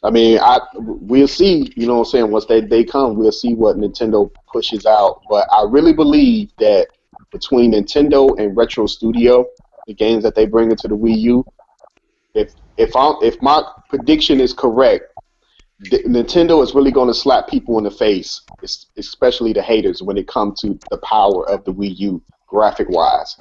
I mean, we'll see. You know what I'm saying? Once they come, we'll see what Nintendo pushes out. But I really believe that between Nintendo and Retro Studio, the games that they bring into the Wii U, if my prediction is correct, Nintendo is really going to slap people in the face, especially the haters, when it comes to the power of the Wii U graphic wise.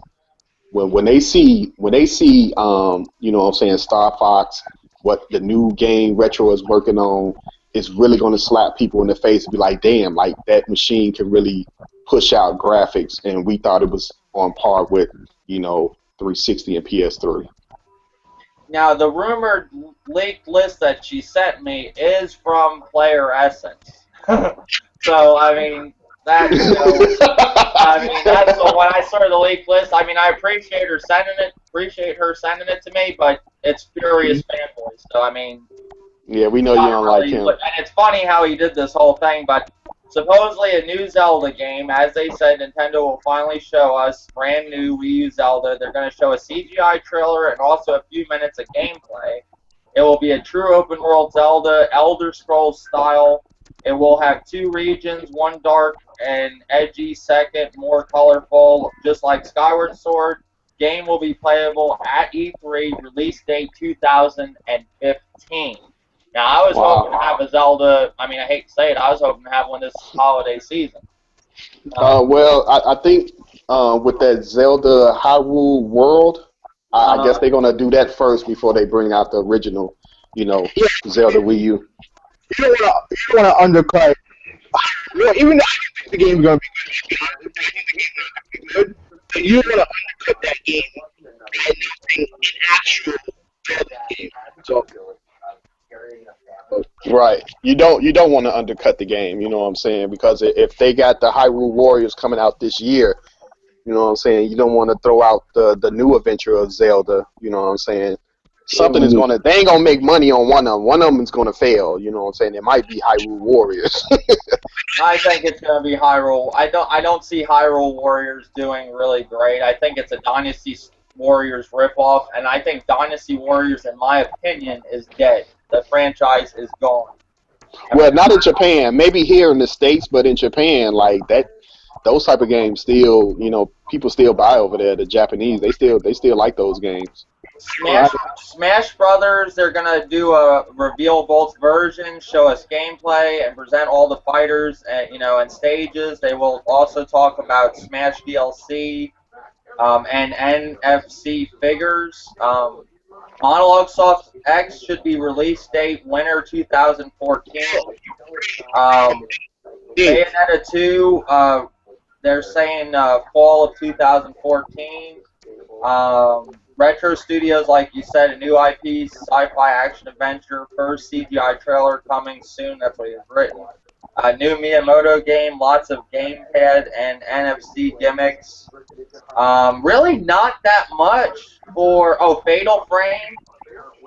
When they see you know what I'm saying, Star Fox, what the new game Retro is working on, is really going to slap people in the face and be like, damn, like that machine can really push out graphics, and we thought it was on par with, you know, 360 and PS3. Now, the rumored leaked list that she sent me is from Player Essence. So, I mean, that's, you know, that's when I saw the leaked list. I mean, I appreciate her sending it to me, but it's Furious Fanboy. So, I mean, yeah, we know you don't like him. And it's funny how he did this whole thing, but supposedly a new Zelda game. As they said, Nintendo will finally show us brand new Wii U Zelda. They're going to show a CGI trailer and also a few minutes of gameplay. It will be a true open world Zelda, Elder Scrolls style. It will have 2 regions, one dark and edgy, second more colorful, just like Skyward Sword. Game will be playable at E3, release date 2015. Now, I was hoping to have a Zelda, I mean, I hate to say it, I was hoping to have one this holiday season. Well, I think with that Zelda Hyrule World, I guess they're gonna do that first before they bring out the original, Zelda Wii U. You don't want to undercut. Even though I think the game's gonna be good, but you don't want to undercut that game by using an actual Zelda game. So. Right. You don't want to undercut the game, you know what I'm saying? Because if they got the Hyrule Warriors coming out this year, you know what I'm saying, you don't want to throw out the new adventure of Zelda, you know what I'm saying? Something is they ain't gonna make money on one of them. One of them is gonna fail, you know what I'm saying? It might be Hyrule Warriors. I think it's gonna be Hyrule. I don't see Hyrule Warriors doing really great. I think it's a Dynasty Warriors ripoff, and I think Dynasty Warriors, in my opinion, is dead. The franchise is gone. Well, not in Japan. Maybe here in the States, but in Japan, like that, those type of games still, people still buy over there. The Japanese, they still like those games. Smash Brothers, they're gonna do a reveal Volts version, show us gameplay, and present all the fighters, and stages. They will also talk about Smash DLC and NFC figures. Monologue Soft X should be release date winter 2014. Bayonetta 2, they're saying fall of 2014. Retro Studios, like you said, a new IP, sci-fi action adventure, first CGI trailer coming soon. That's what he's written. A new Miyamoto game, lots of gamepad and NFC gimmicks. Really not that much for Fatal Frame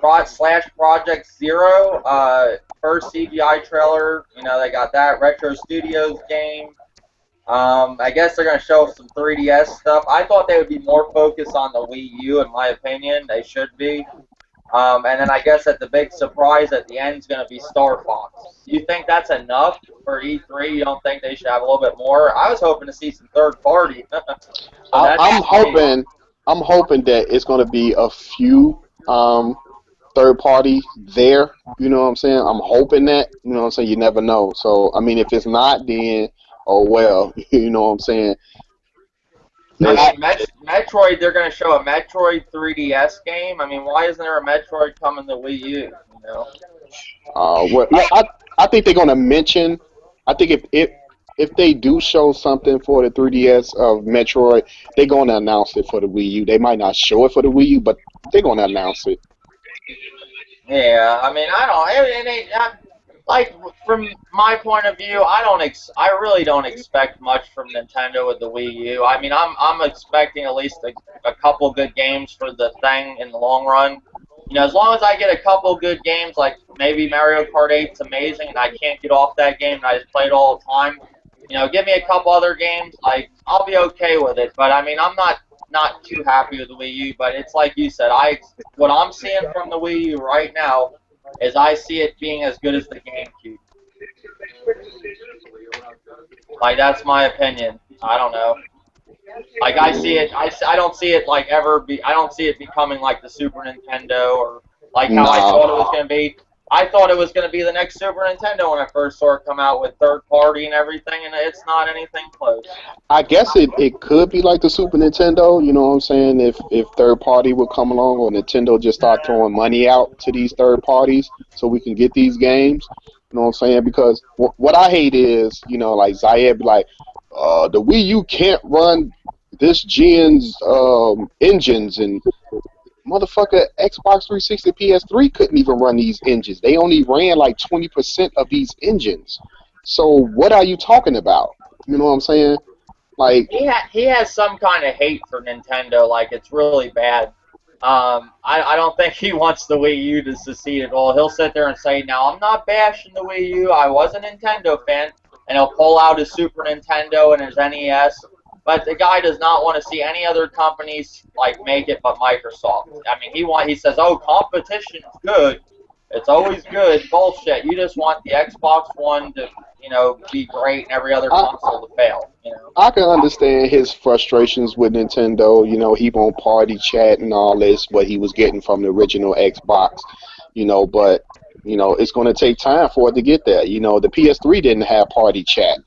/ Project Zero. First CGI trailer. They got that Retro Studios game. I guess they're going to show some 3DS stuff. I thought they would be more focused on the Wii U, in my opinion. They should be. And then I guess that the big surprise at the end is going to be Star Fox. You think that's enough for E3? You don't think they should have a little bit more? I was hoping to see some third party. I'm hoping that it's going to be a few third party there. You know what I'm saying? I'm hoping that. You know what I'm saying? You never know. So I mean, if it's not, then oh well. You know what I'm saying? Metroid, they're going to show a Metroid 3DS game. I mean, why isn't there a Metroid coming to Wii U? Well, I think they're going to mention. I think if they do show something for the 3DS of Metroid, they're going to announce it for the Wii U. They might not show it for the Wii U, but they're going to announce it. Yeah, I mean, like, from my point of view, I really don't expect much from Nintendo with the Wii U. I mean, I'm expecting at least a couple good games for the thing in the long run. As long as I get a couple good games, like maybe Mario Kart 8's amazing, and I can't get off that game, and I just play it all the time. Give me a couple other games, like I'll be okay with it. But I mean, I'm not too happy with the Wii U. But it's like you said, what I'm seeing from the Wii U right now is I see it being as good as the GameCube. Like, that's my opinion. I don't know. Like, I see it. I don't see it like I don't see it becoming like the Super Nintendo or like how I thought it was going to be. I thought it was going to be the next Super Nintendo when I first saw it come out with third party and everything, and it's not anything close. I guess it could be like the Super Nintendo, you know what I'm saying, if third party would come along, or Nintendo just start throwing money out to these third parties so we can get these games, you know what I'm saying, because what I hate is, like Zayed be like, the Wii U can't run this gen's engines, and motherfucker, Xbox 360, PS3 couldn't even run these engines. They only ran like 20% of these engines. So what are you talking about? You know what I'm saying? Like he has some kind of hate for Nintendo. Like, it's really bad. I don't think he wants the Wii U to succeed at all. He'll sit there and say, "Now I'm not bashing the Wii U. I was a Nintendo fan," and he'll pull out his Super Nintendo and his NES. But the guy does not want to see any other companies like make it but Microsoft. I mean, he says, "Oh, competition's good. It's always good." Bullshit. You just want the Xbox One to, be great and every other console to fail. I can understand his frustrations with Nintendo. He won't party chat and all this, what he was getting from the original Xbox. But it's going to take time for it to get there. The PS3 didn't have party chat.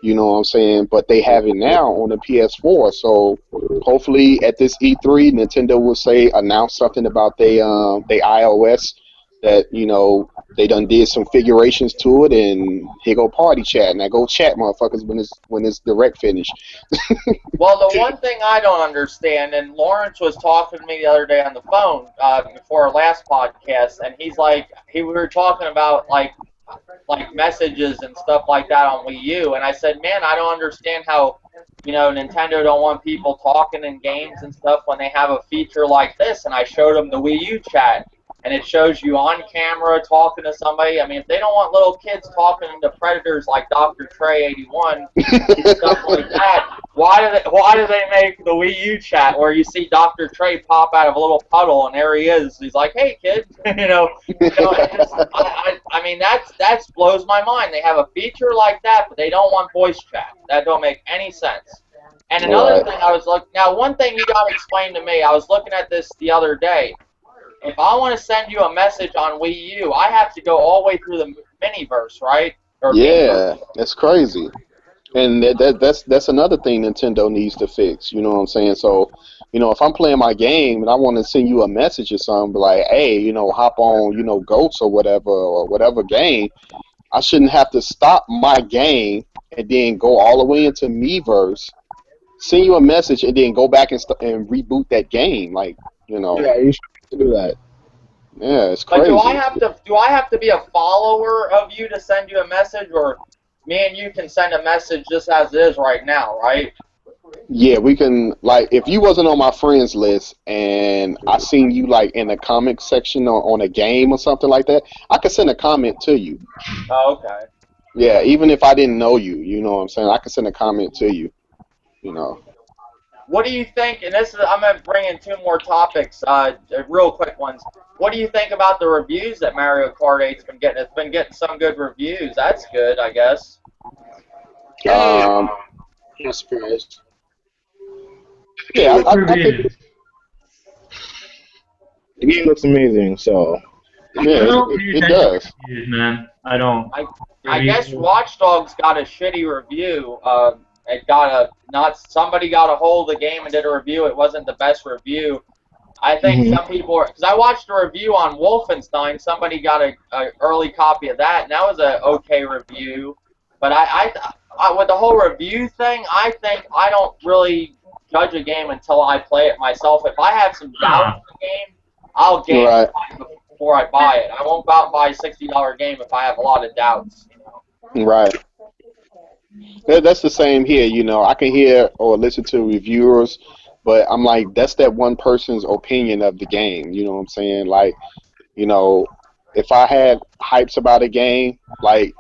You know what I'm saying? But they have it now on the PS4. So hopefully at this E3, Nintendo will announce something about they iOS that they done did some figurations to it, and here go party chat. Now go chat, motherfuckers, when it's direct finish. Well, the one thing I don't understand, and Lawrence was talking to me the other day on the phone before our last podcast, and we were talking about like messages and stuff like that on Wii U, and I said, man, I don't understand how Nintendo don't want people talking in games and stuff when they have a feature like this. And I showed them the Wii U chat, and it shows you on camera talking to somebody. I mean, if they don't want little kids talking to predators like Dr. Trey 81 and stuff like that, why do they make the Wii U chat where you see Dr. Trey pop out of a little puddle and there he is? He's like, "Hey, kid," I mean, that blows my mind. They have a feature like that, but they don't want voice chat. That don't make any sense. And another thing, one thing you gotta explain to me. I was looking at this the other day. If I want to send you a message on Wii U, I have to go all the way through the Miniverse, right? Yeah, that's crazy. And that's another thing Nintendo needs to fix. You know what I'm saying? So, if I'm playing my game and I want to send you a message or something, be like, hey, hop on, Goats or whatever game, I shouldn't have to stop my game and then go all the way into Miiverse, send you a message, and then go back and reboot that game. Like, Yeah, you should do that. Yeah, it's crazy. But do I have to be a follower of you to send you a message, or me and you can send a message just as it is right now, right? Yeah, we can. Like, if you wasn't on my friends list and I seen you like in the comment section on a game or something like that, I could send a comment to you. Oh, okay. Yeah, even if I didn't know you, you know what I'm saying? I could send a comment to you. What do you think? And I'm gonna bring in two more topics, real quick ones. What do you think about the reviews that Mario Kart 8's been getting? It's been getting some good reviews. That's good, I guess. I'm not surprised. Yeah, I think the game looks amazing. So yeah, it does. Reviews, man. I don't. I guess Watch Dogs got a shitty review. Somebody got a hold of the game and did a review. It wasn't the best review. I think some people because I watched a review on Wolfenstein. Somebody got a early copy of that, and that was a okay review. But I with the whole review thing, I think I don't really judge a game until I play it myself. If I have some doubt in the game, I'll game it before I buy it. I won't go out and buy a $60 game if I have a lot of doubts. Right. That's the same here. I can hear or listen to reviewers, but I'm like, that's that one person's opinion of the game. You know what I'm saying? Like, if I had hypes about a game, like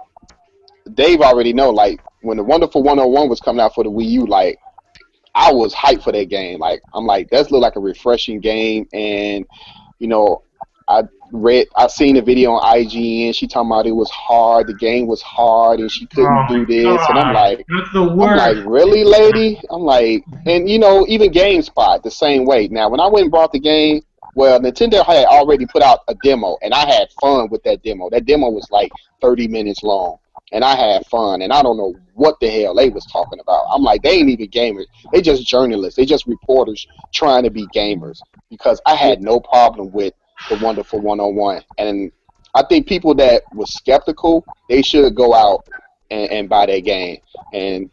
Dave already know, like when the Wonderful 101 was coming out for the Wii U, like I was hyped for that game. Like I'm like, that look like a refreshing game, and I seen a video on IGN. She talking about it was hard. The game was hard, and she couldn't do this. God. And I'm like, that's the worst. I'm like, really, lady? I'm like, and even GameSpot the same way. Now, when I went and bought the game, well, Nintendo had already put out a demo, and I had fun with that demo. That demo was like 30 minutes long, and I had fun. And I don't know what the hell they was talking about. I'm like, they ain't even gamers. They just journalists. They just reporters trying to be gamers. Because I had no problem with the Wonderful 101, and I think people that were skeptical, they should go out and buy that game. And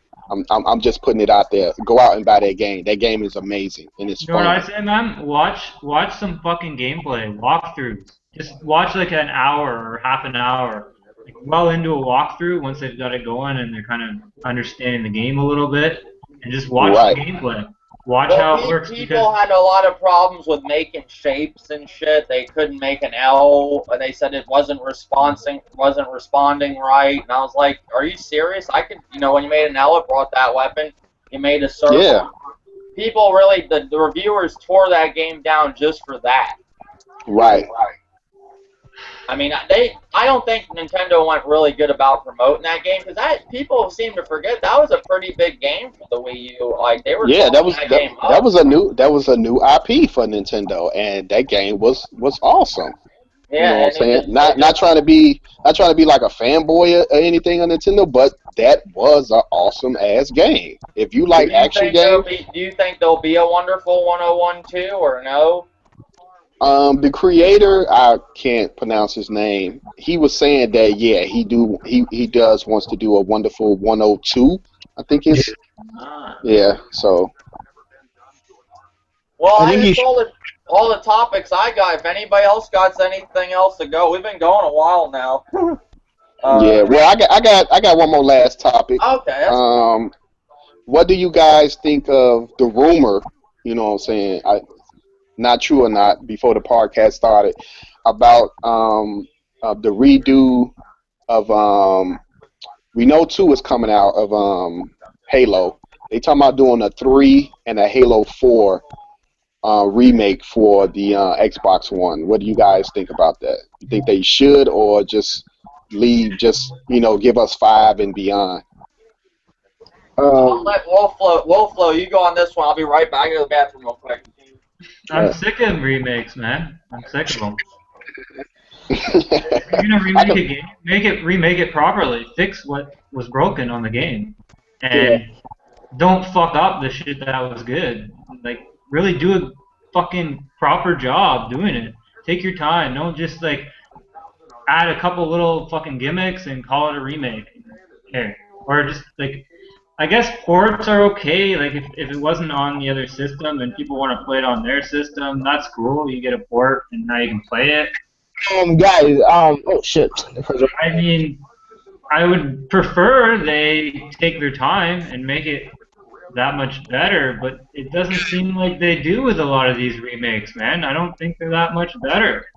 I'm just putting it out there. Go out and buy that game. That game is amazing and it's fun. What I say, man? Watch some fucking gameplay walkthroughs. Just watch like an hour or half an hour, like well into a walkthrough once they've got it going and they're kind of understanding the game a little bit, and just watch the gameplay. Watch how it works. People had a lot of problems with making shapes and shit. They couldn't make an L, and they said it wasn't responding right. And I was like, "Are you serious? I could, when you made an L, it brought that weapon. You made a circle." Yeah. People really, the reviewers tore that game down just for that. Right. I mean, I don't think Nintendo went really good about promoting that game because people seem to forget that was a pretty big game for the Wii U. Like they were that was a new IP for Nintendo, and that game was awesome. You know Yeah, what I'm and saying? Not trying to be like a fanboy or anything on Nintendo, but that was an awesome ass game. If you like action games, do you think there'll be a Wonderful 101 too, or no? the creator, I can't pronounce his name. He was saying that yeah, he does wants to do a Wonderful 102. I think it's Ah. yeah. So Well, I think he that's all the topics I got. If anybody else got anything else to go, we've been going a while now. yeah. Well, I got one more last topic. Okay, that's What do you guys think of the rumor? You know what I'm saying? Not true or not, before the podcast started, about the redo of we know 2 is coming out of Halo. They talking about doing a 3 and a Halo 4 remake for the Xbox One. What do you guys think about that? You think they should, or just give us 5 and beyond? I'll let Wolfflow, you go on this one. I'll be right back to the bathroom real quick. I'm sick of remakes, man. I'm sick of them. If you're gonna remake a game, remake it properly. Fix what was broken on the game, and don't fuck up the shit that was good. Like, really do a fucking proper job doing it. Take your time. Don't just like add a couple little fucking gimmicks and call it a remake. Okay. Or just like, I guess ports are okay. Like if it wasn't on the other system and people want to play it on their system, that's cool. You get a port and now you can play it. guys, oh shit. I mean, I would prefer they take their time and make it that much better, but it doesn't seem like they do with a lot of these remakes, man. I don't think they're that much better.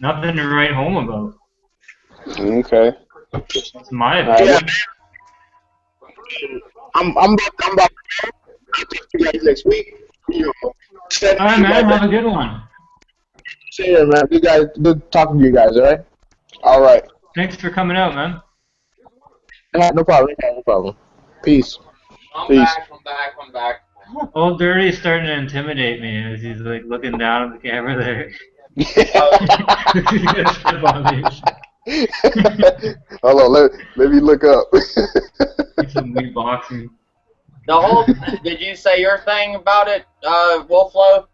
Nothing to write home about. Okay. That's my opinion. I'm about to talk to you guys next week. You know, All right, man. Have a good one. see you, man. You guys, good talking to you guys. All right. All right. Thanks for coming out, man. No problem. No problem. Peace. I'm Peace. back. Old Dirty's starting to intimidate me as he's like looking down at the camera there. He's gonna step on me. Hold on, let me look up. Do some weird boxing. Did you say your thing about it, Wolfflow?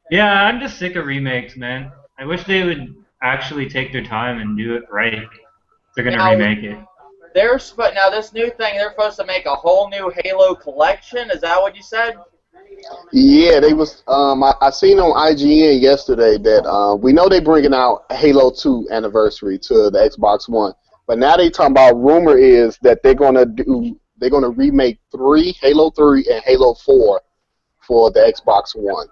Yeah, I'm just sick of remakes, man. I wish they would actually take their time and do it right. If they're gonna remake it. Now this new thing, they're supposed to make a whole new Halo collection. Is that what you said? Yeah, they was. I seen on IGN yesterday that we know they bringing out Halo 2 anniversary to the Xbox One, but now they talking about rumor is that they're gonna remake Halo 3 and Halo 4 for the Xbox One.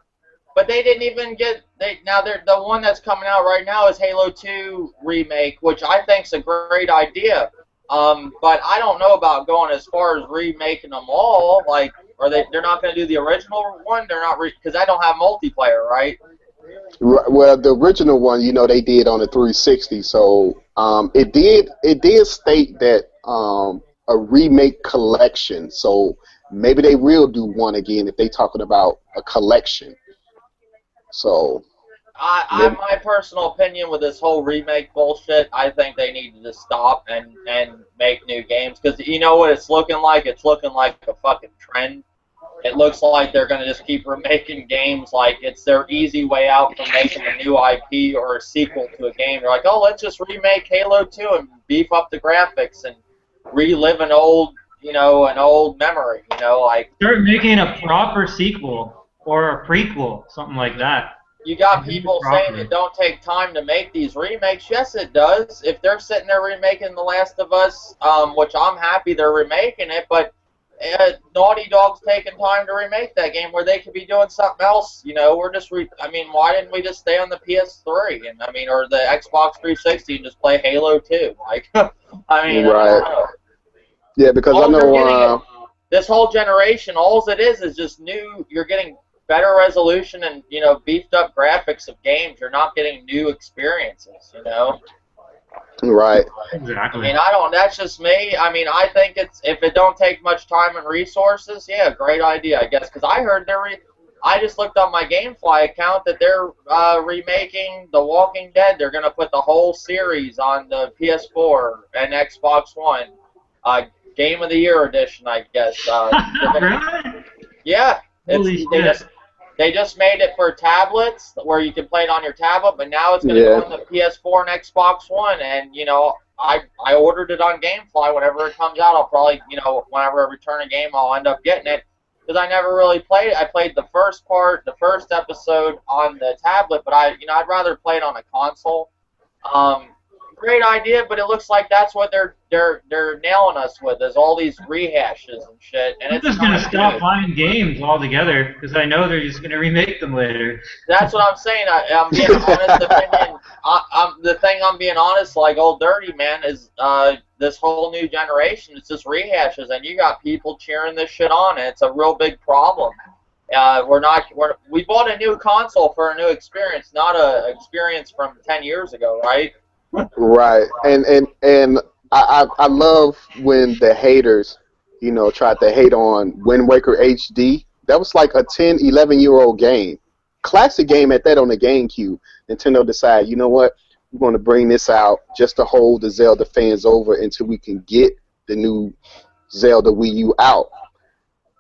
But they didn't even get. The one that's coming out right now is Halo 2 remake, which I think's a great idea. But I don't know about going as far as remaking them all. Like, they're not going to do the original one? They're not because I don't have multiplayer, right? Well, the original one, they did on the 360. So it did state that a remake collection. So maybe they will do one again if they talking about a collection. So. My personal opinion with this whole remake bullshit, I think they need to just stop and make new games. Because you know what it's looking like? It's looking like a fucking trend. It looks like they're going to just keep remaking games like it's their easy way out from making a new IP or a sequel to a game. They're like, oh, let's just remake Halo 2 and beef up the graphics and relive an old memory, like... Start making a proper sequel or a prequel, something like that. You got people saying it don't take time to make these remakes. Yes, it does. If they're sitting there remaking The Last of Us, which I'm happy they're remaking it, but Naughty Dog's taking time to remake that game where they could be doing something else. We're just why didn't we just stay on the PS3 or the Xbox 360 and just play Halo 2? Like, Right. I don't know. Yeah, because I know this whole generation, all it is just new. You're getting better resolution and beefed up graphics of games. You're not getting new experiences. Right. Exactly. That's just me. I think if it don't take much time and resources, yeah, great idea, I guess. Because I heard I just looked on my GameFly account that they're remaking The Walking Dead. They're going to put the whole series on the PS4 and Xbox One. Game of the Year edition, I guess. Really? Yeah. Holy shit. They just made it for tablets where you can play it on your tablet, but now it's going to go on the PS4 and Xbox One. And, you know, I ordered it on GameFly. Whenever it comes out, I'll probably, you know, whenever I return a game, I'll end up getting it. Because I never really played it. I played the first episode on the tablet, but I'd rather play it on a console. Great idea, but it looks like that's what they're nailing us with, is all these rehashes and shit. And I'm just gonna stop buying games altogether because I know they're just gonna remake them later. That's what I'm saying. I'm being honest. The thing I'm being honest, like Old Dirty Man, is this whole new generation. It's just rehashes, and you got people cheering this shit on, and it's a real big problem. We bought a new console for a new experience, not a experience from 10 years ago, right? Right, and I love when the haters, you know, tried to hate on Wind Waker HD. That was like a 10, 11-year-old game, classic game at that on the GameCube. Nintendo decided, you know what, we're going to bring this out just to hold the Zelda fans over until we can get the new Zelda Wii U out.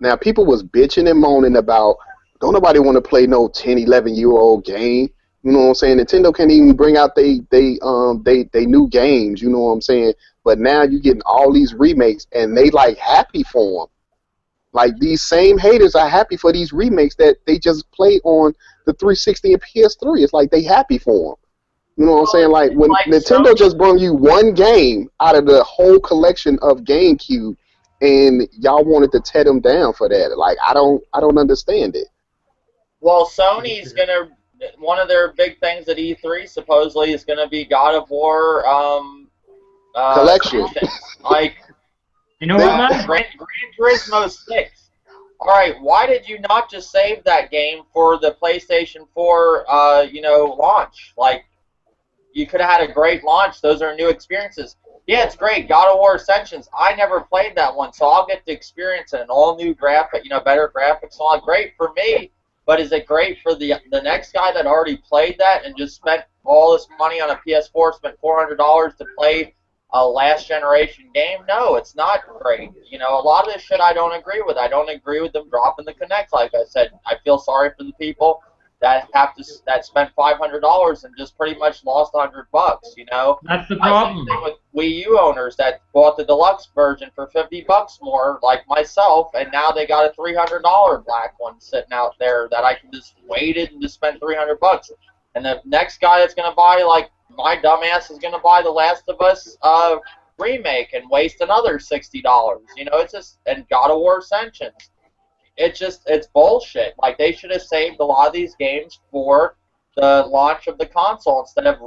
Now, people was bitching and moaning about, don't nobody want to play no 10, 11-year-old game. You know what I'm saying? Nintendo can't even bring out they new games. You know what I'm saying? But now you're getting all these remakes, and they like happy for them. Like these same haters are happy for these remakes that they just play on the 360 and PS3. It's like they happy for them. You know what I'm saying? Like when Nintendo just brought you one game out of the whole collection of GameCube, and y'all wanted to tear them down for that. Like I don't understand it. Well, Sony's gonna. One of their big things at E3 supposedly is going to be God of War collection. Like, you know what, man? Gran Turismo 6. All right, why did you not just save that game for the PlayStation 4, launch? Like, you could have had a great launch. Those are new experiences. Yeah, it's great. God of War Ascensions. I never played that one, so I'll get to experience it. An all new graphic, better graphics. All great for me. But is it great for the next guy that already played that and just spent all this money on a PS4, spent $400 to play a last generation game? No, it's not great. You know, a lot of this shit I don't agree with. I don't agree with them dropping the Kinect. Like I said, I feel sorry for the people that spent $500 and just pretty much lost $100. You know, that's the problem. Same thing with Wii U owners that bought the deluxe version for $50 more, like myself, and now they got a $300 black one sitting out there that I can just waited and just spend $300. And the next guy that's gonna buy, like my dumbass, is gonna buy the Last of Us remake and waste another $60. You know, it's just, and God of War Ascensions. It's bullshit. Like, they should have saved a lot of these games for the launch of the console instead of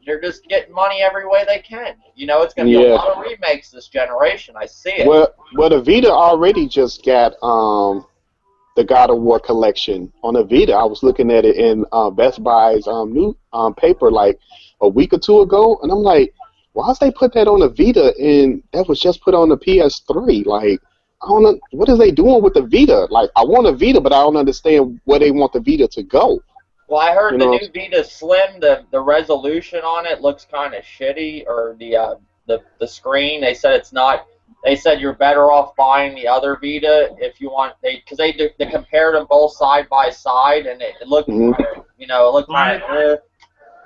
they're just getting money every way they can. You know, it's going to be a lot of remakes this generation. I see it. Well, the Vita already just got the God of War collection on the Vita. I was looking at it in Best Buy's new paper like a week or two ago, and I'm like, why did they put that on the Vita and that was just put on the PS3? Like, I don't know, what are they doing with the Vita? Like, I want a Vita, but I don't understand where they want the Vita to go. Well, I heard the new Vita Slim, the resolution on it looks kind of shitty, or the screen. They said it's not. They said you're better off buying the other Vita if you want. Because they compared them both side by side, and it looked, it looked kind of.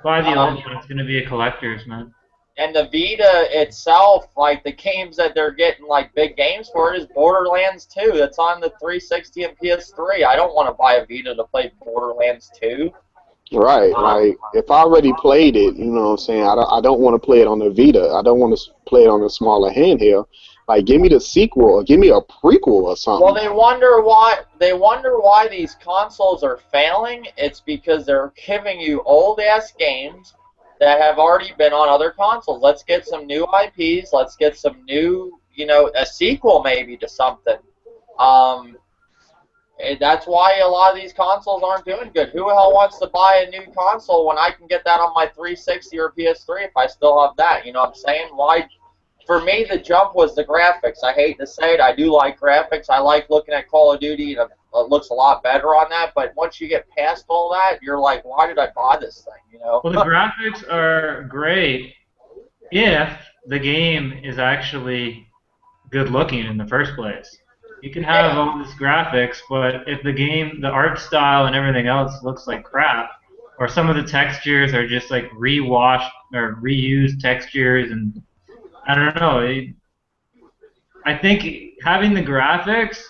Buy the old one. It's gonna be a collector's, man. And the Vita itself, like the games that they're getting like big games for it is Borderlands 2. That's on the 360 and PS3. I don't want to buy a Vita to play Borderlands 2. Right, like if I already played it, you know what I'm saying, I don't want to play it on the Vita. I don't want to play it on a smaller handheld. Like, give me the sequel or give me a prequel or something. Well, they wonder why these consoles are failing. It's because they're giving you old ass games that have already been on other consoles. Let's get some new IPs. Let's get some new, a sequel maybe to something. That's why a lot of these consoles aren't doing good. Who the hell wants to buy a new console when I can get that on my 360 or PS3 if I still have that? You know what I'm saying? Why? For me, the jump was the graphics. I hate to say it. I do like graphics. I like looking at Call of Duty in a looks a lot better on that. But once you get past all that, you're like, why did I buy this thing? You know? Well, the graphics are great if the game is actually good looking in the first place. You can have all this graphics, but if the game, the art style and everything else looks like crap, or some of the textures are just like rewashed or reused textures, and I don't know. I think having the graphics,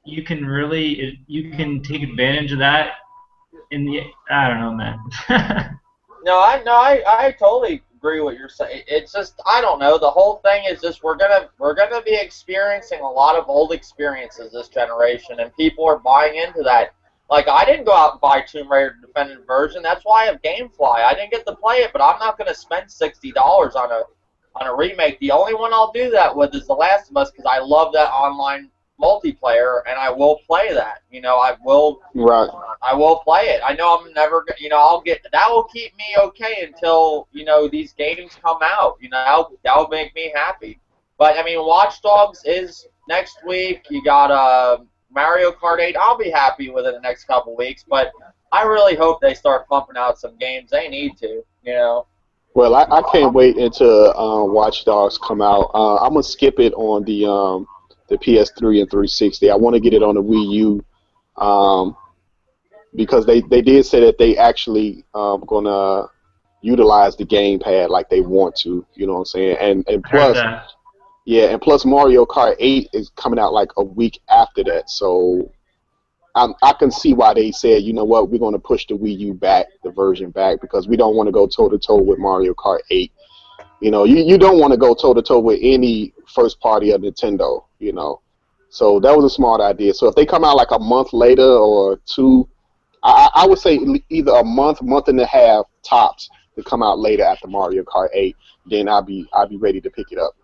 you can take advantage of that in the, I don't know, man. I totally agree with what you're saying. It's just, I don't know. The whole thing is just we're gonna be experiencing a lot of old experiences this generation, and people are buying into that. Like, I didn't go out and buy Tomb Raider Definitive Version. That's why I have GameFly. I didn't get to play it, but I'm not gonna spend $60 on a remake. The only one I'll do that with is The Last of Us, because I love that online multiplayer, and I will play that. You know, I will. Right. I will play it. I know I'm never. You know, I'll get that. Will keep me okay until these games come out. You know, that'll make me happy. But I mean, Watch Dogs is next week. You got Mario Kart 8. I'll be happy with it in the next couple weeks. But I really hope they start pumping out some games. They need to. You know. Well, I can't wait until Watch Dogs come out. I'm gonna skip it on the PS3 and 360. I want to get it on the Wii U because they did say that they actually gonna utilize the gamepad like they want to. You know what I'm saying? And plus, and plus Mario Kart 8 is coming out like a week after that. So I can see why they said, you know what, we're going to push the Wii U back, the version back, because we don't want to go toe-to-toe with Mario Kart 8. You know, you don't want to go toe-to-toe with any first party of Nintendo, you know. So that was a smart idea. So if they come out like a month later or two, I would say either a month and a half tops to come out later after Mario Kart 8, then I'll be ready to pick it up.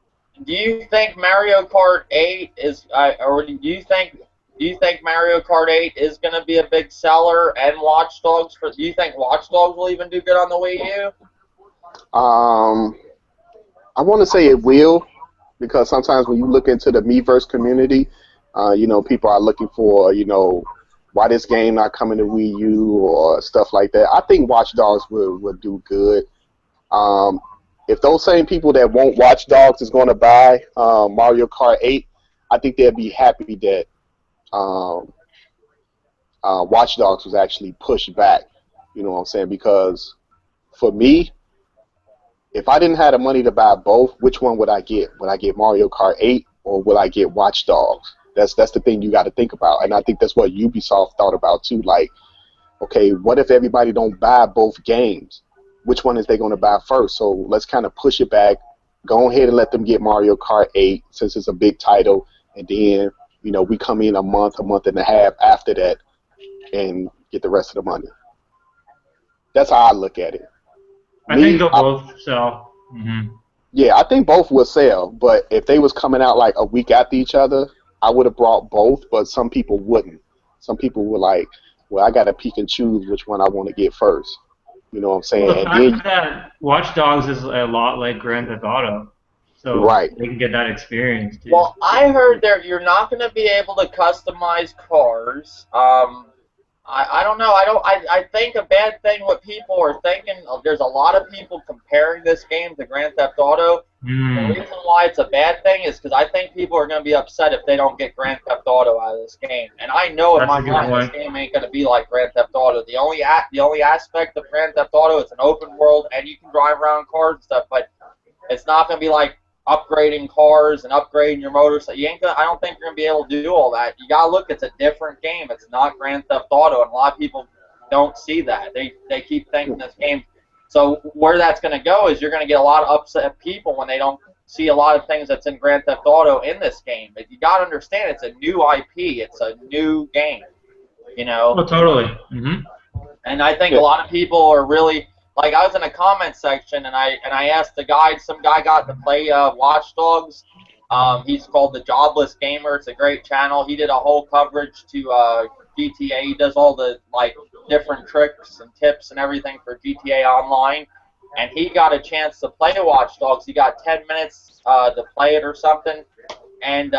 Do you think Mario Kart 8 is, or do you think Mario Kart 8 is going to be a big seller and Watch Dogs? Do you think Watch Dogs will even do good on the Wii U? I want to say it will, because sometimes when you look into the Miiverse community, you know, people are looking for, you know, why this game not coming to Wii U or stuff like that. I think Watch Dogs will do good. If those same people that want Watch Dogs is going to buy Mario Kart 8, I think they'll be happy that Watch Dogs was actually pushed back. You know what I'm saying? Because for me, if I didn't have the money to buy both, which one would I get? Would I get Mario Kart 8 or would I get Watch Dogs? That's the thing you got to think about, and I think that's what Ubisoft thought about too. Like, okay, what if everybody don't buy both games? Which one is they going to buy first? So let's kind of push it back. Go ahead and let them get Mario Kart 8 since it's a big title, and then, you know, we come in a month and a half after that and get the rest of the money. That's how I look at it. I think they'll both sell. Mm-hmm. Yeah, I think both will sell, but if they was coming out like a week after each other, I would have brought both, but some people wouldn't. Some people were like, well, I got to pick and choose which one I want to get first. You know what I'm saying? Well, the fact that Watch Dogs is a lot like Grand Theft Auto, so they can get that experience too. Well, I heard you're not going to be able to customize cars. I don't know. I think a bad thing what people are thinking, there's a lot of people comparing this game to Grand Theft Auto. The reason why it's a bad thing is because I think people are going to be upset if they don't get Grand Theft Auto out of this game. And I know in my mind this game ain't going to be like Grand Theft Auto. The only aspect of Grand Theft Auto is an open world and you can drive around cars and stuff, but it's not going to be like upgrading cars and upgrading your motorcycle. I don't think you're going to be able to do all that. You got to look, it's a different game. It's not Grand Theft Auto, and a lot of people don't see that. They keep thinking this game. So where that's going to go is you're going to get a lot of upset people when they don't see a lot of things that's in Grand Theft Auto in this game. But you got to understand, it's a new IP. It's a new game, you know? Oh, totally. Mm-hmm. And I think a lot of people are really... Like, I was in a comment section, and I asked some guy got to play Watch Dogs. He's called The Jobless Gamer. It's a great channel. He did a whole coverage to GTA. He does all the, like, different tricks and tips and everything for GTA Online. And he got a chance to play Watch Dogs. He got 10 minutes to play it or something. and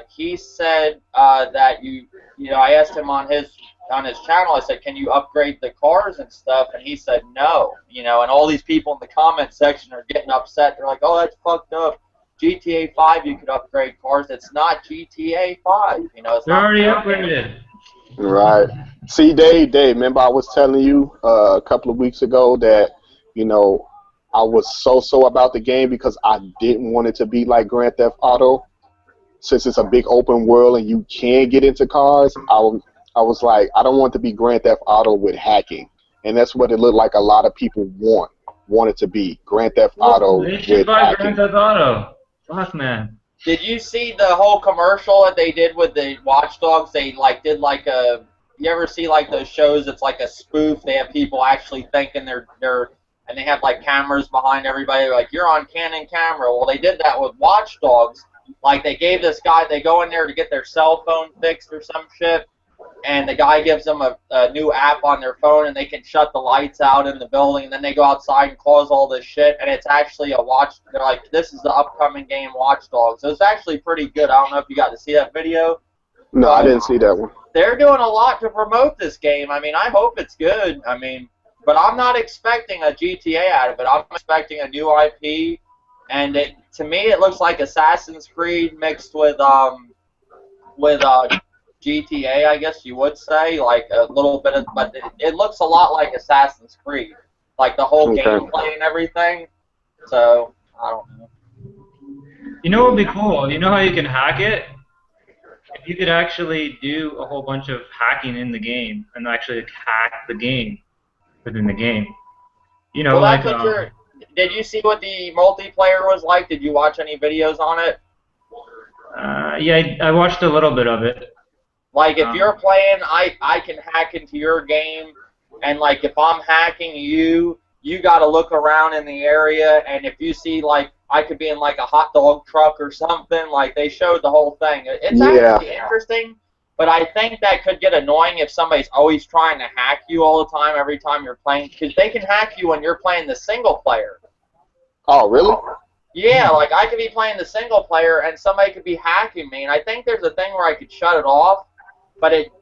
he said that I asked him on his channel. I said, "Can you upgrade the cars and stuff?" And he said, "No." And all these people in the comment section are getting upset. They're like, "Oh, that's fucked up. GTA 5, you could upgrade cars. It's not GTA 5. It's They're not already the same upgraded. Right. See, Dave, remember I was telling you a couple of weeks ago that, I was so about the game because I didn't want it to be like Grand Theft Auto. Since it's a big open world and you can get into cars, I was like, I don't want it to be Grand Theft Auto with hacking. And that's what it looked like a lot of people want it to be. Grand Theft Auto They should with buy hacking. Grand Theft Auto. Fuck, man. Did you see the whole commercial that they did with the Watch Dogs? They did a. You ever see those shows? It's like a spoof. They have people actually thinking they're and they have cameras behind everybody. Like, you're on Canon camera. Well, they did that with Watch Dogs. They gave this guy. They go in there to get their cell phone fixed or some shit, and the guy gives them a new app on their phone, and they can shut the lights out in the building, and then they go outside and cause all this shit, and it's actually they're like, this is the upcoming game Watch Dogs. So it's actually pretty good. I don't know if you got to see that video. No, I didn't see that one. They're doing a lot to promote this game. I mean, I hope it's good. I mean, but I'm not expecting a GTA out of it. I'm expecting a new IP, and to me, it looks like Assassin's Creed mixed with GTA, I guess you would say, a little bit of, but it looks a lot like Assassin's Creed, the whole gameplay and everything. So I don't know. You know what would be cool? You know how you can hack it? If you could actually do a whole bunch of hacking in the game and actually hack the game within the game. Well, that's what did you see what the multiplayer was like? Did you watch any videos on it? Yeah, I watched a little bit of it. If you're playing, I can hack into your game, and if I'm hacking you, you got to look around in the area, and if you see I could be in a hot dog truck or something, they showed the whole thing. It's actually interesting, but I think that could get annoying if somebody's always trying to hack you all the time, every time you're playing, because they can hack you when you're playing the single player. Oh, really? Yeah, I could be playing the single player and somebody could be hacking me, and I think there's a thing where I could shut it off, but it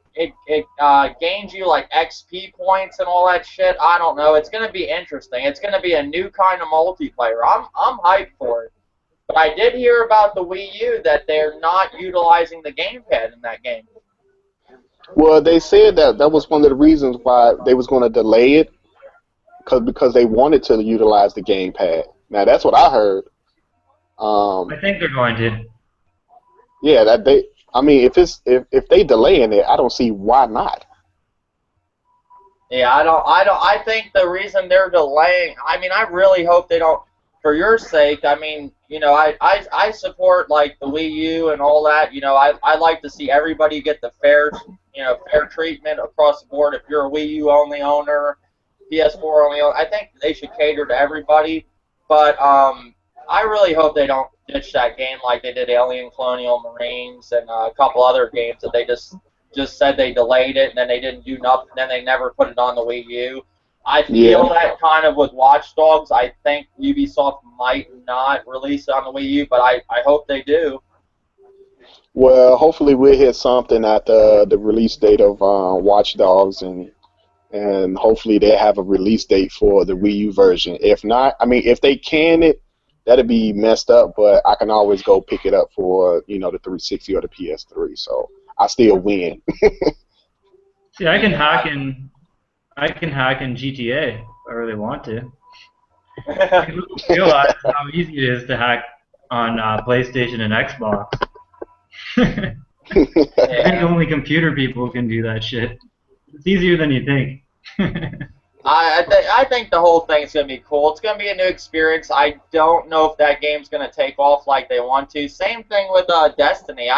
gains you XP points and all that shit. I don't know. It's gonna be interesting. It's gonna be a new kind of multiplayer. I'm hyped for it. But I did hear about the Wii U that they're not utilizing the gamepad in that game. Well, they said that was one of the reasons why they was going to delay it, because they wanted to utilize the gamepad. Now that's what I heard. I think they're going to. Yeah, I mean, if they delaying it, I don't see why not. Yeah, I think the reason they're delaying, I mean, I really hope they don't, for your sake. I mean, I support the Wii U and all that. I like to see everybody get the fair treatment across the board. If you're a Wii U only owner, PS4 only owner, I think they should cater to everybody. But I really hope they don't ditch that game like they did Alien Colonial Marines and a couple other games that they just said they delayed it and then they didn't do nothing, then they never put it on the Wii U. I feel that kind of with Watch Dogs. I think Ubisoft might not release it on the Wii U, but I hope they do. Well, hopefully we'll hear something at the release date of Watch Dogs, and hopefully they have a release date for the Wii U version. If not, I mean, if they can it, that'd be messed up, but I can always go pick it up for, the 360 or the PS3, so I still win. See, I can hack in GTA if I really want to. I realize how easy it is to hack on PlayStation and Xbox. I think only computer people can do that shit. It's easier than you think. I think the whole thing's going to be cool. It's going to be a new experience. I don't know if that game's going to take off like they want to. Same thing with Destiny.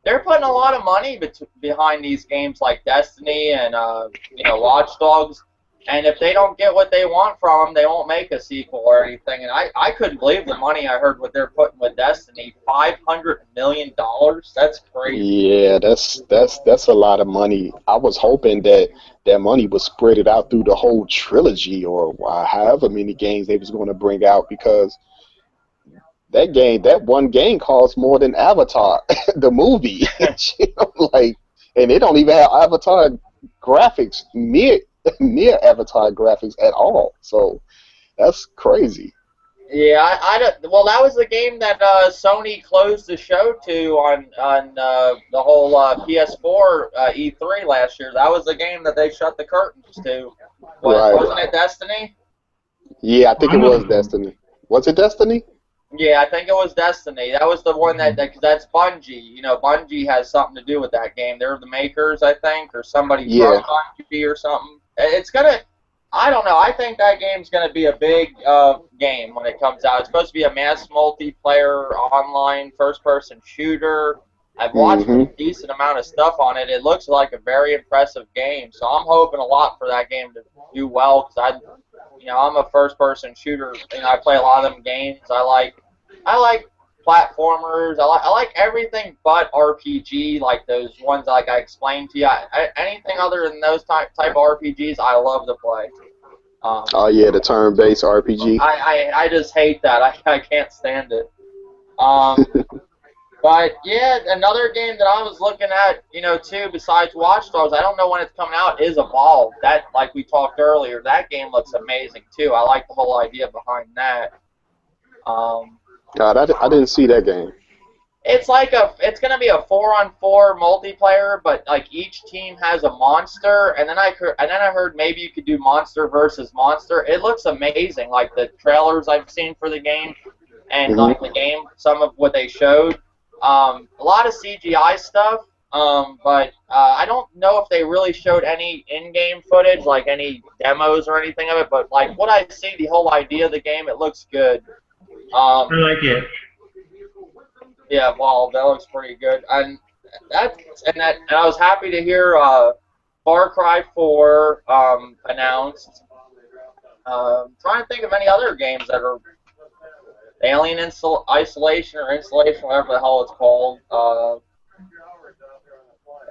They're putting a lot of money behind these games like Destiny and Watch Dogs. And if they don't get what they want from them, they won't make a sequel or anything. And I couldn't believe the money I heard what they're putting with Destiny. $500 million. That's crazy. Yeah, that's a lot of money. I was hoping that money was spread it out through the whole trilogy or however many games they was going to bring out, because that one game costs more than Avatar, the movie. Like, and they don't even have Avatar graphics near Avatar graphics at all. So that's crazy. Yeah, I don't. Well, that was the game that Sony closed the show to on the whole PS4 E3 last year. That was the game that they shut the curtains to. Right. Wasn't it Destiny? Yeah, I think it was Destiny. Was it Destiny? Yeah, I think it was Destiny. That was the one that's Bungie. You know, Bungie has something to do with that game. They're the makers, I think, or somebody from Bungie or something. It's gonna. I don't know. I think that game's going to be a big game when it comes out. It's supposed to be a mass multiplayer online first-person shooter. I've watched a decent amount of stuff on it. It looks like a very impressive game, so I'm hoping a lot for that game to do well because I'm a first-person shooter. I play a lot of them games. I like platformers. I like everything but RPG, like those ones like I explained to you. Anything other than those type of RPGs, I love to play. Oh yeah, the turn-based RPG. I just hate that. I can't stand it. But yeah, another game that I was looking at, too, besides Watch Dogs, I don't know when it's coming out, is Evolve. That, like we talked earlier, that game looks amazing too. I like the whole idea behind that. God, I didn't see that game. It's going to be a 4-on-4 multiplayer, but like each team has a monster, and then I heard maybe you could do monster versus monster. It looks amazing, like the trailers I've seen for the game, and like the game, some of what they showed. A lot of CGI stuff, but I don't know if they really showed any in-game footage, like any demos or anything of it. But like what I see, the whole idea of the game, it looks good. I like it. Yeah, well, that looks pretty good, and I was happy to hear Far Cry 4 announced. Trying to think of any other games that are Alien Isolation or Installation, whatever the hell it's called.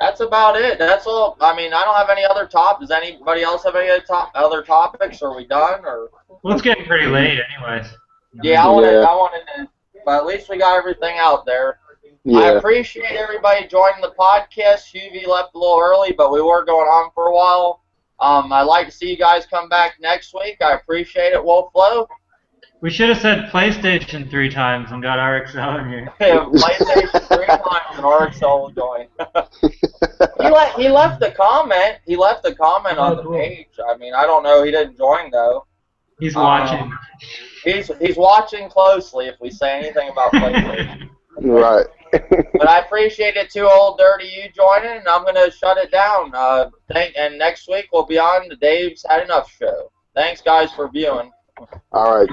That's about it. That's all. I mean, I don't have any other topics. Does anybody else have any other topics? Are we done? Or well, it's getting pretty late, anyways. Yeah, I wanted to. But at least we got everything out there. Yeah. I appreciate everybody joining the podcast. UV left a little early, but we were going on for a while. I'd like to see you guys come back next week. I appreciate it, vvolfflovv. We should have said PlayStation 3 times and got RXL in here. Yeah, PlayStation 3 times and RXL will join. He left the comment. He left the comment on the page. I mean, I don't know. He didn't join, though. He's watching. He's watching closely if we say anything about PlayStation. Right. But I appreciate it too, Old Dirty, you joining, and I'm going to shut it down. And next week we'll be on the Dave's HadeNuFF show. Thanks, guys, for viewing. All right.